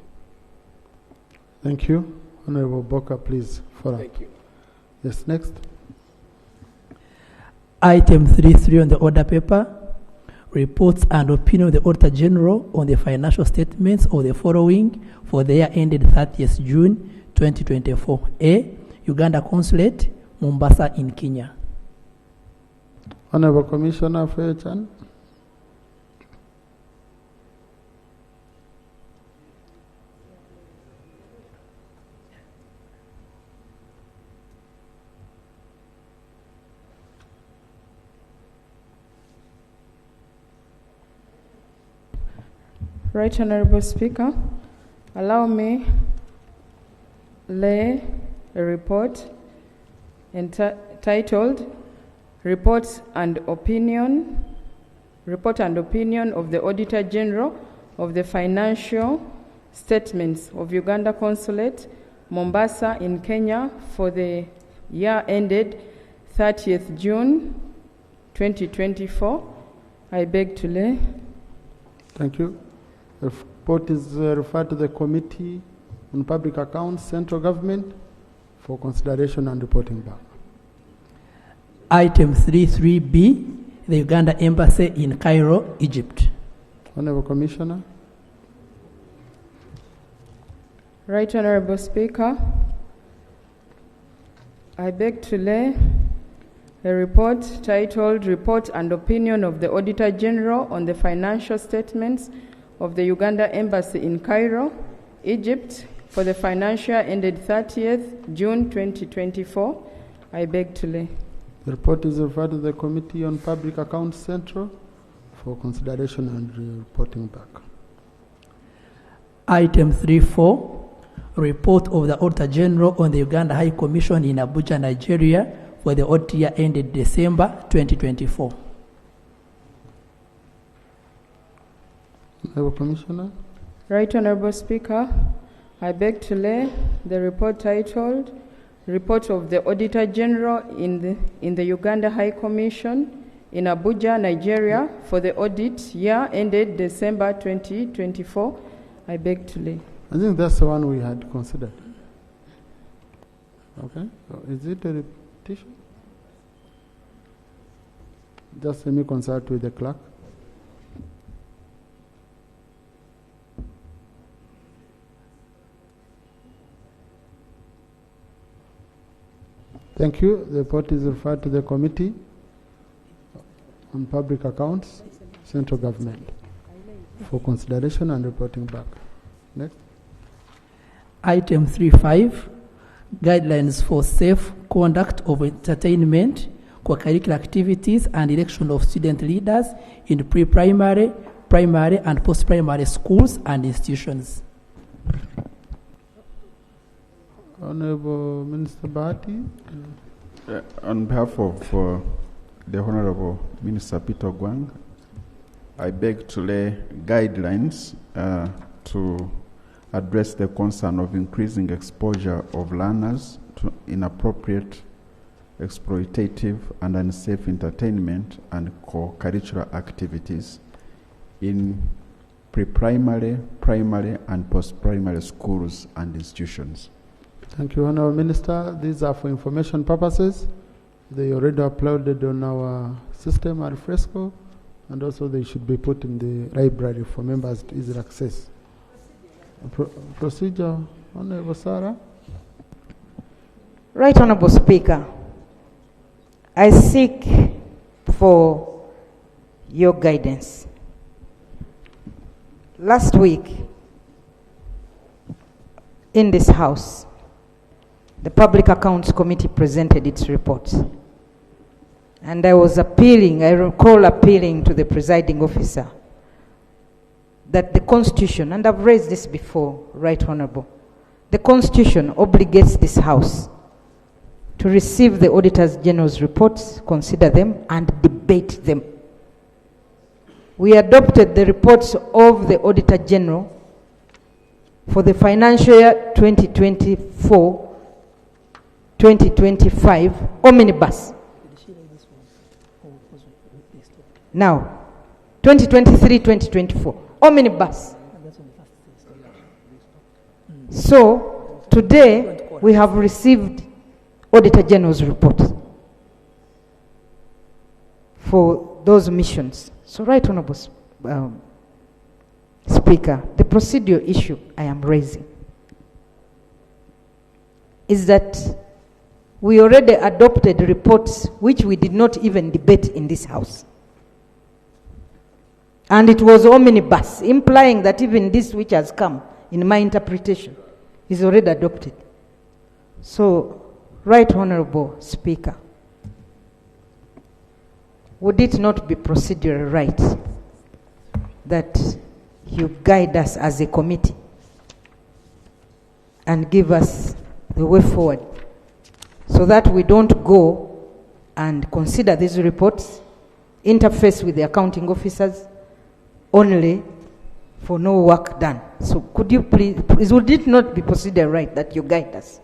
Thank you. Honorable Boka, please follow. Thank you. Yes, next. Item 3.3 on the order paper. Reports and opinion of the Auditor General on the financial statements of the following for the year ended 30th June 2024. A. Uganda Consulate, Mombasa in Kenya. Honorable Commissioner for your turn. Right, Honorable Speaker, allow me lay a report entitled Report and Opinion of the Auditor General of the Financial Statements of Uganda Consulate, Mombasa in Kenya for the year ended 30th June 2024. I beg to lay. Thank you. The report is referred to the Committee on Public Accounts, Central Government, for consideration and reporting back. Item 3.3b, the Uganda Embassy in Cairo, Egypt. Honorable Commissioner. Right, Honorable Speaker, I beg to lay a report titled Report and Opinion of the Auditor General on the Financial Statements of the Uganda Embassy in Cairo, Egypt, for the financial year ended 30th June 2024. I beg to lay. The report is referred to the Committee on Public Accounts Central for consideration and reporting back. Item 3.4, report of the Auditor General on the Uganda High Commission in Abuja, Nigeria, for the audit year ended December 2024. Honorable Commissioner. Right, Honorable Speaker, I beg to lay the report titled Report of the Auditor General in the Uganda High Commission in Abuja, Nigeria, for the audit year ended December 2024. I beg to lay. I think that's the one we had considered. Okay, so is it a repetition? Just let me consult with the clerk. Thank you. The report is referred to the Committee on Public Accounts, Central Government, for consideration and reporting back. Next. Item 3.5, guidelines for safe conduct of entertainment co-curricular activities, and election of student leaders in pre-primary, primary, and post-primary schools and institutions. Honorable Minister Bati. On behalf of the Honorable Minister Peter Gwang, I beg to lay guidelines to address the concern of increasing exposure of learners to inappropriate, exploitative, and unsafe entertainment and co-curricular activities in pre-primary, primary, and post-primary schools and institutions. Thank you, Honorable Minister. These are for information purposes. They already uploaded on our system at Fresco, and also they should be put in the library for members to easily access. Procedure, Honorable Sarah. Right Honorable Speaker, I seek for your guidance. Last week, in this House, the Public Accounts Committee presented its report. And I was appealing, I recall appealing to the presiding officer that the Constitution, and I've raised this before, Right Honorable, the Constitution obligates this House to receive the Auditor General's reports, consider them, and debate them. We adopted the reports of the Auditor General for the financial year 2024-2025 omnibus. Now, 2023-2024 omnibus. So, today we have received Auditor General's report for those missions. So, Right Honorable Speaker, the procedural issue I am raising is that we already adopted reports which we did not even debate in this House. And it was omnibus, implying that even this which has come, in my interpretation, is already adopted. So, Right Honorable Speaker, would it not be procedurally right that you guide us as a committee and give us the way forward so that we don't go and consider these reports, interface with the accounting officers only for no work done? So could you please, would it not be procedurally right that you guide us?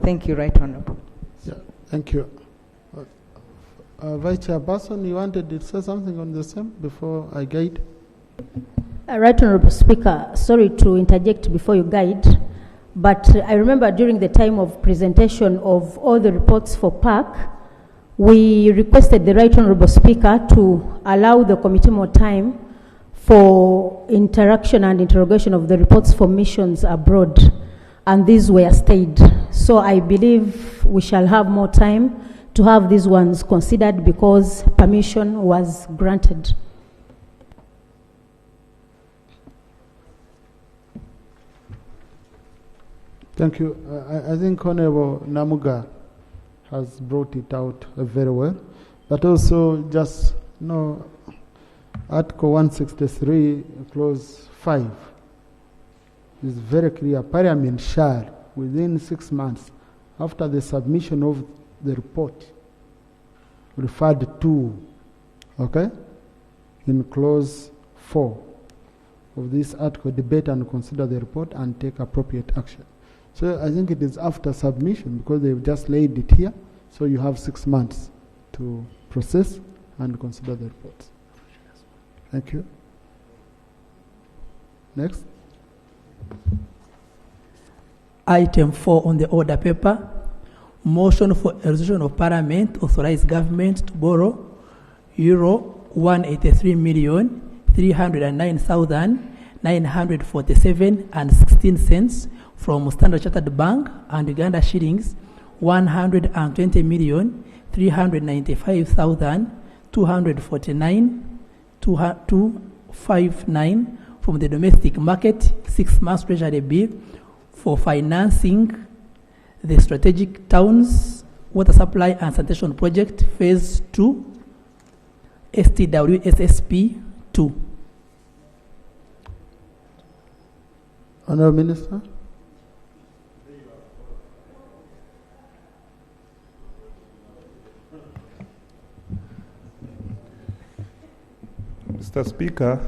Thank you, Right Honorable. Yeah, thank you. Vice Chairperson, you wanted to say something on the same before I guide? Right Honorable Speaker, sorry to interject before you guide, but I remember during the time of presentation of all the reports for PAC, we requested the Right Honorable Speaker to allow the committee more time for interaction and interrogation of the reports for missions abroad, and these were stayed. So I believe we shall have more time to have these ones considered because permission was granted. Thank you. I think Honorable Namuga has brought it out very well. But also just, Article 163, Clause 5 is very clear. Parliament shall, within 6 months, after the submission of the report referred to, in Clause 4 of this article, debate and consider the report and take appropriate action. So I think it is after submission because they've just laid it here. So you have 6 months to process and consider the reports. Thank you. Next. Item 4 on the order paper. Motion for a resolution of Parliament authorize government to borrow euro 183,309,947.16 from Standard Chartered Bank and Uganda shillings 120,395,249.259 from the domestic market 6 months treasury bill for financing the strategic towns Water Supply and Sanitation Project, Phase 2, STWSSP 2. Honourable Minister. Mr. Speaker,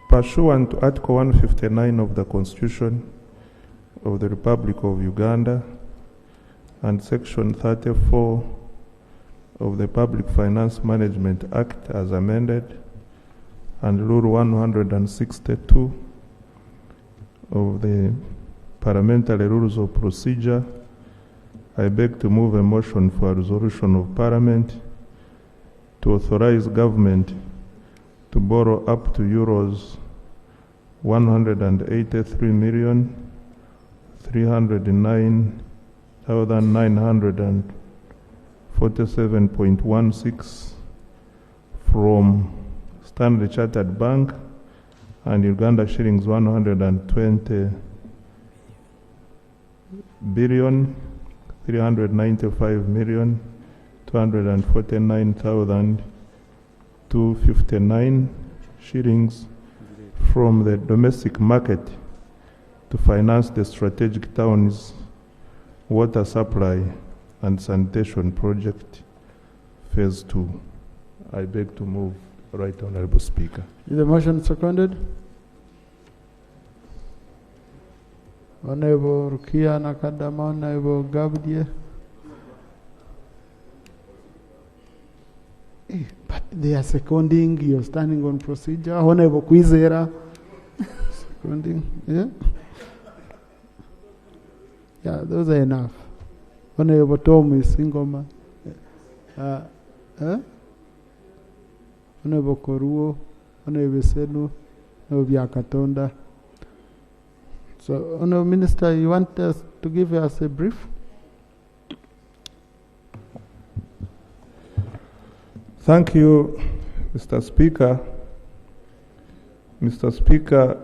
pursuant to Article 159 of the Constitution of the Republic of Uganda and Section 34 of the Public Finance Management Act as amended, and Rule 162 of the Parliamentary Rules of Procedure, I beg to move a motion for a resolution of Parliament to authorize government to borrow up to euros 183,309,947.16 from Standard Chartered Bank and Uganda shillings 120 billion 395,249,259 shillings from the domestic market to finance the strategic towns water supply and sanitation project phase 2. I beg to move, Right Honorable Speaker. Is the motion seconded? Honorable Rukia Nakadama, Honorable Gabdia. But they are seconding, you're standing on procedure. Honorable Kwizera. Seconding, yeah? Yeah, those are enough. Honorable Tom is single man. Honorable Koruo, Honorable Senu, Honorable Yakatonda. So, Honorable Minister, you want us to give us a brief? Thank you, Mr. Speaker. Mr. Speaker,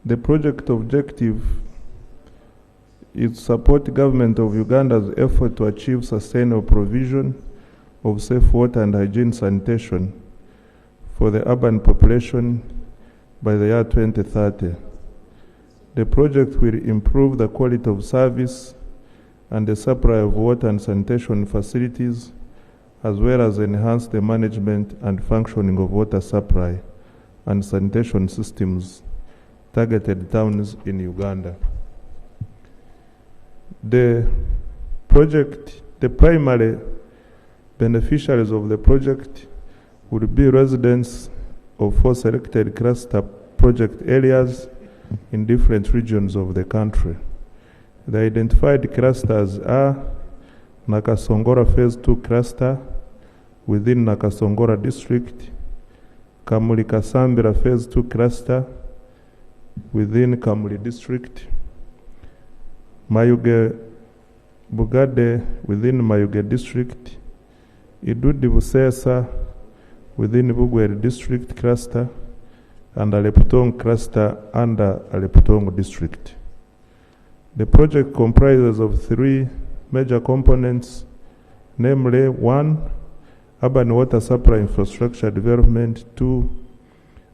the project objective is to support the government of Uganda's effort to achieve sustainable provision of safe water and hygiene sanitation for the urban population by the year 2030. The project will improve the quality of service and the supply of water and sanitation facilities, as well as enhance the management and functioning of water supply and sanitation systems targeted towns in Uganda. The primary beneficiaries of the project would be residents of 4 selected cluster project areas in different regions of the country. The identified clusters are Nakasongora Phase 2 cluster within Nakasongora district, Kamuli Kasambira Phase 2 cluster within Kamuli district, Mayuge Bugade within Mayuge district, Idudi Busesa within Bugweri district cluster, and Aleputong cluster under Aleputong district. The project comprises of 3 major components, namely 1, urban water supply infrastructure development, 2,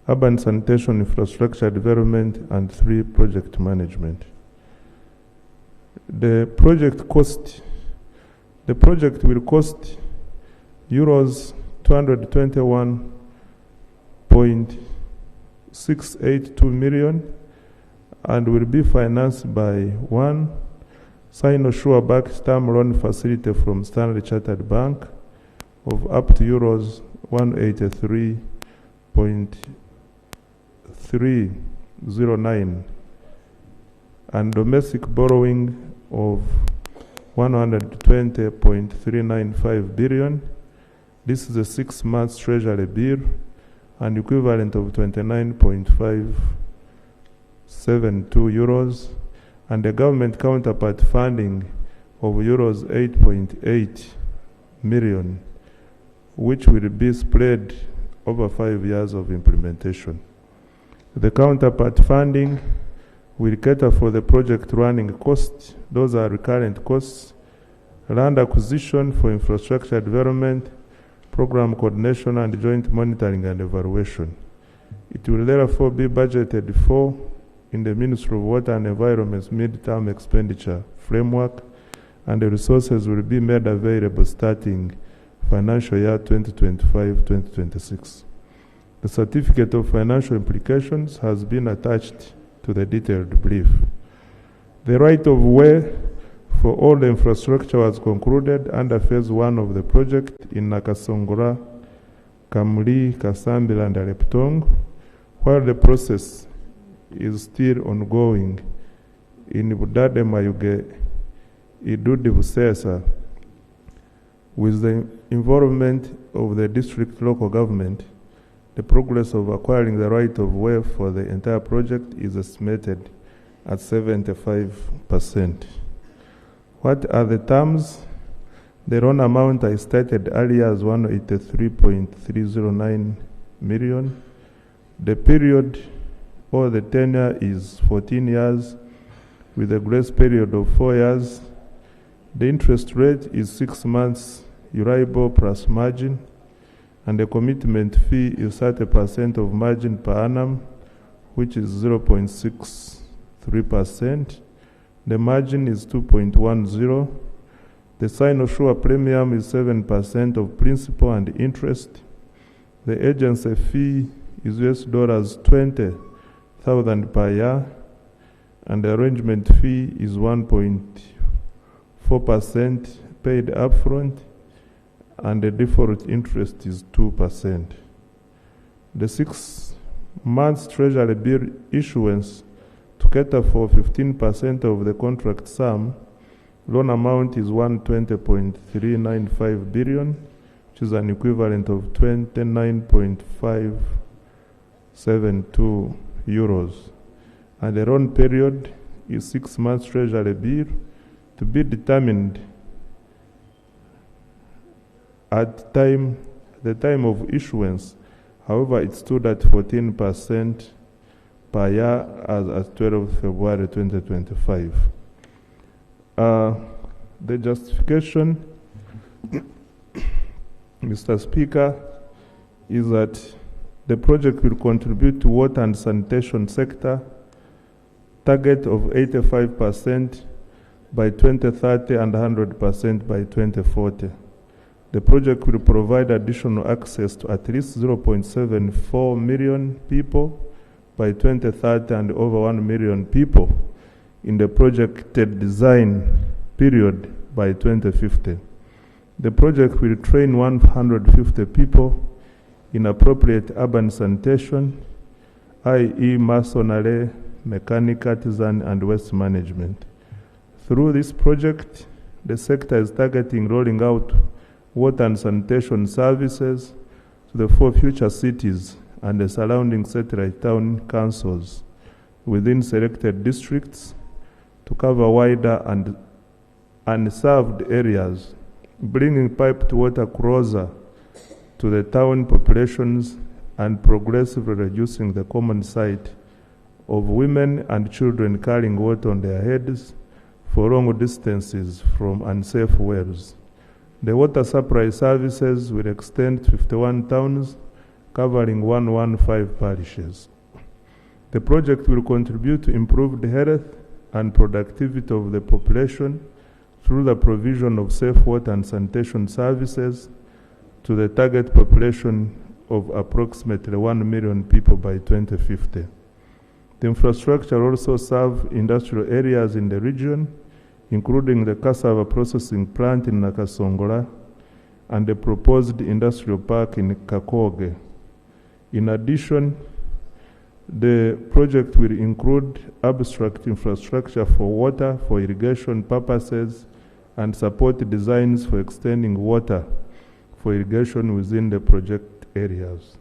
urban sanitation infrastructure development, and 3, project management. The project will cost euros 221.682 million and will be financed by 1, Sino-Sure-backed term loan facility from Standard Chartered Bank of up to euros 183.309 and domestic borrowing of 120.395 billion. This is a 6 months treasury bill and equivalent of 29.572 euros, and the government counterpart funding of euros 8.8 million, which will be spread over 5 years of implementation. The counterpart funding will cater for the project running costs. Those are recurrent costs. Land acquisition for infrastructure development, program coordination, and joint monitoring and evaluation. It will therefore be budgeted for in the Ministry of Water and Environment's mid-term expenditure framework, and the resources will be made available starting financial year 2025-2026. The certificate of financial implications has been attached to the detailed brief. The right-of-way for all the infrastructure was concluded under phase 1 of the project in Nakasongola, Kamuli, Kasambila, and Aleptong, while the process is still ongoing in Budade Mayuge, Idudi Busesa, with the involvement of the district local government. The progress of acquiring the right-of-way for the entire project is estimated at 75%. What are the terms? The loan amount I stated earlier is 183.309 million. The period or the tenure is 14 years with a grace period of 4 years. The interest rate is 6 months Euribor plus margin, and the commitment fee is 30% of margin per annum, which is 0.63%. The margin is 2.10. The sign-on-sure premium is 7% of principal and interest. The agency fee is $20,000 per year, and the arrangement fee is 1.4% paid upfront, and the default interest is 2%. The 6 months treasury bill issuance to cater for 15% of the contract sum, loan amount is 120.395 billion, which is an equivalent of 29.572 euros. And the loan period is 6 months treasury bill to be determined at the time of issuance. However, it stood at 14% per year as at 12 February 2025. The justification, Mr. Speaker, is that the project will contribute to water and sanitation sector target of 85% by 2030 and 100% by 2040. The project will provide additional access to at least 0.74 million people by 2030 and over 1 million people in the projected design period by 2050. The project will train 150 people in appropriate urban sanitation, i.e. masonry, mechanic, artisan, and waste management. Through this project, the sector is targeting rolling out water and sanitation services to the 4 future cities and the surrounding satellite town councils within selected districts to cover wider and unserved areas, bringing piped water closer to the town populations and progressively reducing the common sight of women and children carrying water on their heads for long distances from unsafe wells. The water supply services will extend to 51 towns, covering 115 parishes. The project will contribute to improved health and productivity of the population through the provision of safe water and sanitation services to the target population of approximately 1 million people by 2050. The infrastructure also serves industrial areas in the region, including the cassava processing plant in Nakasongola and the proposed industrial park in Kakoge. In addition, the project will include abstract infrastructure for water, for irrigation purposes, and support designs for extending water for irrigation within the project areas.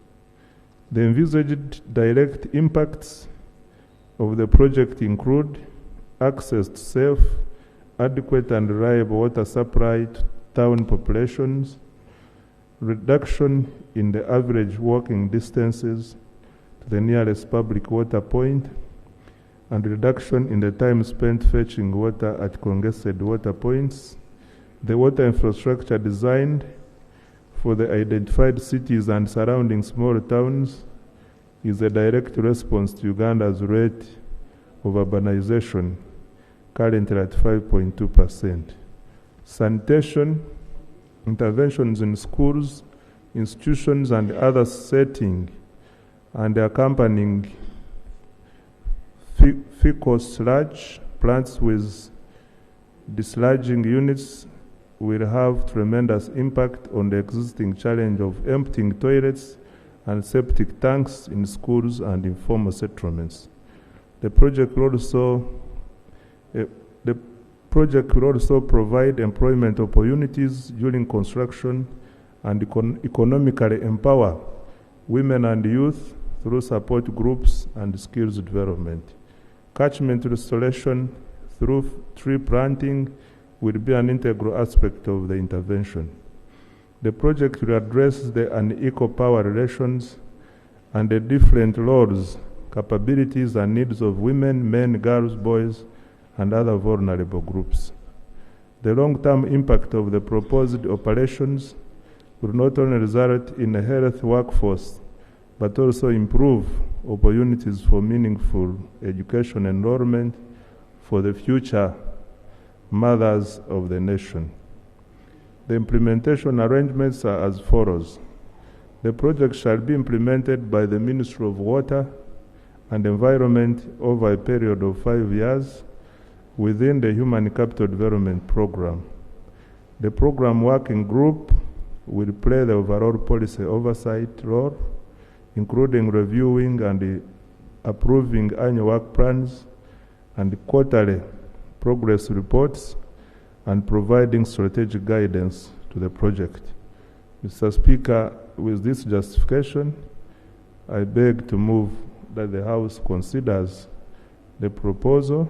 The envisaged direct impacts of the project include access to safe, adequate and reliable water supply to town populations, reduction in the average walking distances to the nearest public water point, and reduction in the time spent fetching water at congested water points. The water infrastructure designed for the identified cities and surrounding small towns is a direct response to Uganda's rate of urbanization, currently at 5.2%. Sanitation interventions in schools, institutions, and other settings, and accompanying fecal sludge plants with dislodging units will have tremendous impact on the existing challenge of emptying toilets and septic tanks in schools and informal settlements. The project will also provide employment opportunities during construction and economically empower women and youth through support groups and skills development. Catchment restoration through tree planting will be an integral aspect of the intervention. The project will address the unequal power relations and the different roles, capabilities, and needs of women, men, girls, boys, and other vulnerable groups. The long-term impact of the proposed operations will not only result in a healthy workforce, but also improve opportunities for meaningful education enrollment for the future mothers of the nation. The implementation arrangements are as follows. The project shall be implemented by the Ministry of Water and Environment over a period of 5 years within the Human Capital Development Program. The program working group will play the overall policy oversight role, including reviewing and approving annual work plans and quarterly progress reports and providing strategic guidance to the project. Mr. Speaker, with this justification, I beg to move that the House considers the proposal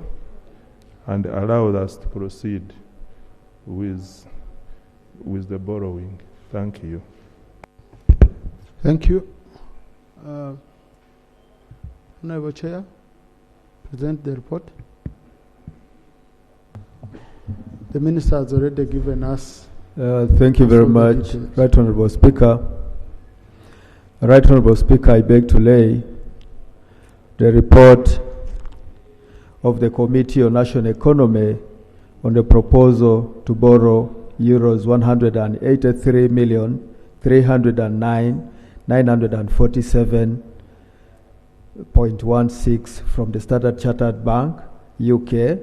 and allow us to proceed with the borrowing. Thank you. Thank you. Honorable Chair, present the report. The Minister has already given us. Thank you very much, details. Right Honourable Speaker. Right Honourable Speaker, I beg to lay the report of the Committee on National Economy on the proposal to borrow euros 183,309,947.16 from the Standard Chartered Bank, UK,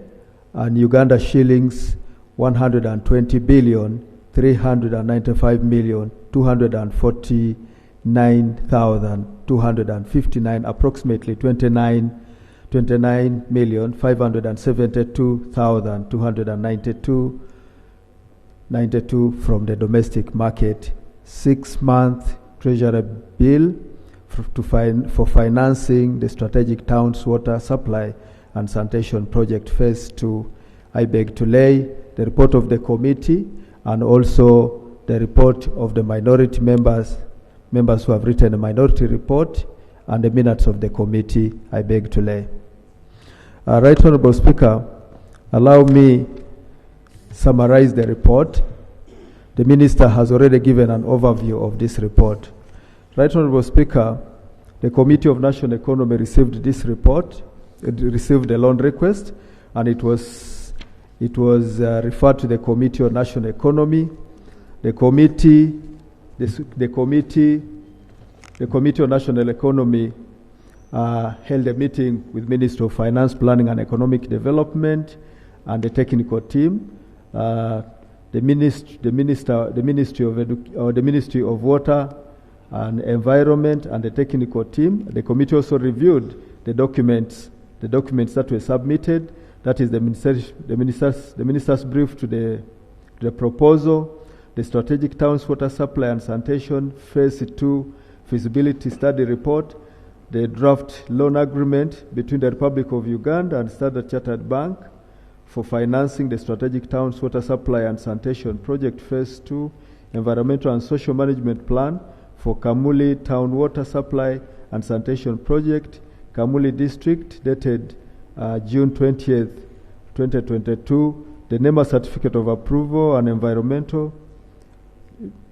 and Uganda shillings 120,395,249,259, approximately 29,572,292 from the domestic market. 6-month treasury bill for financing the strategic towns water supply and sanitation project phase 2. I beg to lay the report of the committee and also the report of the minority members who have written a minority report, and the minutes of the committee. I beg to lay. Right Honourable Speaker, allow me summarize the report. The Minister has already given an overview of this report. Right Honourable Speaker, the Committee of National Economy received this report. It received a loan request, and it was referred to the Committee on National Economy. The Committee on National Economy held a meeting with Ministry of Finance, Planning and Economic Development and the technical team. The Ministry of Water and Environment and the technical team. The committee also reviewed the documents that were submitted. That is the minister's brief to the proposal, the strategic towns water supply and sanitation phase 2 feasibility study report, the draft loan agreement between the Republic of Uganda and Standard Chartered Bank for financing the strategic towns water supply and sanitation project phase 2, environmental and social management plan for Kamuli town water supply and sanitation project, Kamuli district, dated June 20th, 2022, the NEMA certificate of approval and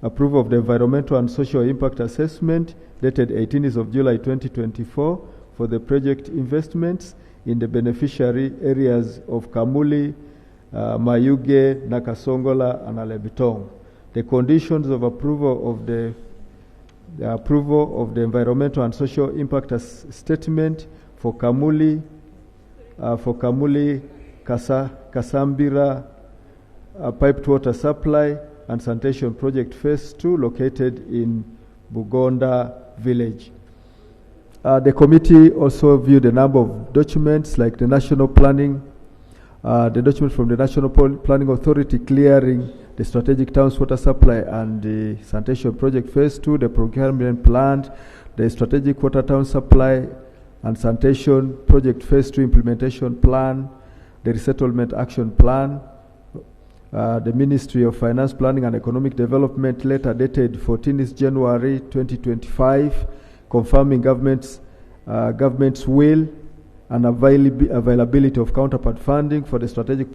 approval of the environmental and social impact assessment dated 18th of July 2024 for the project investments in the beneficiary areas of Kamuli, Mayuge, Nakasongola, and Alebitong. The conditions of approval of the environmental and social impact statement for Kamuli, Kasambira piped water supply and sanitation project phase 2 located in Bugonda village. The committee also viewed a number of documents like the national planning, the document from the National Planning Authority clearing the strategic towns water supply and the sanitation project phase 2, the procurement plan, the strategic water town supply and sanitation project phase 2 implementation plan, the resettlement action plan, the Ministry of Finance, Planning and Economic Development letter dated 14th January 2025 confirming government's will and availability of counterpart funding for the strategic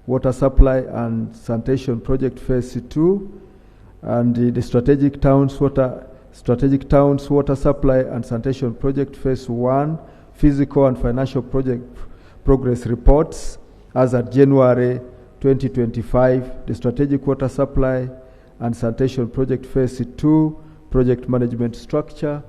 water supply and sanitation project phase 2 and the strategic towns water supply and sanitation project phase 1 physical and financial project progress reports as at January 2025, the strategic water supply and sanitation project phase 2 project management structure.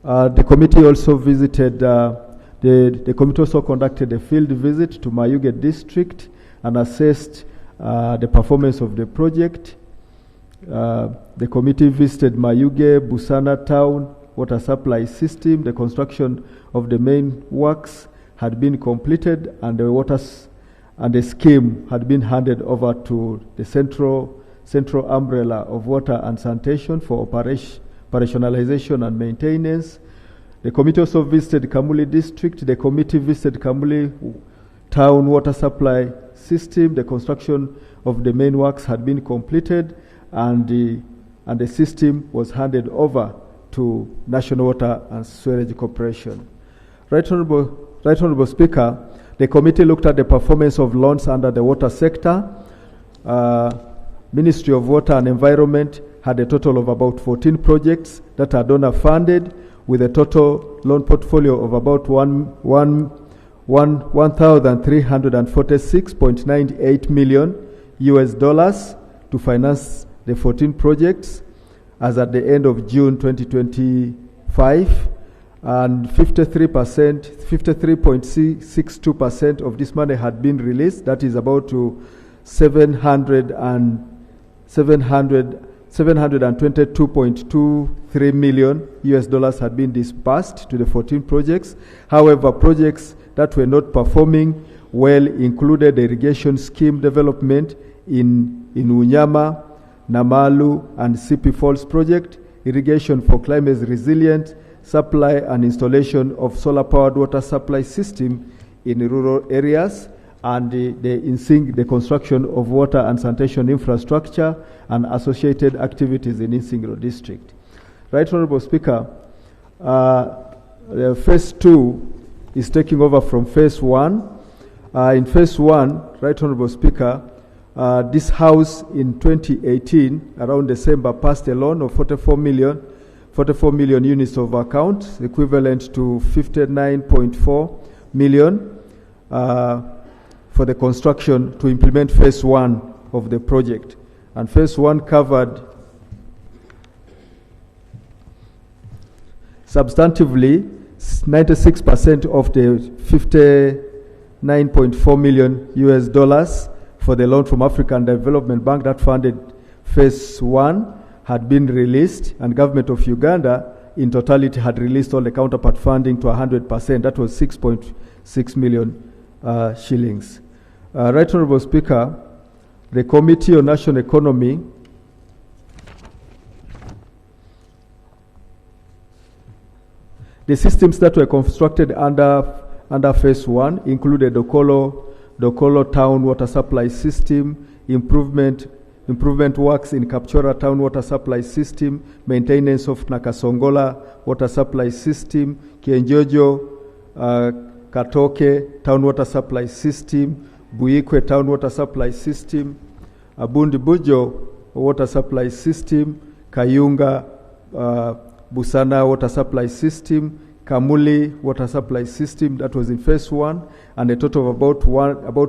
The committee also visited the committee also conducted a field visit to Mayuge district and assessed the performance of the project. The committee visited Mayuge Busana town water supply system. The construction of the main works had been completed and the scheme had been handed over to the central umbrella of water and sanitation for operationalization and maintenance. The committee also visited Kamuli district. The committee visited Kamuli town water supply system. The construction of the main works had been completed and the system was handed over to National Water and Sewerage Corporation. Right Honorable Speaker, the committee looked at the performance of loans under the water sector. Ministry of Water and Environment had a total of about 14 projects that are donor funded with a total loan portfolio of about $1,346.98 million to finance the 14 projects as at the end of June 2025, and 53.62% of this money had been released. That is about to $722.23 million had been disbursed to the 14 projects. However, projects that were not performing well included the irrigation scheme development in Unyama, Namalu, and Sipi Falls project, irrigation for climate resilient, supply and installation of solar-powered water supply system in rural areas, and the construction of water and sanitation infrastructure and associated activities in Insingiro district. Right Honorable Speaker, phase 2 is taking over from phase 1. In phase 1, Right Honorable Speaker, this house in 2018, around December, passed a loan of 44 million units of account, equivalent to 59.4 million for the construction to implement phase 1 of the project. And phase 1 covered substantively 96% of the $59.4 million for the loan from African Development Bank that funded phase 1 had been released, and government of Uganda in totality had released all the counterpart funding to 100%. That was 6.6 million shillings. Right Honorable Speaker, the Committee on National Economy the systems that were constructed under phase 1 included Dokolo Town Water Supply System, improvement works in Kapchora Town Water Supply System, maintenance of Nakasongola Water Supply System, Kienjojo Katoke Town Water Supply System, Buikwe Town Water Supply System, Abundi Bujo Water Supply System, Kayunga Busana Water Supply System, Kamuli Water Supply System. That was in phase 1, and a total of about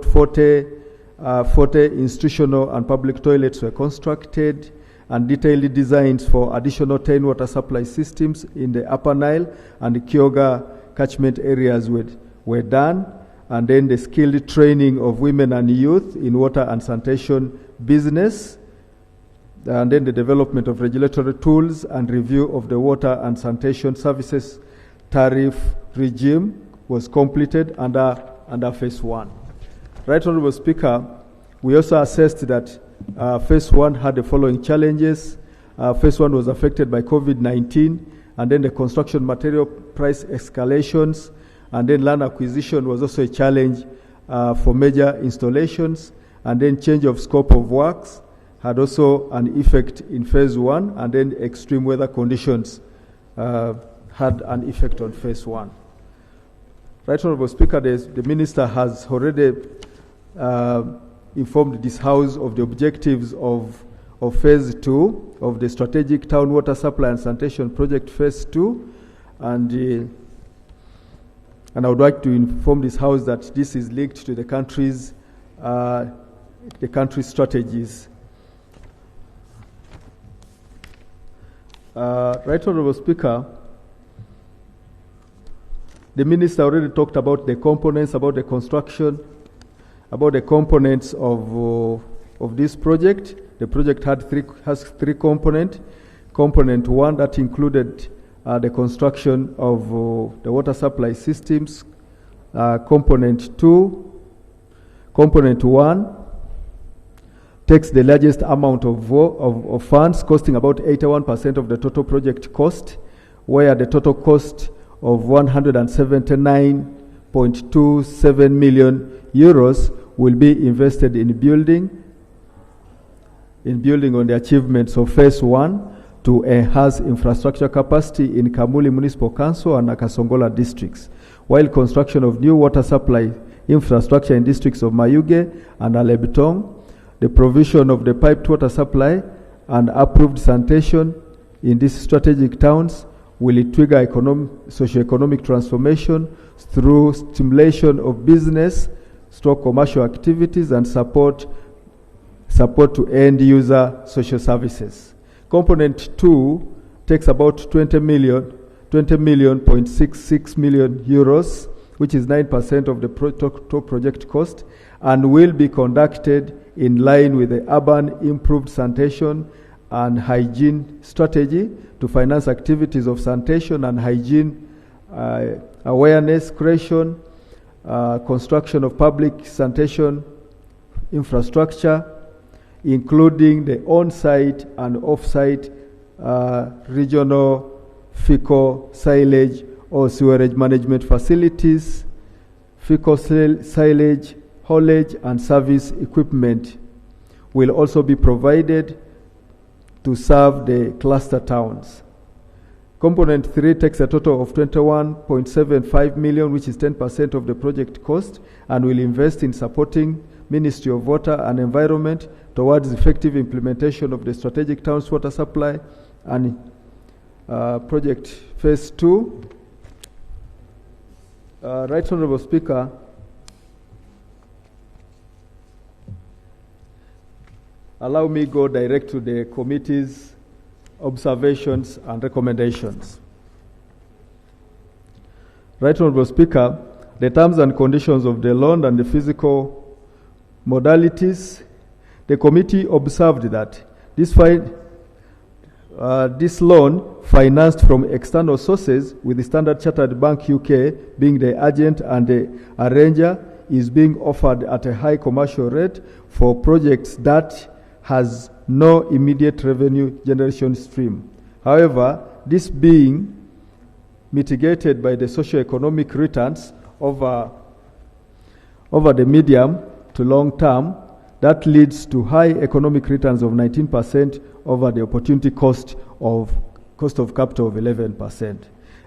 40 institutional and public toilets were constructed, and detailed designs for additional 10 water supply systems in the Upper Nile and the Kyoga catchment areas were done. And then the skilled training of women and youth in water and sanitation business. And then the development of regulatory tools and review of the water and sanitation services tariff regime was completed under phase 1. Right Honorable Speaker, we also assessed that phase 1 had the following challenges. Phase 1 was affected by COVID-19, and then the construction material price escalations, and then land acquisition was also a challenge for major installations, and then change of scope of works had also an effect in phase 1, and then extreme weather conditions had an effect on phase 1. Right Honorable Speaker, the Minister has already informed this House of the objectives of phase 2 of the Strategic Town Water Supply and Sanitation Project phase 2, and I would like to inform this House that this is linked to the country's strategies. Right Honorable Speaker, the Minister already talked about the components, about the construction, about the components of this project. The project has three components. Component 1, that included the construction of the water supply systems. Component 1 takes the largest amount of funds, costing about 81% of the total project cost, where the total cost of 179.27 million euros will be invested in building on the achievements of phase 1 to enhance infrastructure capacity in Kamuli Municipal Council and Nakasongola districts, while construction of new water supply infrastructure in districts of Mayuge and Alebitong, the provision of the piped water supply and approved sanitation in these strategic towns will trigger socio-economic transformation through stimulation of business, commercial activities, and support to end user social services. Component 2 takes about 20.66 million euros, which is 9% of the total project cost, and will be conducted in line with the urban improved sanitation and hygiene strategy to finance activities of sanitation and hygiene awareness creation, construction of public sanitation infrastructure, including the on-site and off-site regional fecal silage or sewerage management facilities, fecal silage, haulage, and service equipment will also be provided to serve the cluster towns. Component 3 takes a total of 21.75 million, which is 10% of the project cost, and will invest in supporting Ministry of Water and Environment towards effective implementation of the Strategic Towns Water Supply and Project Phase 2. Right Honorable Speaker, allow me go direct to the committee's observations and recommendations. Right Honorable Speaker, the terms and conditions of the loan and the physical modalities, the committee observed that this loan, financed from external sources with the Standard Chartered Bank UK being the agent and the arranger, is being offered at a high commercial rate for projects that has no immediate revenue generation stream. However, this being mitigated by the socio-economic returns over the medium to long term, that leads to high economic returns of 19% over the opportunity cost of capital of 11%.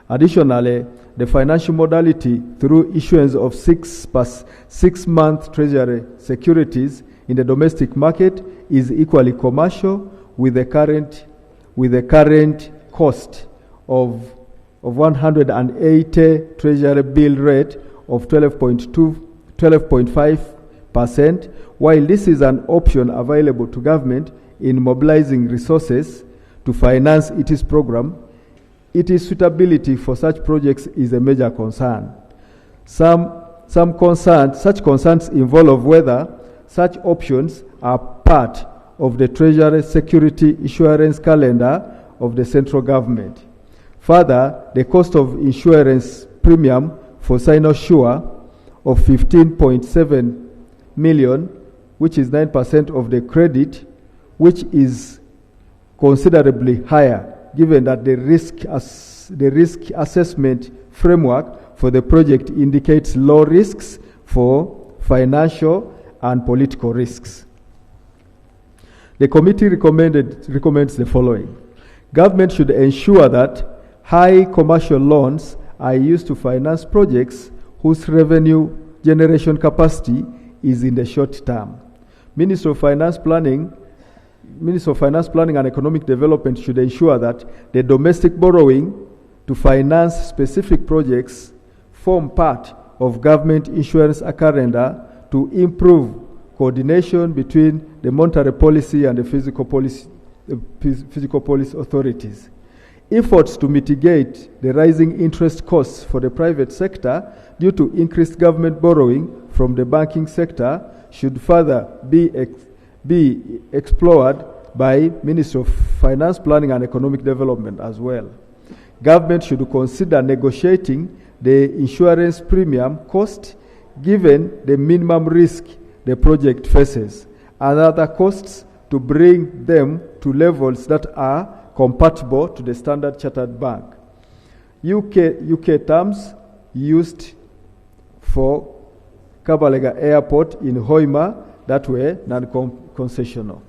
Additionally, the financial modality through issuance of 6-month treasury securities in the domestic market is equally commercial with the current cost of 180 treasury bill rate of 12.5%. While this is an option available to government in mobilizing resources to finance its program, its suitability for such projects is a major concern. Such concerns involve whether such options are part of the Treasury security issuance calendar of the central government. Further, the cost of insurance premium for Sinosure of 15.7 million, which is 9% of the credit, which is considerably higher given that the risk assessment framework for the project indicates low risks for financial and political risks. The committee recommends the following. Government should ensure that high commercial loans are used to finance projects whose revenue generation capacity is in the short term. Ministry of Finance Planning and Economic Development should ensure that the domestic borrowing to finance specific projects form part of government insurance calendar to improve coordination between the monetary policy and the physical policy authorities. Efforts to mitigate the rising interest costs for the private sector due to increased government borrowing from the banking sector should further be explored by Ministry of Finance, Planning and Economic Development as well. Government should consider negotiating the insurance premium cost given the minimum risk the project faces and other costs to bring them to levels that are compatible to the Standard Chartered Bank. UK terms used for Kabalega Airport in Hoima that were non-concessional.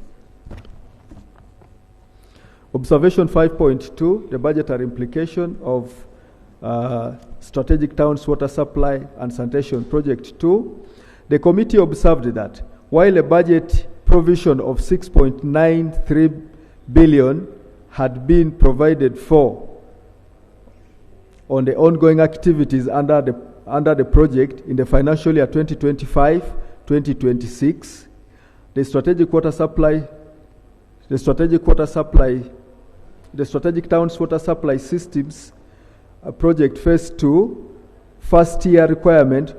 Observation 5.2, the budgetary implication of Strategic Towns Water Supply and Sanitation Project 2. The committee observed that while a budget provision of 6.93 billion had been provided for on the ongoing activities under the project in the financial year 2025-2026, the Strategic Towns Water Supply Systems Project Phase 2 first year requirement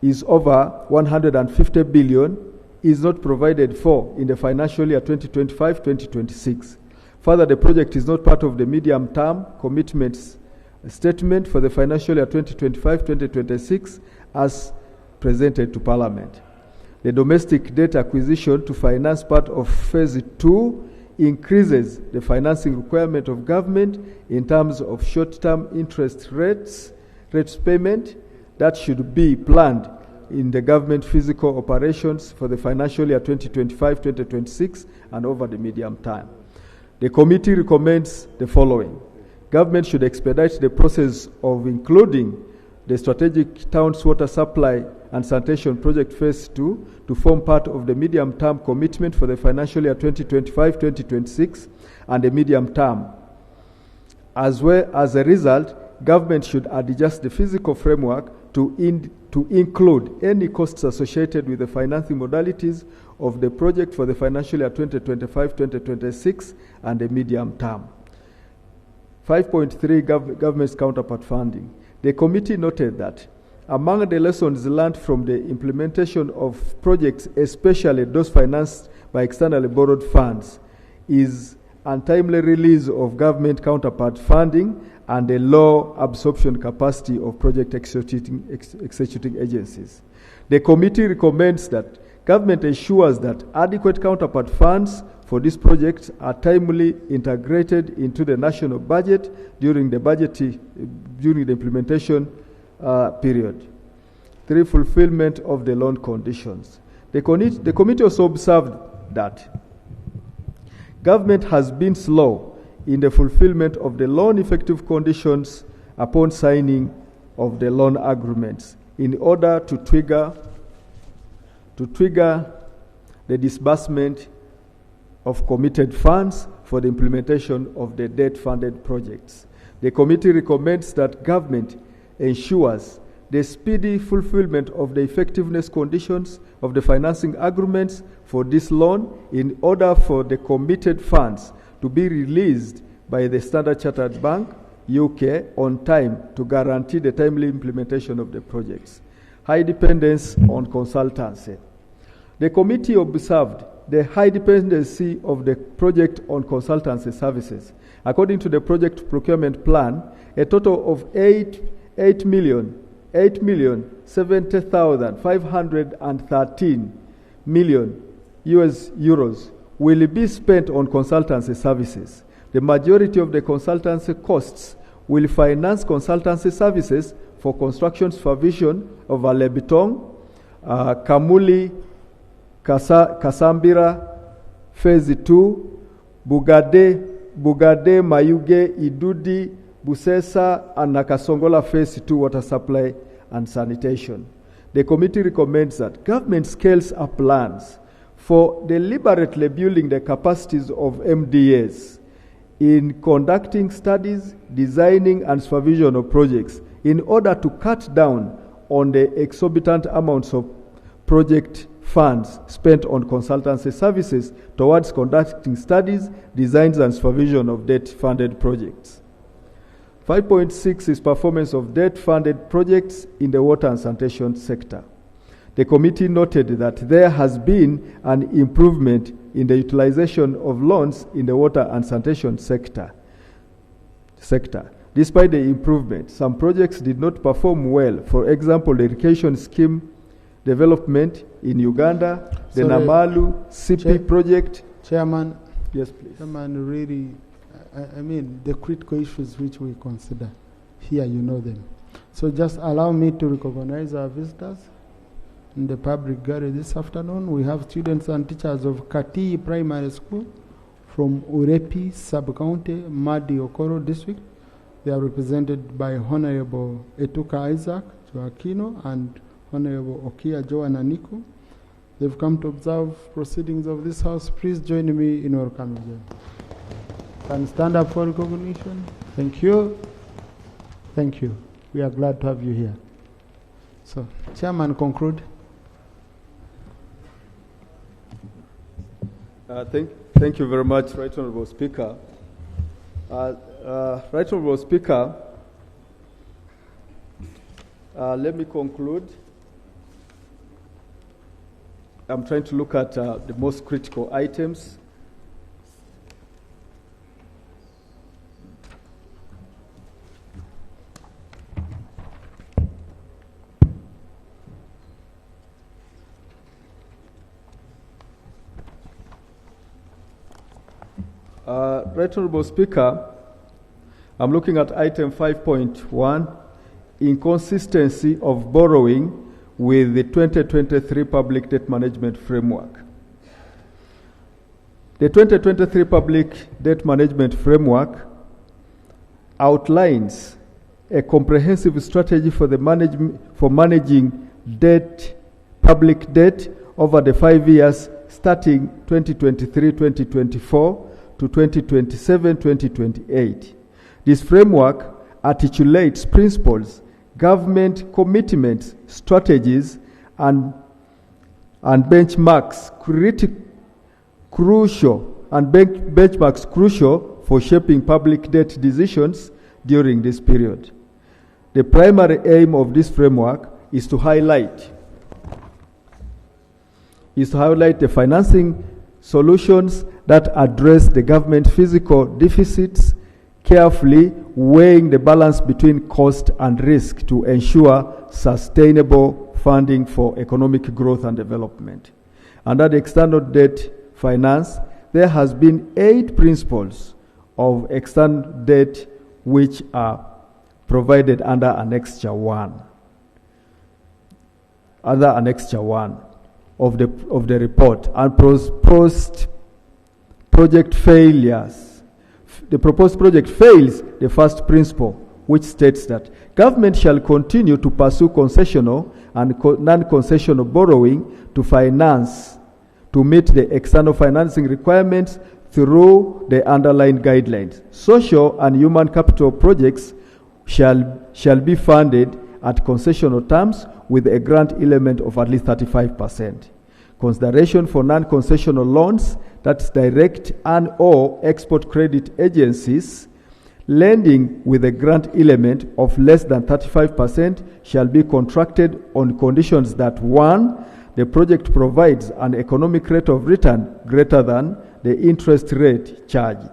is over 150 billion, is not provided for in the financial year 2025-2026. Further, the project is not part of the medium-term commitments statement for the financial year 2025-2026 as presented to Parliament. The domestic debt acquisition to finance part of Phase 2 increases the financing requirement of government in terms of short-term interest rates payment that should be planned in the government physical operations for the financial year 2025-2026 and over the medium term. The committee recommends the following. Government should expedite the process of including the Strategic Towns Water Supply and Sanitation Project Phase 2 to form part of the medium-term commitment for the financial year 2025-2026 and the medium term. As well as a result, government should adjust the physical framework to include any costs associated with the financing modalities of the project for the financial year 2025-2026 and the medium term. 5.3 Government's counterpart funding. The committee noted that among the lessons learned from the implementation of projects, especially those financed by externally borrowed funds, is untimely release of government counterpart funding and the low absorption capacity of project executing agencies. The committee recommends that government ensures that adequate counterpart funds for these projects are timely integrated into the national budget during the implementation period. 3. Fulfillment of the loan conditions. The committee also observed that government has been slow in the fulfillment of the loan effective conditions upon signing of the loan agreements in order to trigger the disbursement of committed funds for the implementation of the debt-funded projects. The committee recommends that government ensures the speedy fulfillment of the effectiveness conditions of the financing agreements for this loan in order for the committed funds to be released by the Standard Chartered Bank, UK, on time to guarantee the timely implementation of the projects. High dependence on consultancy. The committee observed the high dependency of the project on consultancy services. According to the project procurement plan, a total of 8,070,513 million US euros will be spent on consultancy services. The majority of the consultancy costs will finance consultancy services for construction supervision of Alebitong, Kamuli, Kasambira, Phase 2, Bugade, Mayuge, Idudi, Busesa, and Nakasongola Phase 2 water supply and sanitation. The committee recommends that government scales up plans for deliberately building the capacities of MDAs in conducting studies, designing, and supervision of projects in order to cut down on the exorbitant amounts of project funds spent on consultancy services towards conducting studies, designs, and supervision of debt-funded projects. 5.6 is performance of debt-funded projects in the water and sanitation sector. The committee noted that there has been an improvement in the utilization of loans in the water and sanitation sector. Despite the improvement, some projects did not perform well. For example, the irrigation scheme development in Uganda, the Namalu CP project. Chairman. Yes, please. Chairman, really, I mean, the critical issues which we consider here, you know them. So just allow me to recognize our visitors in the public gallery this afternoon. We have students and teachers of Kati Primary School from Urepi Sub-County, Madi Okoro District. They are represented by Honorable Etuka Isaac Joaquino and Honorable Okia Joan Aniko. They've come to observe proceedings of this House. Please join me in welcoming them. Can stand up for recognition. Thank you. Thank you. We are glad to have you here. So, Chairman, conclude. Thank you very much, Right Honourable Speaker. Right Honourable Speaker, let me conclude. I'm trying to look at the most critical items. Right Honourable Speaker, I'm looking at item 5.1, inconsistency of borrowing with the 2023 Public Debt Management Framework. The 2023 Public Debt Management Framework outlines a comprehensive strategy for managing public debt over the 5 years starting 2023-2024 to 2027-2028. This framework articulates principles, government commitments, strategies, and benchmarks crucial for shaping public debt decisions during this period. The primary aim of this framework is to highlight the financing solutions that address the government fiscal deficits, carefully weighing the balance between cost and risk to ensure sustainable funding for economic growth and development. Under the external debt finance, there has been 8 principles of external debt which are provided under Annexure 1. Under Annexure 1 of the report, and project failures. The proposed project fails the first principle which states that government shall continue to pursue concessional and non-concessional borrowing to finance, to meet the external financing requirements through the underlying guidelines. Social and human capital projects shall be funded at concessional terms with a grant element of at least 35%. Consideration for non-concessional loans, that's direct and or export credit agencies, lending with a grant element of less than 35% shall be contracted on conditions that 1, the project provides an economic rate of return greater than the interest rate charged.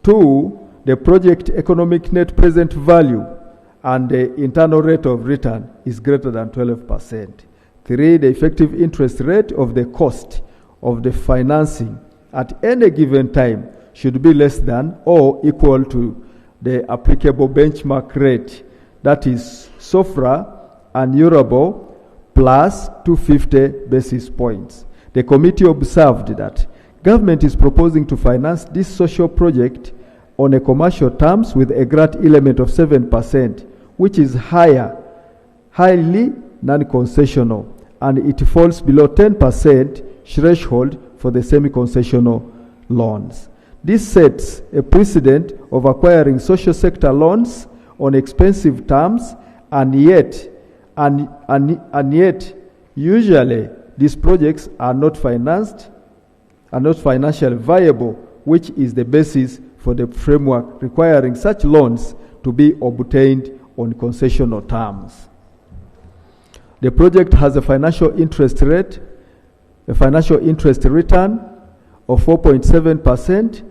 2, the project economic net present value and the internal rate of return is greater than 12%. 3, the effective interest rate of the cost of the financing at any given time should be less than or equal to the applicable benchmark rate, that is SOFR and Euribor plus 250 basis points. The committee observed that government is proposing to finance this social project on a commercial terms with a grant element of 7%, which is highly non-concessional, and it falls below 10% threshold for the semi-concessional loans. This sets a precedent of acquiring social sector loans on expensive terms, and yet usually these projects are not financially viable, which is the basis for the framework requiring such loans to be obtained on concessional terms. The project has a financial interest return of 4.7%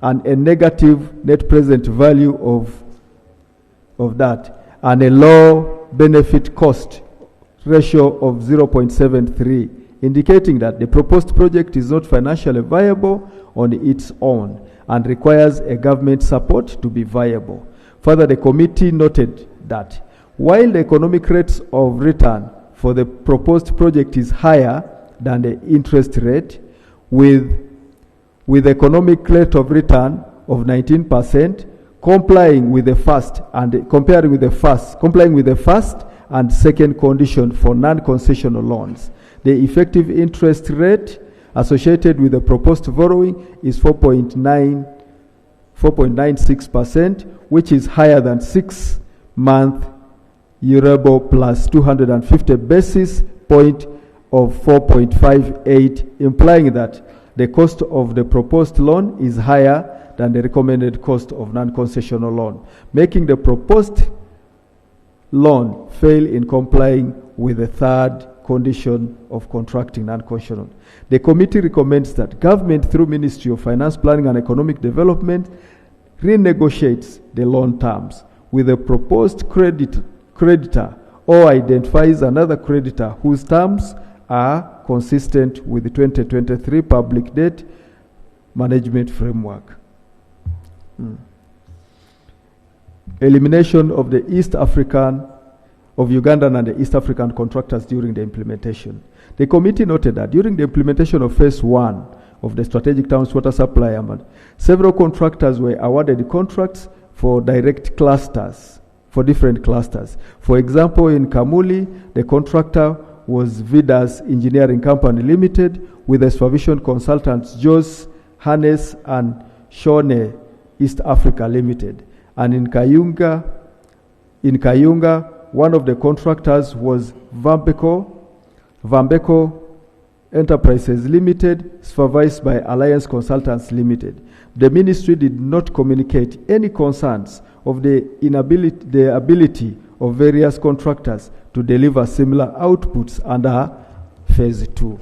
and a negative net present value of that, and a low benefit cost ratio of 0.73, indicating that the proposed project is not financially viable on its own and requires a government support to be viable. Further, the committee noted that while the economic rates of return for the proposed project is higher than the interest rate, with economic rate of return of 19%, complying with the first and second condition for non-concessional loans. The effective interest rate associated with the proposed borrowing is 4.96%, which is higher than 6-month Euribor plus 250 basis point of 4.58, implying that the cost of the proposed loan is higher than the recommended cost of non-concessional loan, making the proposed loan fail in complying with the third condition of contracting non-concessional. The committee recommends that government, through Ministry of Finance, Planning and Economic Development, renegotiates the loan terms with the proposed creditor or identifies another creditor whose terms are consistent with the 2023 Public Debt Management Framework. Elimination of the Ugandan and the East African contractors during the implementation. The committee noted that during the implementation of phase 1 of the Strategic Towns Water Supply Amendment, several contractors were awarded contracts for direct clusters, for different clusters. For example, in Kamuli, the contractor was Vidas Engineering Company Limited with the supervision consultants Jos, Hannes and Shone East Africa Limited. And in Kayunga, one of the contractors was Vambeco Enterprises Limited, supervised by Alliance Consultants Limited. The ministry did not communicate any concerns of the ability of various contractors to deliver similar outputs under phase 2.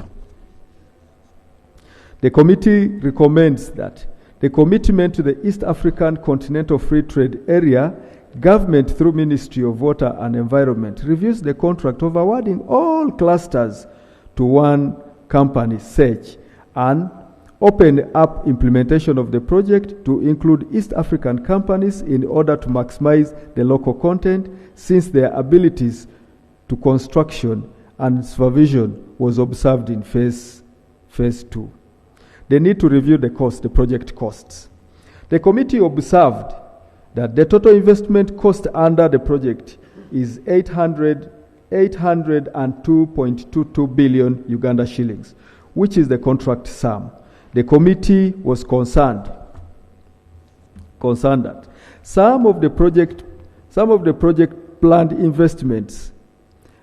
The committee recommends that the commitment to the East African Continental Free Trade Area, government through Ministry of Water and Environment reviews the contract of awarding all clusters to one company, SEARCH, and open up implementation of the project to include East African companies in order to maximize the local content, since their abilities to construction and supervision was observed in phase 2. They need to review the project costs. The committee observed that the total investment cost under the project is 802.22 billion Uganda shillings, which is the contract sum. The committee was concerned that some of the project planned investments,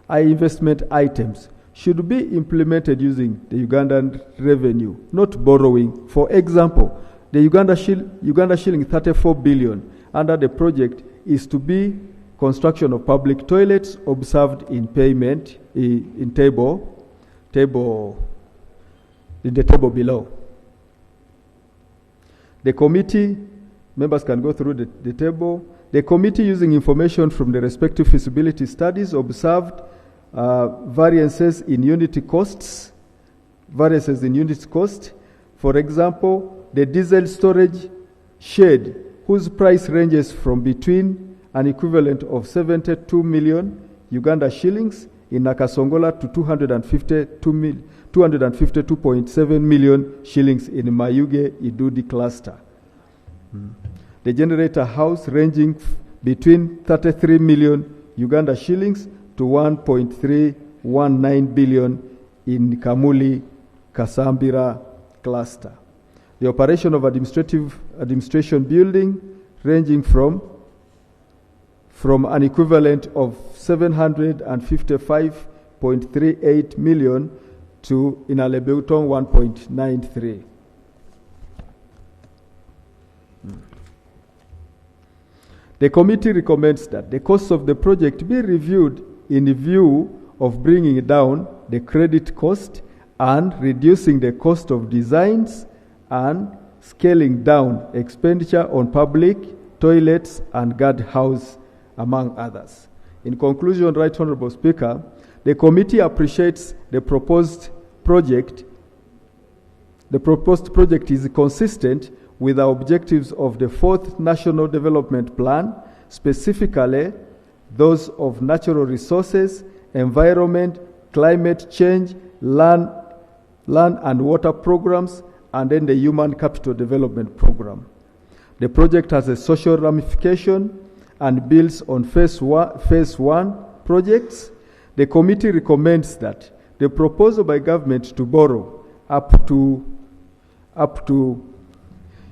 investment items, should be implemented using the Ugandan revenue, not borrowing. For example, the Uganda shilling 34 billion under the project is to be construction of public toilets observed in payment in the table below. The committee, members can go through the table. The committee, using information from the respective feasibility studies, observed variances in unit costs. For example, the diesel storage shed, whose price ranges from between an equivalent of 72 million Uganda shillings in Nakasongola to 252.7 million shillings in Mayuge Idudi cluster. The generator house ranging between 33 million Uganda shillings to 1.319 billion in Kamuli Kasambira cluster. The operation of administration building ranging from an equivalent of 755.38 million to in Alebeutong 1.93. The committee recommends that the costs of the project be reviewed in view of bringing down the credit cost and reducing the cost of designs and scaling down expenditure on public toilets and guard house, among others. In conclusion, Right Honorable Speaker, the committee appreciates the proposed project. The proposed project is consistent with the objectives of the 4th National Development Plan, specifically those of natural resources, environment, climate change, land and water programs, and then the Human Capital Development Program. The project has a social ramification and builds on phase one projects. The committee recommends that the proposal by government to borrow up to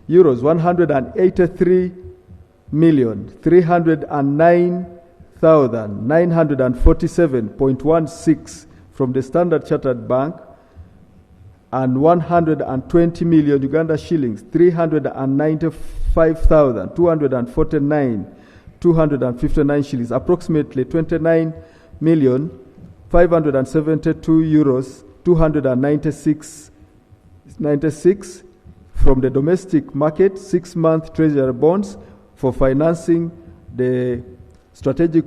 euros 183,309,947.16 from the Standard Chartered Bank and 120 million Uganda shillings 395,249,259 shillings, approximately 29,572 euros 296 from the domestic market, 6-month treasury bonds for financing the strategic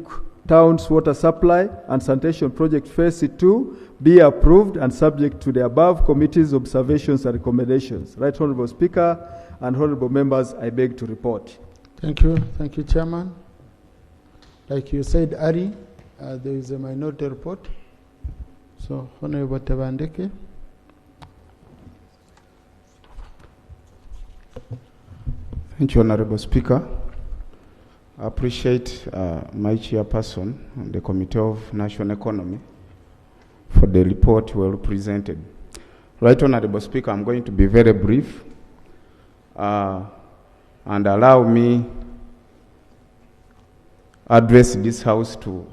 towns water supply and sanitation project phase 2 be approved and subject to the above committee's observations and recommendations. Right Honorable Speaker and Honorable members, I beg to report. Thank you, Chairman. Like you said, Ari, there is a minority report. So, Honorable Tebandeke. Thank you, Honorable Speaker. I appreciate my chairperson and the Committee of National Economy for the report well presented. Right, Honorable Speaker, I'm going to be very brief and allow me address this House to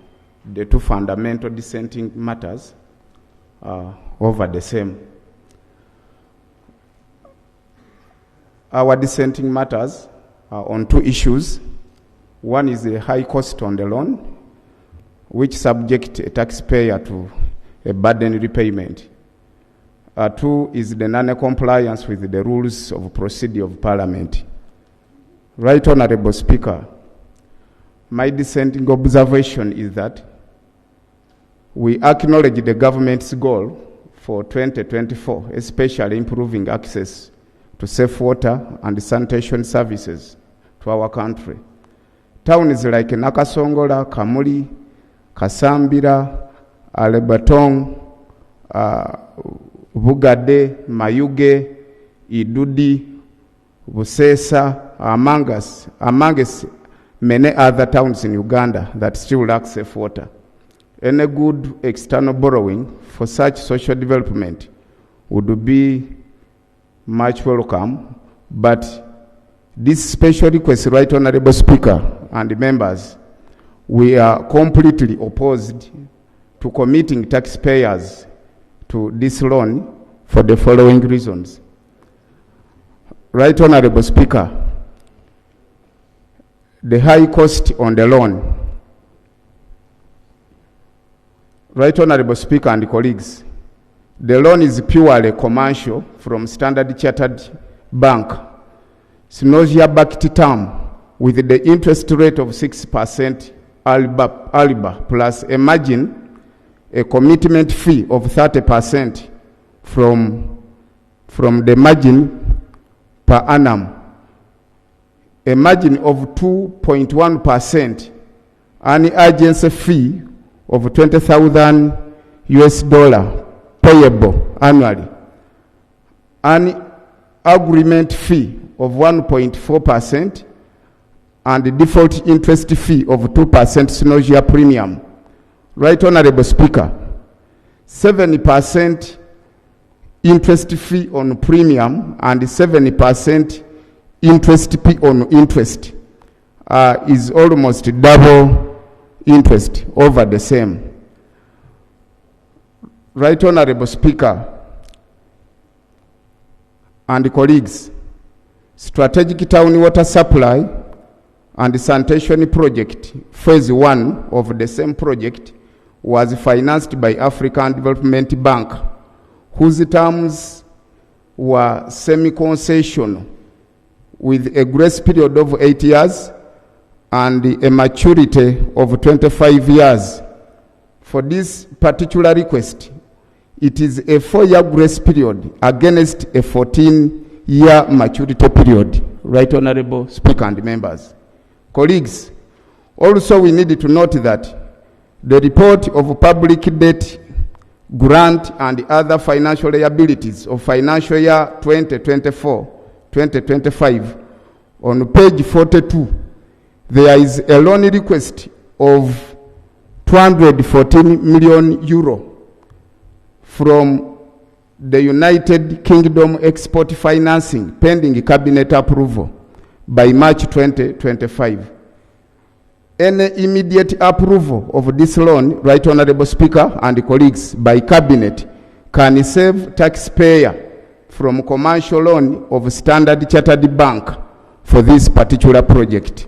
the two fundamental dissenting matters over the same. Our dissenting matters are on two issues. One is the high cost on the loan, which subject a taxpayer to a burden repayment. Two is the non-compliance with the rules of procedure of Parliament. Right, Honorable Speaker, my dissenting observation is that we acknowledge the government's goal for 2024, especially improving access to safe water and sanitation services to our country. Towns like Nakasongola, Kamuli, Kasambira, Alebeutong, Bugade, Mayuge, Idudi, Busesa, among many other towns in Uganda that still lack safe water. Any good external borrowing for such social development would be much welcome, but this special request, Right Honorable Speaker and members, we are completely opposed to committing taxpayers to this loan for the following reasons. Right Honorable Speaker, the high cost on the loan. Right Honorable Speaker and colleagues, the loan is purely commercial from Standard Chartered Bank, Synergia-backed term with the interest rate of 6% ALBA plus a margin, a commitment fee of 30% from the margin per annum, a margin of 2.1%, an agency fee of 20,000 US dollar payable annually, an agreement fee of 1.4%, and the default interest fee of 2% Synergia premium. Right Honorable Speaker, 70% interest fee on premium and 70% interest fee on interest is almost double interest over the same. Right Honorable Speaker and colleagues, strategic town water supply and sanitation project, phase 1 of the same project, was financed by African Development Bank, whose terms were semi-concessional with a grace period of 8 years and a maturity of 25 years. For this particular request, it is a 4-year grace period against a 14-year maturity period. Right Honorable Speaker and members. Colleagues, also we need to note that the report of public debt, grant and other financial liabilities of financial year 2024-2025, on page 42, there is a loan request of 214 million euro from the United Kingdom Export Financing pending cabinet approval by March 2025. Any immediate approval of this loan, Right Honorable Speaker and colleagues, by cabinet can save taxpayer from commercial loan of Standard Chartered Bank for this particular project.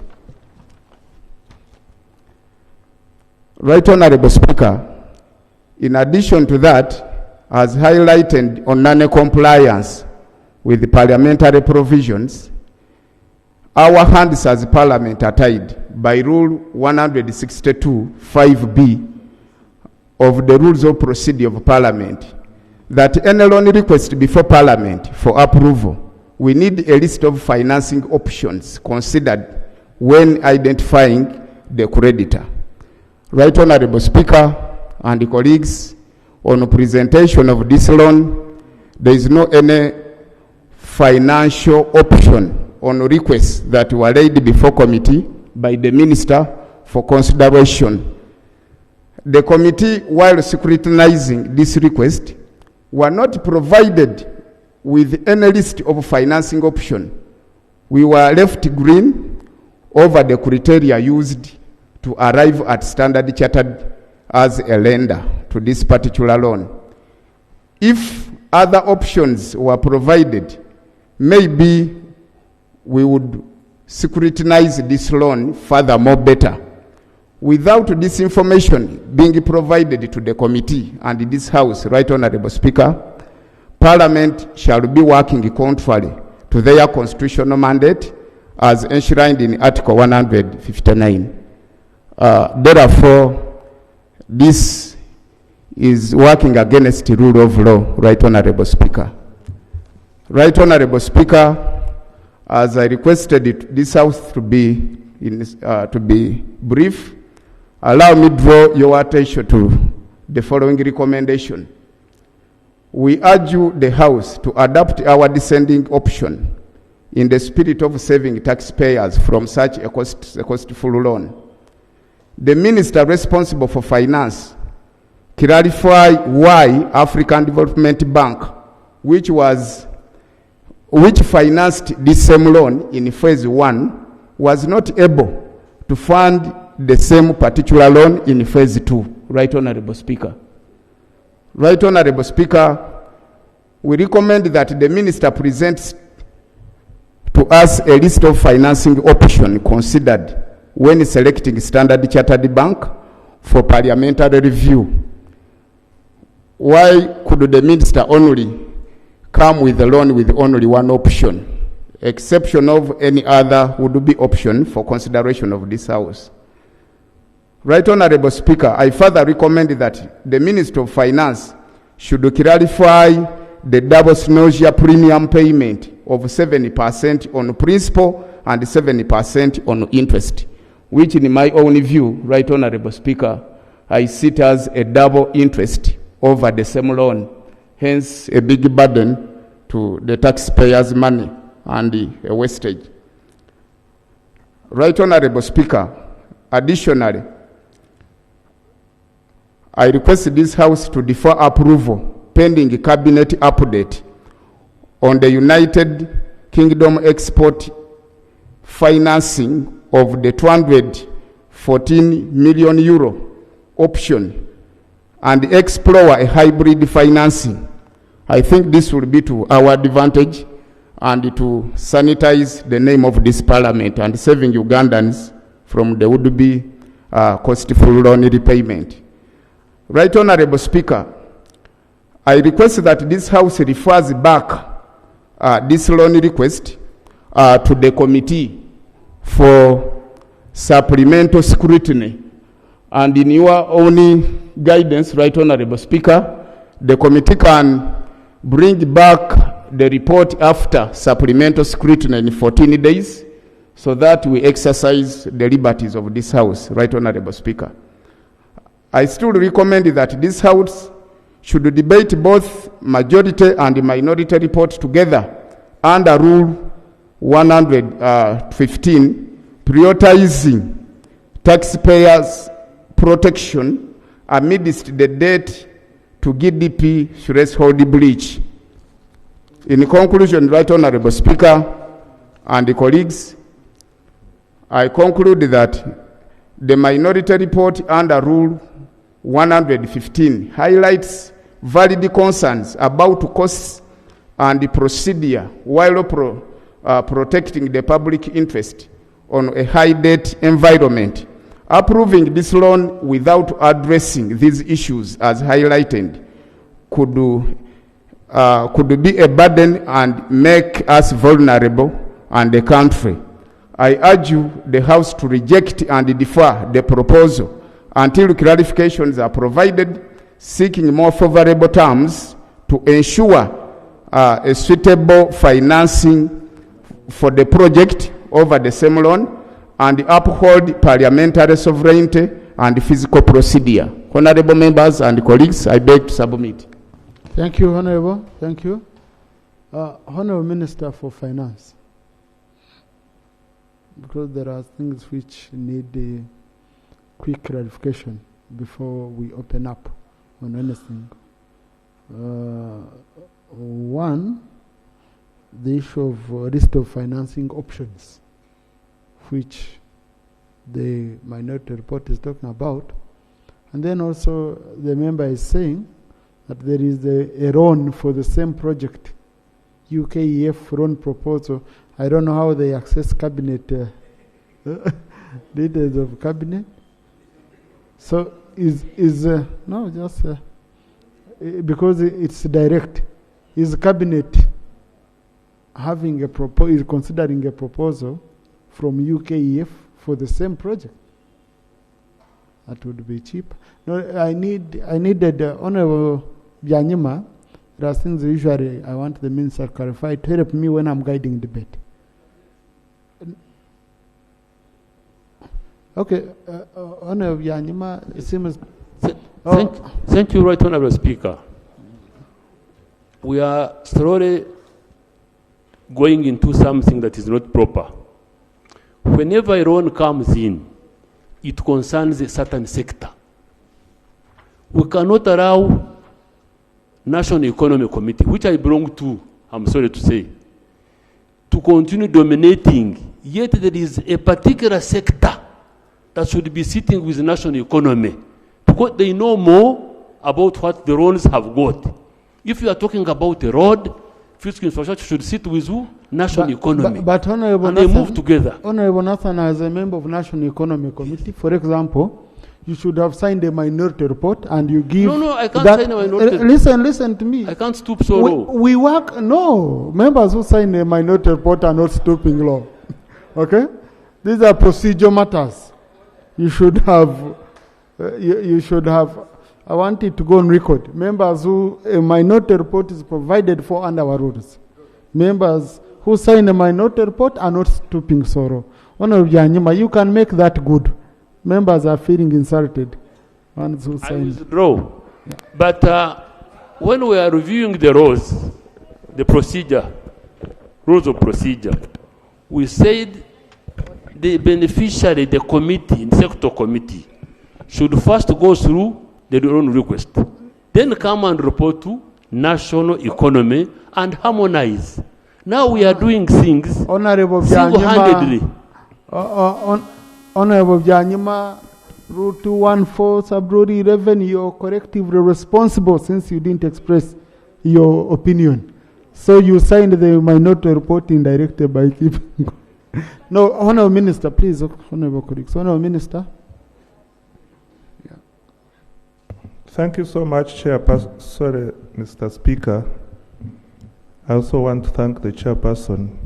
Right Honorable Speaker, in addition to that, as highlighted on non-compliance with the parliamentary provisions, our hands as Parliament are tied by Rule 162(5)(b) of the Rules of Procedure of Parliament that any loan request before Parliament for approval, we need a list of financing options considered when identifying the creditor. Right Honorable Speaker and colleagues, on presentation of this loan, there is no any financial option on requests that were laid before committee by the Minister for consideration. The committee, while scrutinizing this request, were not provided with any list of financing option. We were left green over the criteria used to arrive at Standard Chartered as a lender to this particular loan. If other options were provided, maybe we would scrutinize this loan furthermore better. Without this information being provided to the committee and this House, Right Honorable Speaker, Parliament shall be working contrary to their constitutional mandate as enshrined in Article 159. Therefore, this is working against the rule of law, Right Honorable Speaker. Right Honorable Speaker, as I requested this House to be brief, allow me to draw your attention to the following recommendation. We urge the House to adopt our descending option in the spirit of saving taxpayers from such a costful loan. The minister responsible for finance clarified why African Development Bank, which financed this same loan in phase 1, was not able to fund the same particular loan in phase 2. Right Honorable Speaker. Right Honorable Speaker, we recommend that the minister presents to us a list of financing options considered when selecting Standard Chartered Bank for parliamentary review. Why could the minister only come with a loan with only one option? Exception of any other would be option for consideration of this House. Right Honorable Speaker, I further recommend that the Minister of Finance should clarify the double nausea premium payment of 70% on principal and 70% on interest, which in my own view, Right Honorable Speaker, I see it as a double interest over the same loan, hence a big burden to the taxpayers' money and a wastage. Right Honorable Speaker, additionally, I request this House to defer approval pending cabinet update on the United Kingdom export financing of the 214 million euro option and explore a hybrid financing. I think this will be to our advantage and to sanitize the name of this parliament and saving Ugandans from the would-be costful loan repayment. Right Honorable Speaker, I request that this House refers back this loan request to the committee for supplemental scrutiny. And in your own guidance, Right Honorable Speaker, the committee can bring back the report after supplemental scrutiny in 14 days so that we exercise the liberties of this House, Right Honorable Speaker. I still recommend that this House should debate both majority and minority reports together under Rule 115, prioritizing taxpayers' protection amidst the debt to GDP threshold breach. In conclusion, Right Honorable Speaker and colleagues, I conclude that the minority report under Rule 115 highlights valid concerns about costs and the procedure while protecting the public interest on a high debt environment. Approving this loan without addressing these issues as highlighted could be a burden and make us vulnerable and the country. I urge the House to reject and defer the proposal until clarifications are provided, seeking more favorable terms to ensure a suitable financing for the project over the same loan and uphold parliamentary sovereignty and physical procedure. Honorable members and colleagues, I beg to submit. Thank you, Honorable. Thank you. Honorable Minister for Finance, because there are things which need a quick clarification before we open up on anything. One, the issue of list of financing options, which the minority report is talking about. And then also the member is saying that there is a loan for the same project, UKEF loan proposal. I don't know how they access cabinet, details of cabinet. So no, just because it's direct. Is cabinet having a is considering a proposal from UKEF for the same project? That would be cheap. No, I needed Honorable Byanyima. There are things usually I want the minister to clarify to help me when I'm guiding debate. Okay, Honorable Byanyima, it seems. Thank you, Right Honorable Speaker. We are slowly going into something that is not proper. Whenever a loan comes in, it concerns a certain sector. We cannot allow National Economic Committee, which I belong to, I'm sorry to say, to continue dominating, yet there is a particular sector that should be sitting with the national economy because they know more about what the loans have got. If you are talking about a road, physical infrastructure should sit with who? National economy. But Honorable and Nathan, they move together. Honorable Nathan, as a member of National Economic Committee, for example, you should have signed a minority report and you give... No, I can't sign a minority report. Listen to me. I can't stoop so low. We work... No, members who sign a minority report are not stooping low. Okay? These are procedure matters. You should have... you should have... I want it to go on record. Members who... A minority report is provided for under our rules. Members who sign a minority report are not stooping so low. Honorable Yanyima, you can make that good. Members are feeling insulted. Ones who I withdraw. Yeah. But when we are reviewing the rules, the procedure, rules of procedure, we said the beneficiary, the committee, the sector committee, should first go through their own request, then come and report to national economy and harmonize. Now we are doing things single-handedly. Honorable Janyima, Rule 214, Sub-Rule 11, you're collectively responsible since you didn't express your opinion. So you signed the minority report indirectly by keeping... No, Honorable Minister, please, Honorable colleagues. Honorable Minister. Yeah. Thank you so much, Chairperson. Sorry, Mr. Speaker. I also want to thank the Chairperson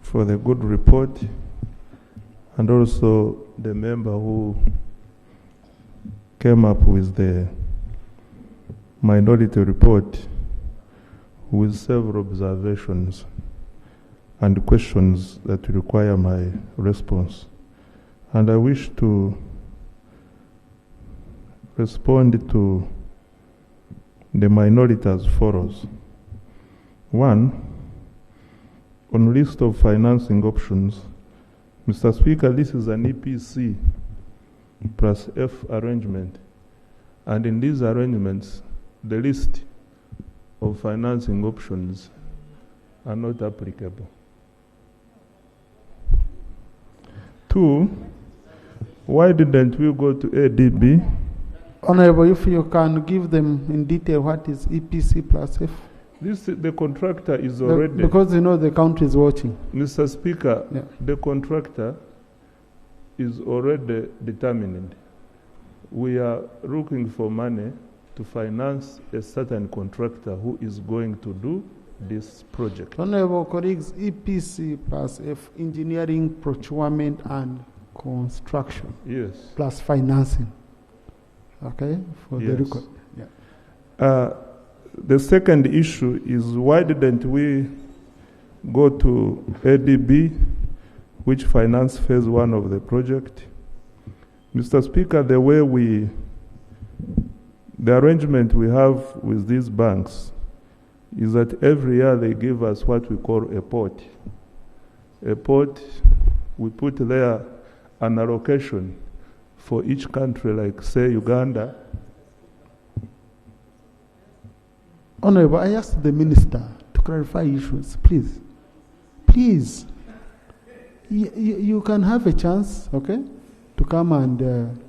for the good report, and also the member who came up with the minority report with several observations and questions that require my response. And I wish to respond to the minority as follows. One, on list of financing options, Mr. Speaker, this is an EPC plus F arrangement. And in these arrangements, the list of financing options are not applicable. Two, why didn't we go to ADB? Honorable, if you can give them in detail what is EPC plus F. The contractor is already... Because you know the country is watching. Mr. Speaker, yeah. The contractor is already determined. We are looking for money to finance a certain contractor who is going to do this project. Honorable colleagues, EPC plus F, engineering, procurement, and construction. Yes. Plus financing. Okay? For the record. Yeah. The second issue is why didn't we go to ADB, which financed phase 1 of the project? Mr. Speaker, the arrangement we have with these banks is that every year they give us what we call a pot. A pot, we put there an allocation for each country, like say Uganda. Honorable, I asked the minister to clarify issues, please. Please. You can have a chance, okay, to come and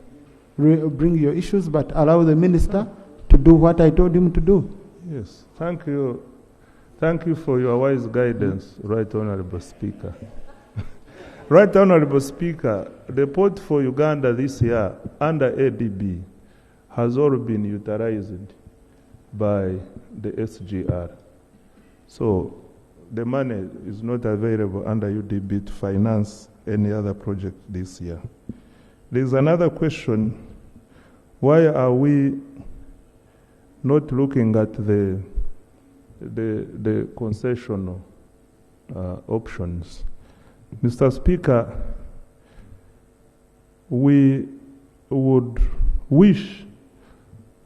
bring your issues, but allow the minister to do what I told him to do. Yes, thank you. Thank you for your wise guidance, Right Honorable Speaker. Right Honorable Speaker, the pot for Uganda this year under ADB has all been utilized by the SGR. So the money is not available under UDB to finance any other project this year. There's another question. Why are we not looking at the concessional options? Mr. Speaker, we would wish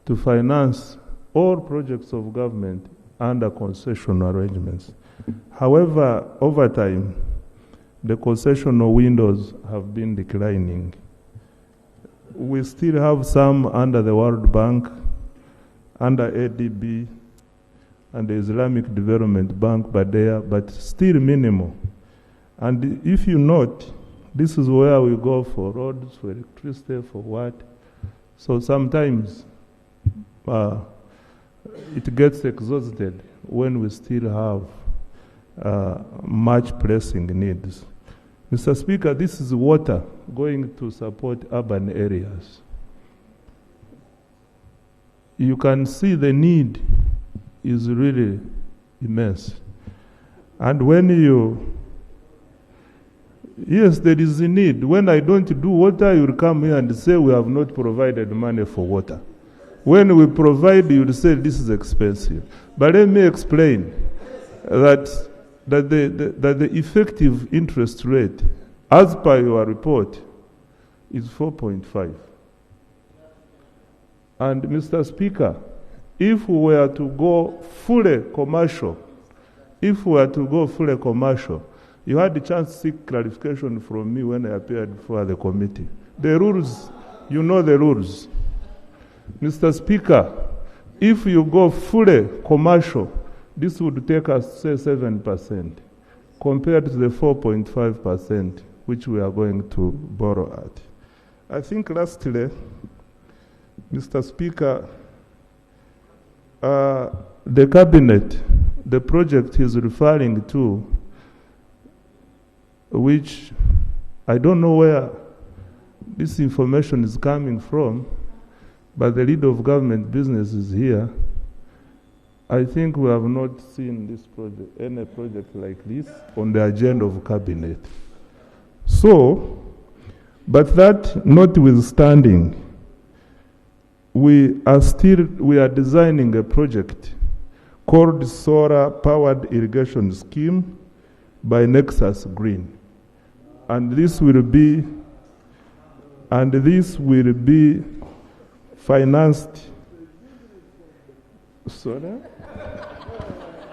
to finance all projects of government under concessional arrangements. However, over time, the concessional windows have been declining. We still have some under the World Bank, under ADB, and the Islamic Development Bank, but still minimal. And if you note, this is where we go for roads, for electricity, for what. So sometimes it gets exhausted when we still have much pressing needs. Mr. Speaker, this is water going to support urban areas. You can see the need is really immense. And when yes, there is a need. When I don't do water, you will come here and say we have not provided money for water. When we provide, you will say this is expensive. But let me explain that the effective interest rate, as per your report, is 4.5. And Mr. Speaker, if we were to go fully commercial, you had the chance to seek clarification from me when I appeared before the committee. The rules, you know the rules. Mr. Speaker, if you go fully commercial, this would take us, say, 7%, compared to the 4.5% which we are going to borrow at. I think lastly, Mr. Speaker, the cabinet, the project he's referring to, which I don't know where this information is coming from, but the leader of government business is here. I think we have not seen this project, any project like this, on the agenda of cabinet. So, but that notwithstanding, we are designing a project called Solar Powered Irrigation Scheme by Nexus Green. And this will be financed. Sorry?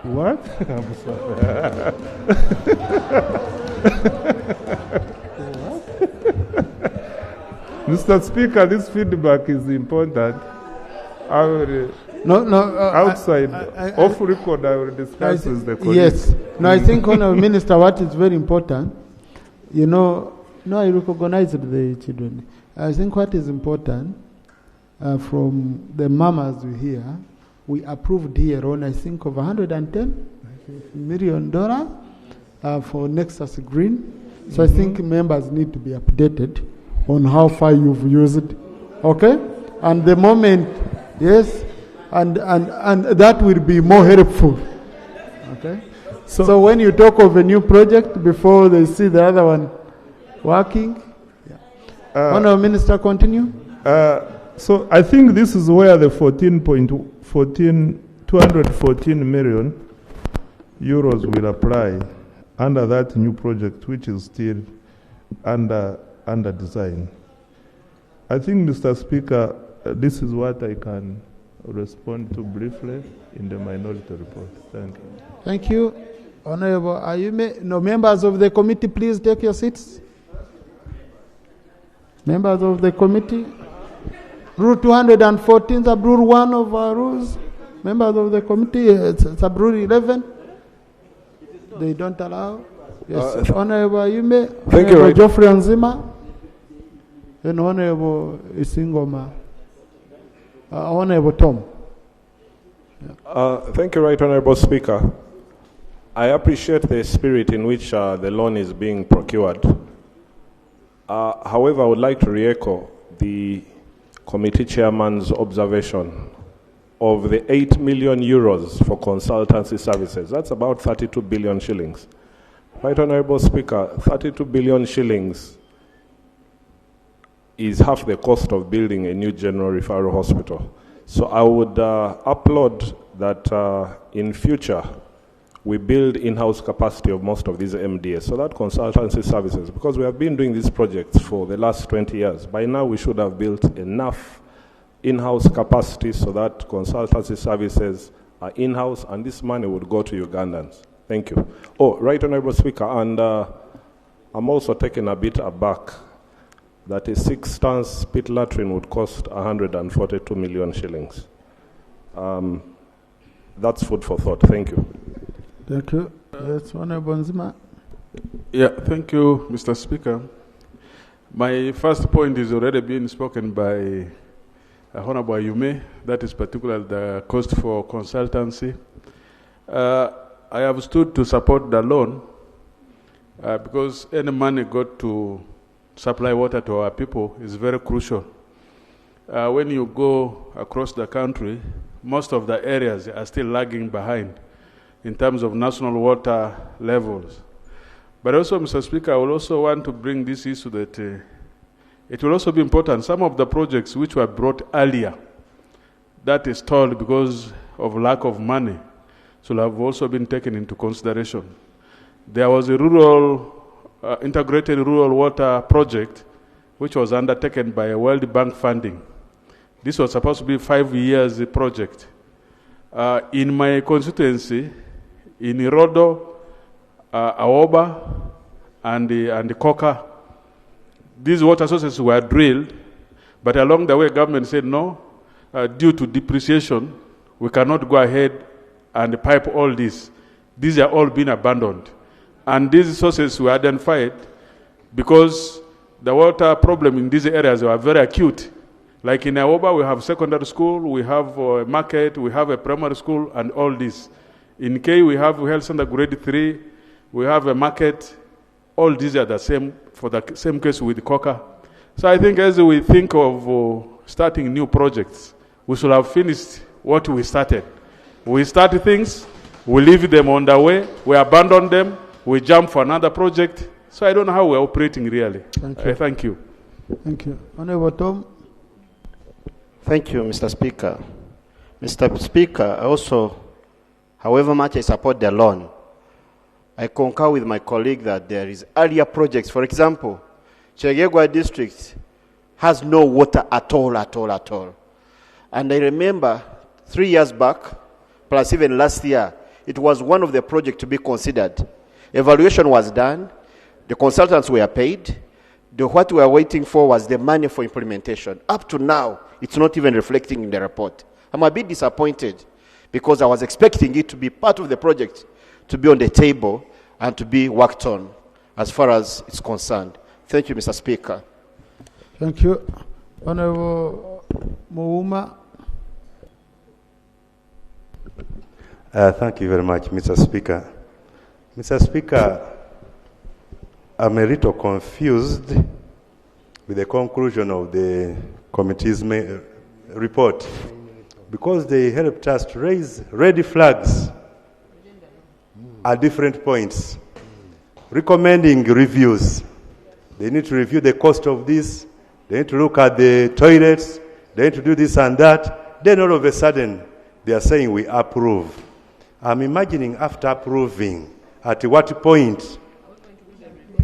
What? I'm sorry. Mr. Speaker, this feedback is important. I will, outside, off record, I will discuss with the colleagues. Yes. No, I think, Honourable Minister, what is very important, I recognize the children. I think what is important from the mamas we hear, we approved here on, I think, of $110 million for Nexus Green. So I think members need to be updated on how far you've used. Okay? And the moment, yes, and that will be more helpful. Okay? So when you talk of a new project before they see the other one working, Honourable Minister, continue. So I think this is where the 214 million euros will apply under that new project, which is still under design. I think, Mr. Speaker, this is what I can respond to briefly in the minority report. Thank you. Thank you. Honourable Ayume. No, members of the committee, please take your seats. Members of the committee. Rule 214, sub-rule 1 of our rules. Members of the committee, sub-rule 11. They don't allow. Yes, Honourable Ayume. Thank you, Honourable Geoffrey Nzima. And Honourable Isingoma. Honourable Tom. Thank you, Right Honourable Speaker. I appreciate the spirit in which the loan is being procured. However, I would like to re-echo the committee chairman's observation of the 8 million euros for consultancy services. That's about 32 billion shillings. Right Honourable Speaker, 32 billion shillings is half the cost of building a new general referral hospital. So I would applaud that in future we build in-house capacity of most of these MDS, so that consultancy services, because we have been doing these projects for the last 20 years. By now we should have built enough in-house capacity so that consultancy services are in-house and this money would go to Ugandans. Thank Thank you. Oh, Right Honourable Speaker, and I'm also taken a bit aback that a 6 tons pit latrine would cost 142 million shillings. That's food for thought. Thank you. Thank you. Yes, Honourable Nzima. Yeah, thank you, Mr. Speaker. My first point is already being spoken by Honourable Yume, that is particularly the cost for consultancy. I have stood to support the loan because any money got to supply water to our people is very crucial. When you go across the country, most of the areas are still lagging behind in terms of national water levels. But also, Mr. Speaker, I will also want to bring this issue that it will also be important. Some of the projects which were brought earlier, that is stalled because of lack of money, should have also been taken into consideration. There was a integrated rural water project which was undertaken by a World Bank funding. This was supposed to be a 5 years project. In my constituency, in Irodo, Aoba, and the Koka, these water sources were drilled, but along the way, government said no, due to depreciation, we cannot go ahead and pipe all this. These are all being abandoned. And these sources were identified because the water problem in these areas were very acute. Like in Aoba, we have secondary school, we have a market, we have a primary school, and all this. In K, we have health center grade 3, we have a market. All these are the same, for the same case with Coca. So I think as we think of starting new projects, we should have finished what we started. We start things, we leave them on the way, we abandon them, we jump for another project. So I don't know how we're operating really. Thank you. Thank you. Thank you. Honourable Tom. Thank you, Mr. Speaker. Mr. Speaker, I also, however much I support the loan, I concur with my colleague that there is earlier projects. For example, Chegegwa district has no water at all. And I remember 3 years back, plus even last year, it was one of the projects to be considered. Evaluation was done, the consultants were paid, what we are waiting for was the money for implementation. Up to now, it's not even reflecting in the report. I'm a bit disappointed because I was expecting it to be part of the project, to be on the table and to be worked on as far as it's concerned. Thank you, Mr. Speaker. Thank you. Honourable Mouma. Thank you very much, Mr. Speaker. Mr. Speaker, I'm a little confused with the conclusion of the committee's report because they helped us to raise red flags at different points, recommending reviews. They need to review the cost of this, they need to look at the toilets, they need to do this and that. Then all of a sudden, they are saying we approve. I'm imagining after approving, at what point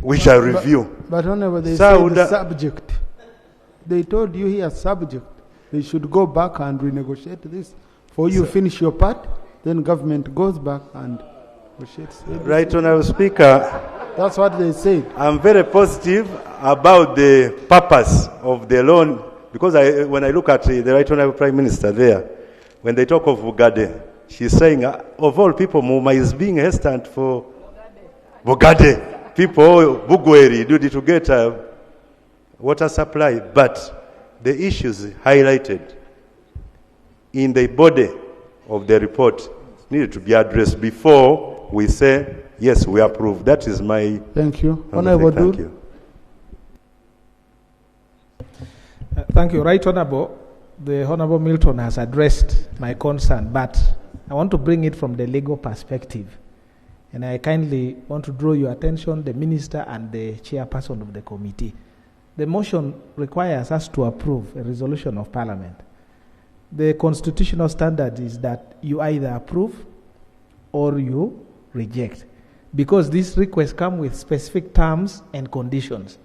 we shall review. But Honourable, they said the subject. They told you here subject. They should go back and renegotiate this. For you finish your part, then government goes back and negotiates. Right, Honourable Speaker. That's what they said. I'm very positive about the purpose of the loan because when I look at the Right Honourable Prime Minister there, when they talk of Bugade, she's saying, of all people, Muma is being hesitant for Bugade. People, Bugweri, to get water supply. But the issues highlighted in the body of the report needed to be addressed before we say, yes, we approve. That is my... Thank you. Honourable Thank you. Thank you. Right Honourable, the Honourable Milton has addressed my concern, but I want to bring it from the legal perspective. And I kindly want to draw your attention, the Minister and the Chairperson of the committee. The motion requires us to approve a resolution of Parliament. The constitutional standard is that you either approve or you reject, because these requests come with specific terms and conditions.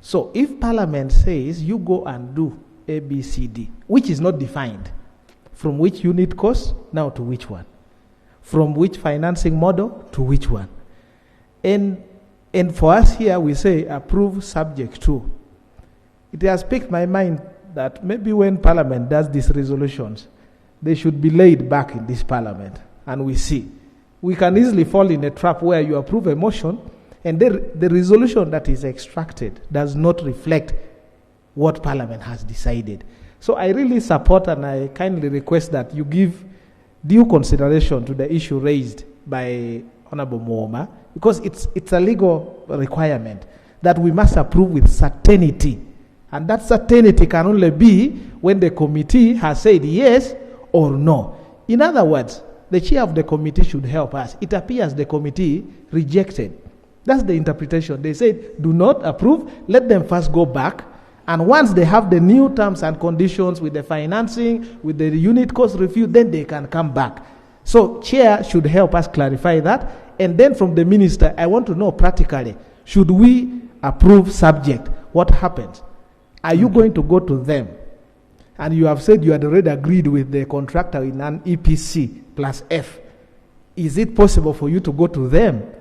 So if Parliament says you go and do A, B, C, D, which is not defined, from which unit cost now to which one. from which financing model to which one. And for us here, we say approve subject to. It has piqued my mind that maybe when Parliament does these resolutions, they should be laid back in this Parliament, and we see. We can easily fall in a trap where you approve a motion and the resolution that is extracted does not reflect what Parliament has decided. So I really support and I kindly request that you give due consideration to the issue raised by Honorable Muoma, because it's a legal requirement that we must approve with certainty. And that certainty can only be when the committee has said yes or no. In other words, the chair of the committee should help us. It appears the committee rejected. That's the interpretation. They said, do not approve, let them first go back. And once they have the new terms and conditions with the financing, with the unit cost review, then they can come back. So chair should help us clarify that. And then from the minister, I want to know practically, should we approve subject? What happens? Are you going to go to them? And you have said you had already agreed with the contractor in an EPC plus F. Is it possible for you to go to them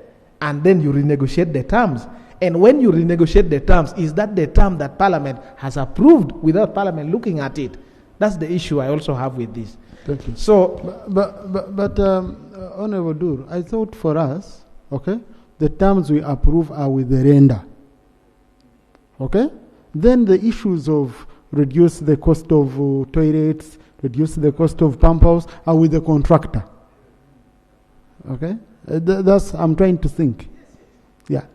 and then you renegotiate the terms? And when you renegotiate the terms, is that the term that Parliament has approved without Parliament looking at it? That's the issue I also have with this. Thank you. So, but Honorable Dur, I thought for us, okay, the terms we approve are with the render. Okay? Then the issues of reduce the cost of toilets, reduce the cost of pump house are with the contractor. Okay? That's, I'm trying to think. Yeah.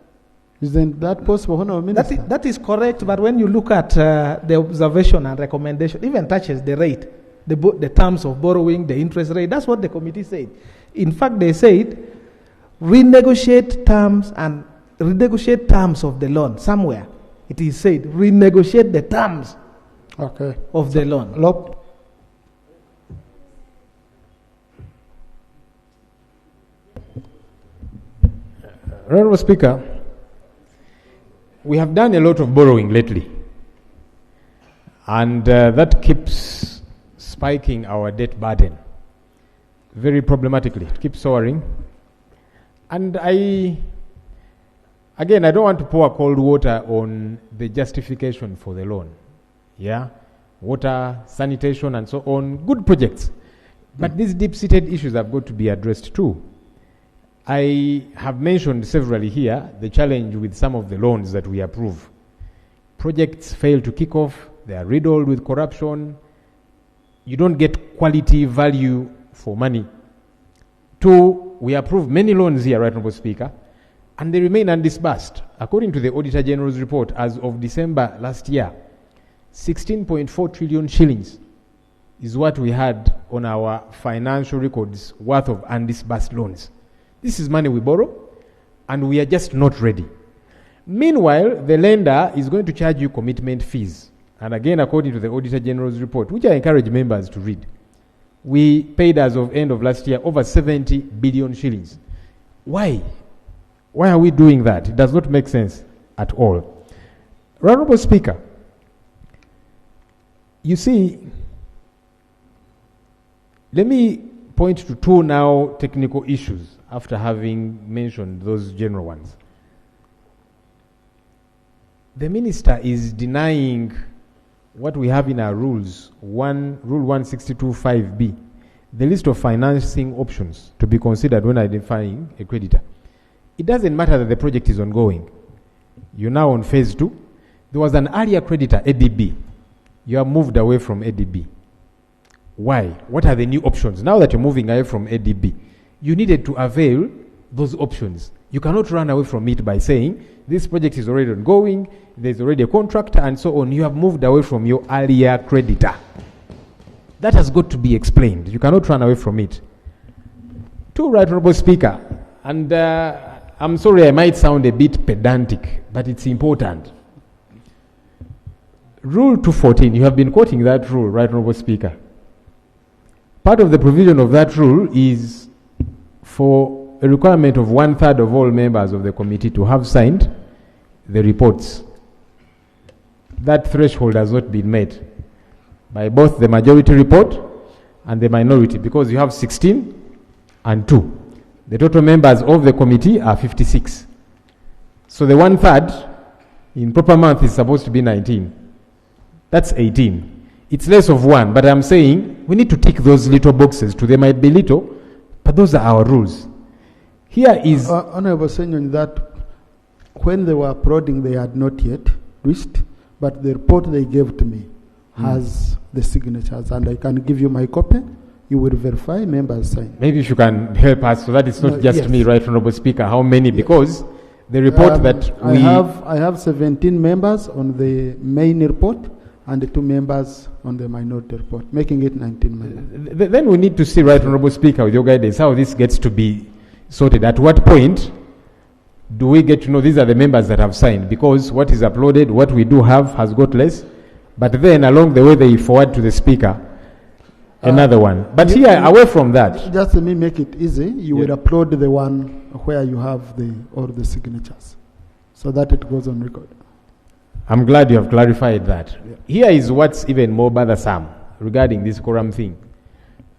Isn't that possible, Honorable Minister? That is correct, but when you look at the observation and recommendation, even touches the rate, the terms of borrowing, the interest rate, that's what the committee said. In fact, they said, renegotiate terms of the loan somewhere. It is said, renegotiate the terms of the loan. Honorable Speaker, we have done a lot of borrowing lately, and that keeps spiking our debt burden very problematically. It keeps soaring. And again, I don't want to pour cold water on the justification for the loan. Yeah? Water, sanitation, and so on. Good projects. But these deep-seated issues have got to be addressed too. I have mentioned severally here the challenge with some of the loans that we approve. Projects fail to kick off. They are riddled with corruption. You don't get quality value for money. Two, we approve many loans here, Right Honourable Speaker, and they remain undisbursed. According to the Auditor General's report, as of December last year, 16.4 trillion shillings is what we had on our financial records worth of undisbursed loans. This is money we borrow, and we are just not ready. Meanwhile, the lender is going to charge you commitment fees. And again, according to the Auditor General's report, which I encourage members to read, we paid as of end of last year over 70 billion shillings. Why? Why are we doing that? It does not make sense at all. Honourable Speaker, you see, let me point to two now technical issues after having mentioned those general ones. The minister is denying what we have in our rules, Rule 162.5b, the list of financing options to be considered when identifying a creditor. It doesn't matter that the project is ongoing. You're now on phase 2. There was an earlier creditor, ADB. You have moved away from ADB. Why? What are the new options? Now that you're moving away from ADB, you needed to avail those options. You cannot run away from it by saying, this project is already ongoing, there's already a contractor, and so on. You have moved away from your earlier creditor. That has got to be explained. You cannot run away from it. Two, Right Honourable Speaker, and I'm sorry I might sound a bit pedantic, but it's important. Rule 214, you have been quoting that rule, Right Honourable Speaker. Part of the provision of that rule is for a requirement of 1/3 of all members of the committee to have signed the reports. That threshold has not been met by both the majority report and the minority, because you have 16 The total members of the committee are 56. So the 1/3 in proper month is supposed to be 19. That's 18. It's less of one, but I'm saying we need to tick those little boxes too. They might be little, but those are our rules. Here is... Honorable Senyon, that when they were prodding, they had not yet reached, but the report they gave to me has the signatures, and I can give you my copy. You will verify, members sign. Maybe if you can help us so that it's not just yes. me, Right Honorable Speaker, how many? Because the report that we... I have 17 members on the main report and 2 members on the minority report, making it 19 members. Then we need to see, Right Honorable Speaker, with your guidance, how this gets to be sorted. At what point do we get to know these are the members that have signed? Because what is uploaded, what we do have, has got less. But then along the way, they forward to the Speaker another one. But here, away from that... Just let me make it easy. You will upload the one where you have all the signatures, so that it goes on record. I'm glad you have clarified that. Here is what's even more bothersome regarding this quorum thing.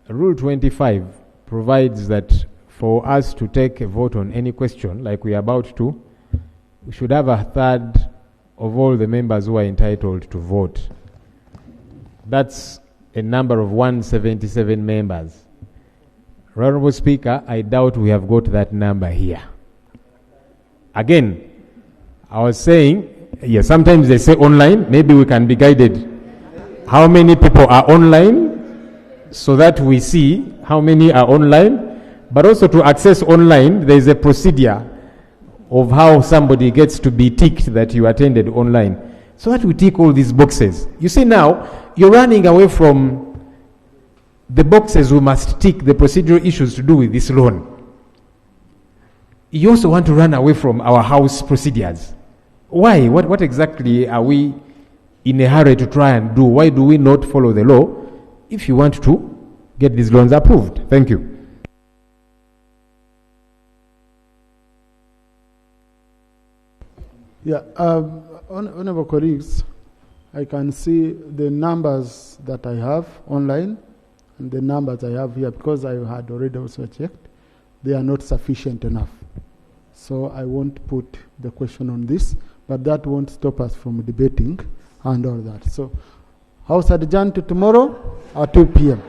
Rule 25 provides that for us to take a vote on any question, like we are about to, we should have 1/3 of all the members who are entitled to vote. That's a number of 177 members. Honorable Speaker, I doubt we have got that number here. Again, I was saying, yes, sometimes they say online, maybe we can be guided. How many people are online, so that we see how many are online, but also to access online, there is a procedure of how somebody gets to be ticked that you attended online. So that we tick all these boxes. You see now, you're running away from the boxes we must tick, the procedural issues to do with this loan. You also want to run away from our house procedures. Why? What exactly are we in a hurry to try and do? Why do we not follow the law if you want to get these loans approved? Thank you. Yeah, honorable colleagues, I can see the numbers that I have online and the numbers I have here, because I had already also checked, they are not sufficient enough. So I won't put the question on this, but that won't stop us from debating and all that. So House adjourned to tomorrow at 2 p.m.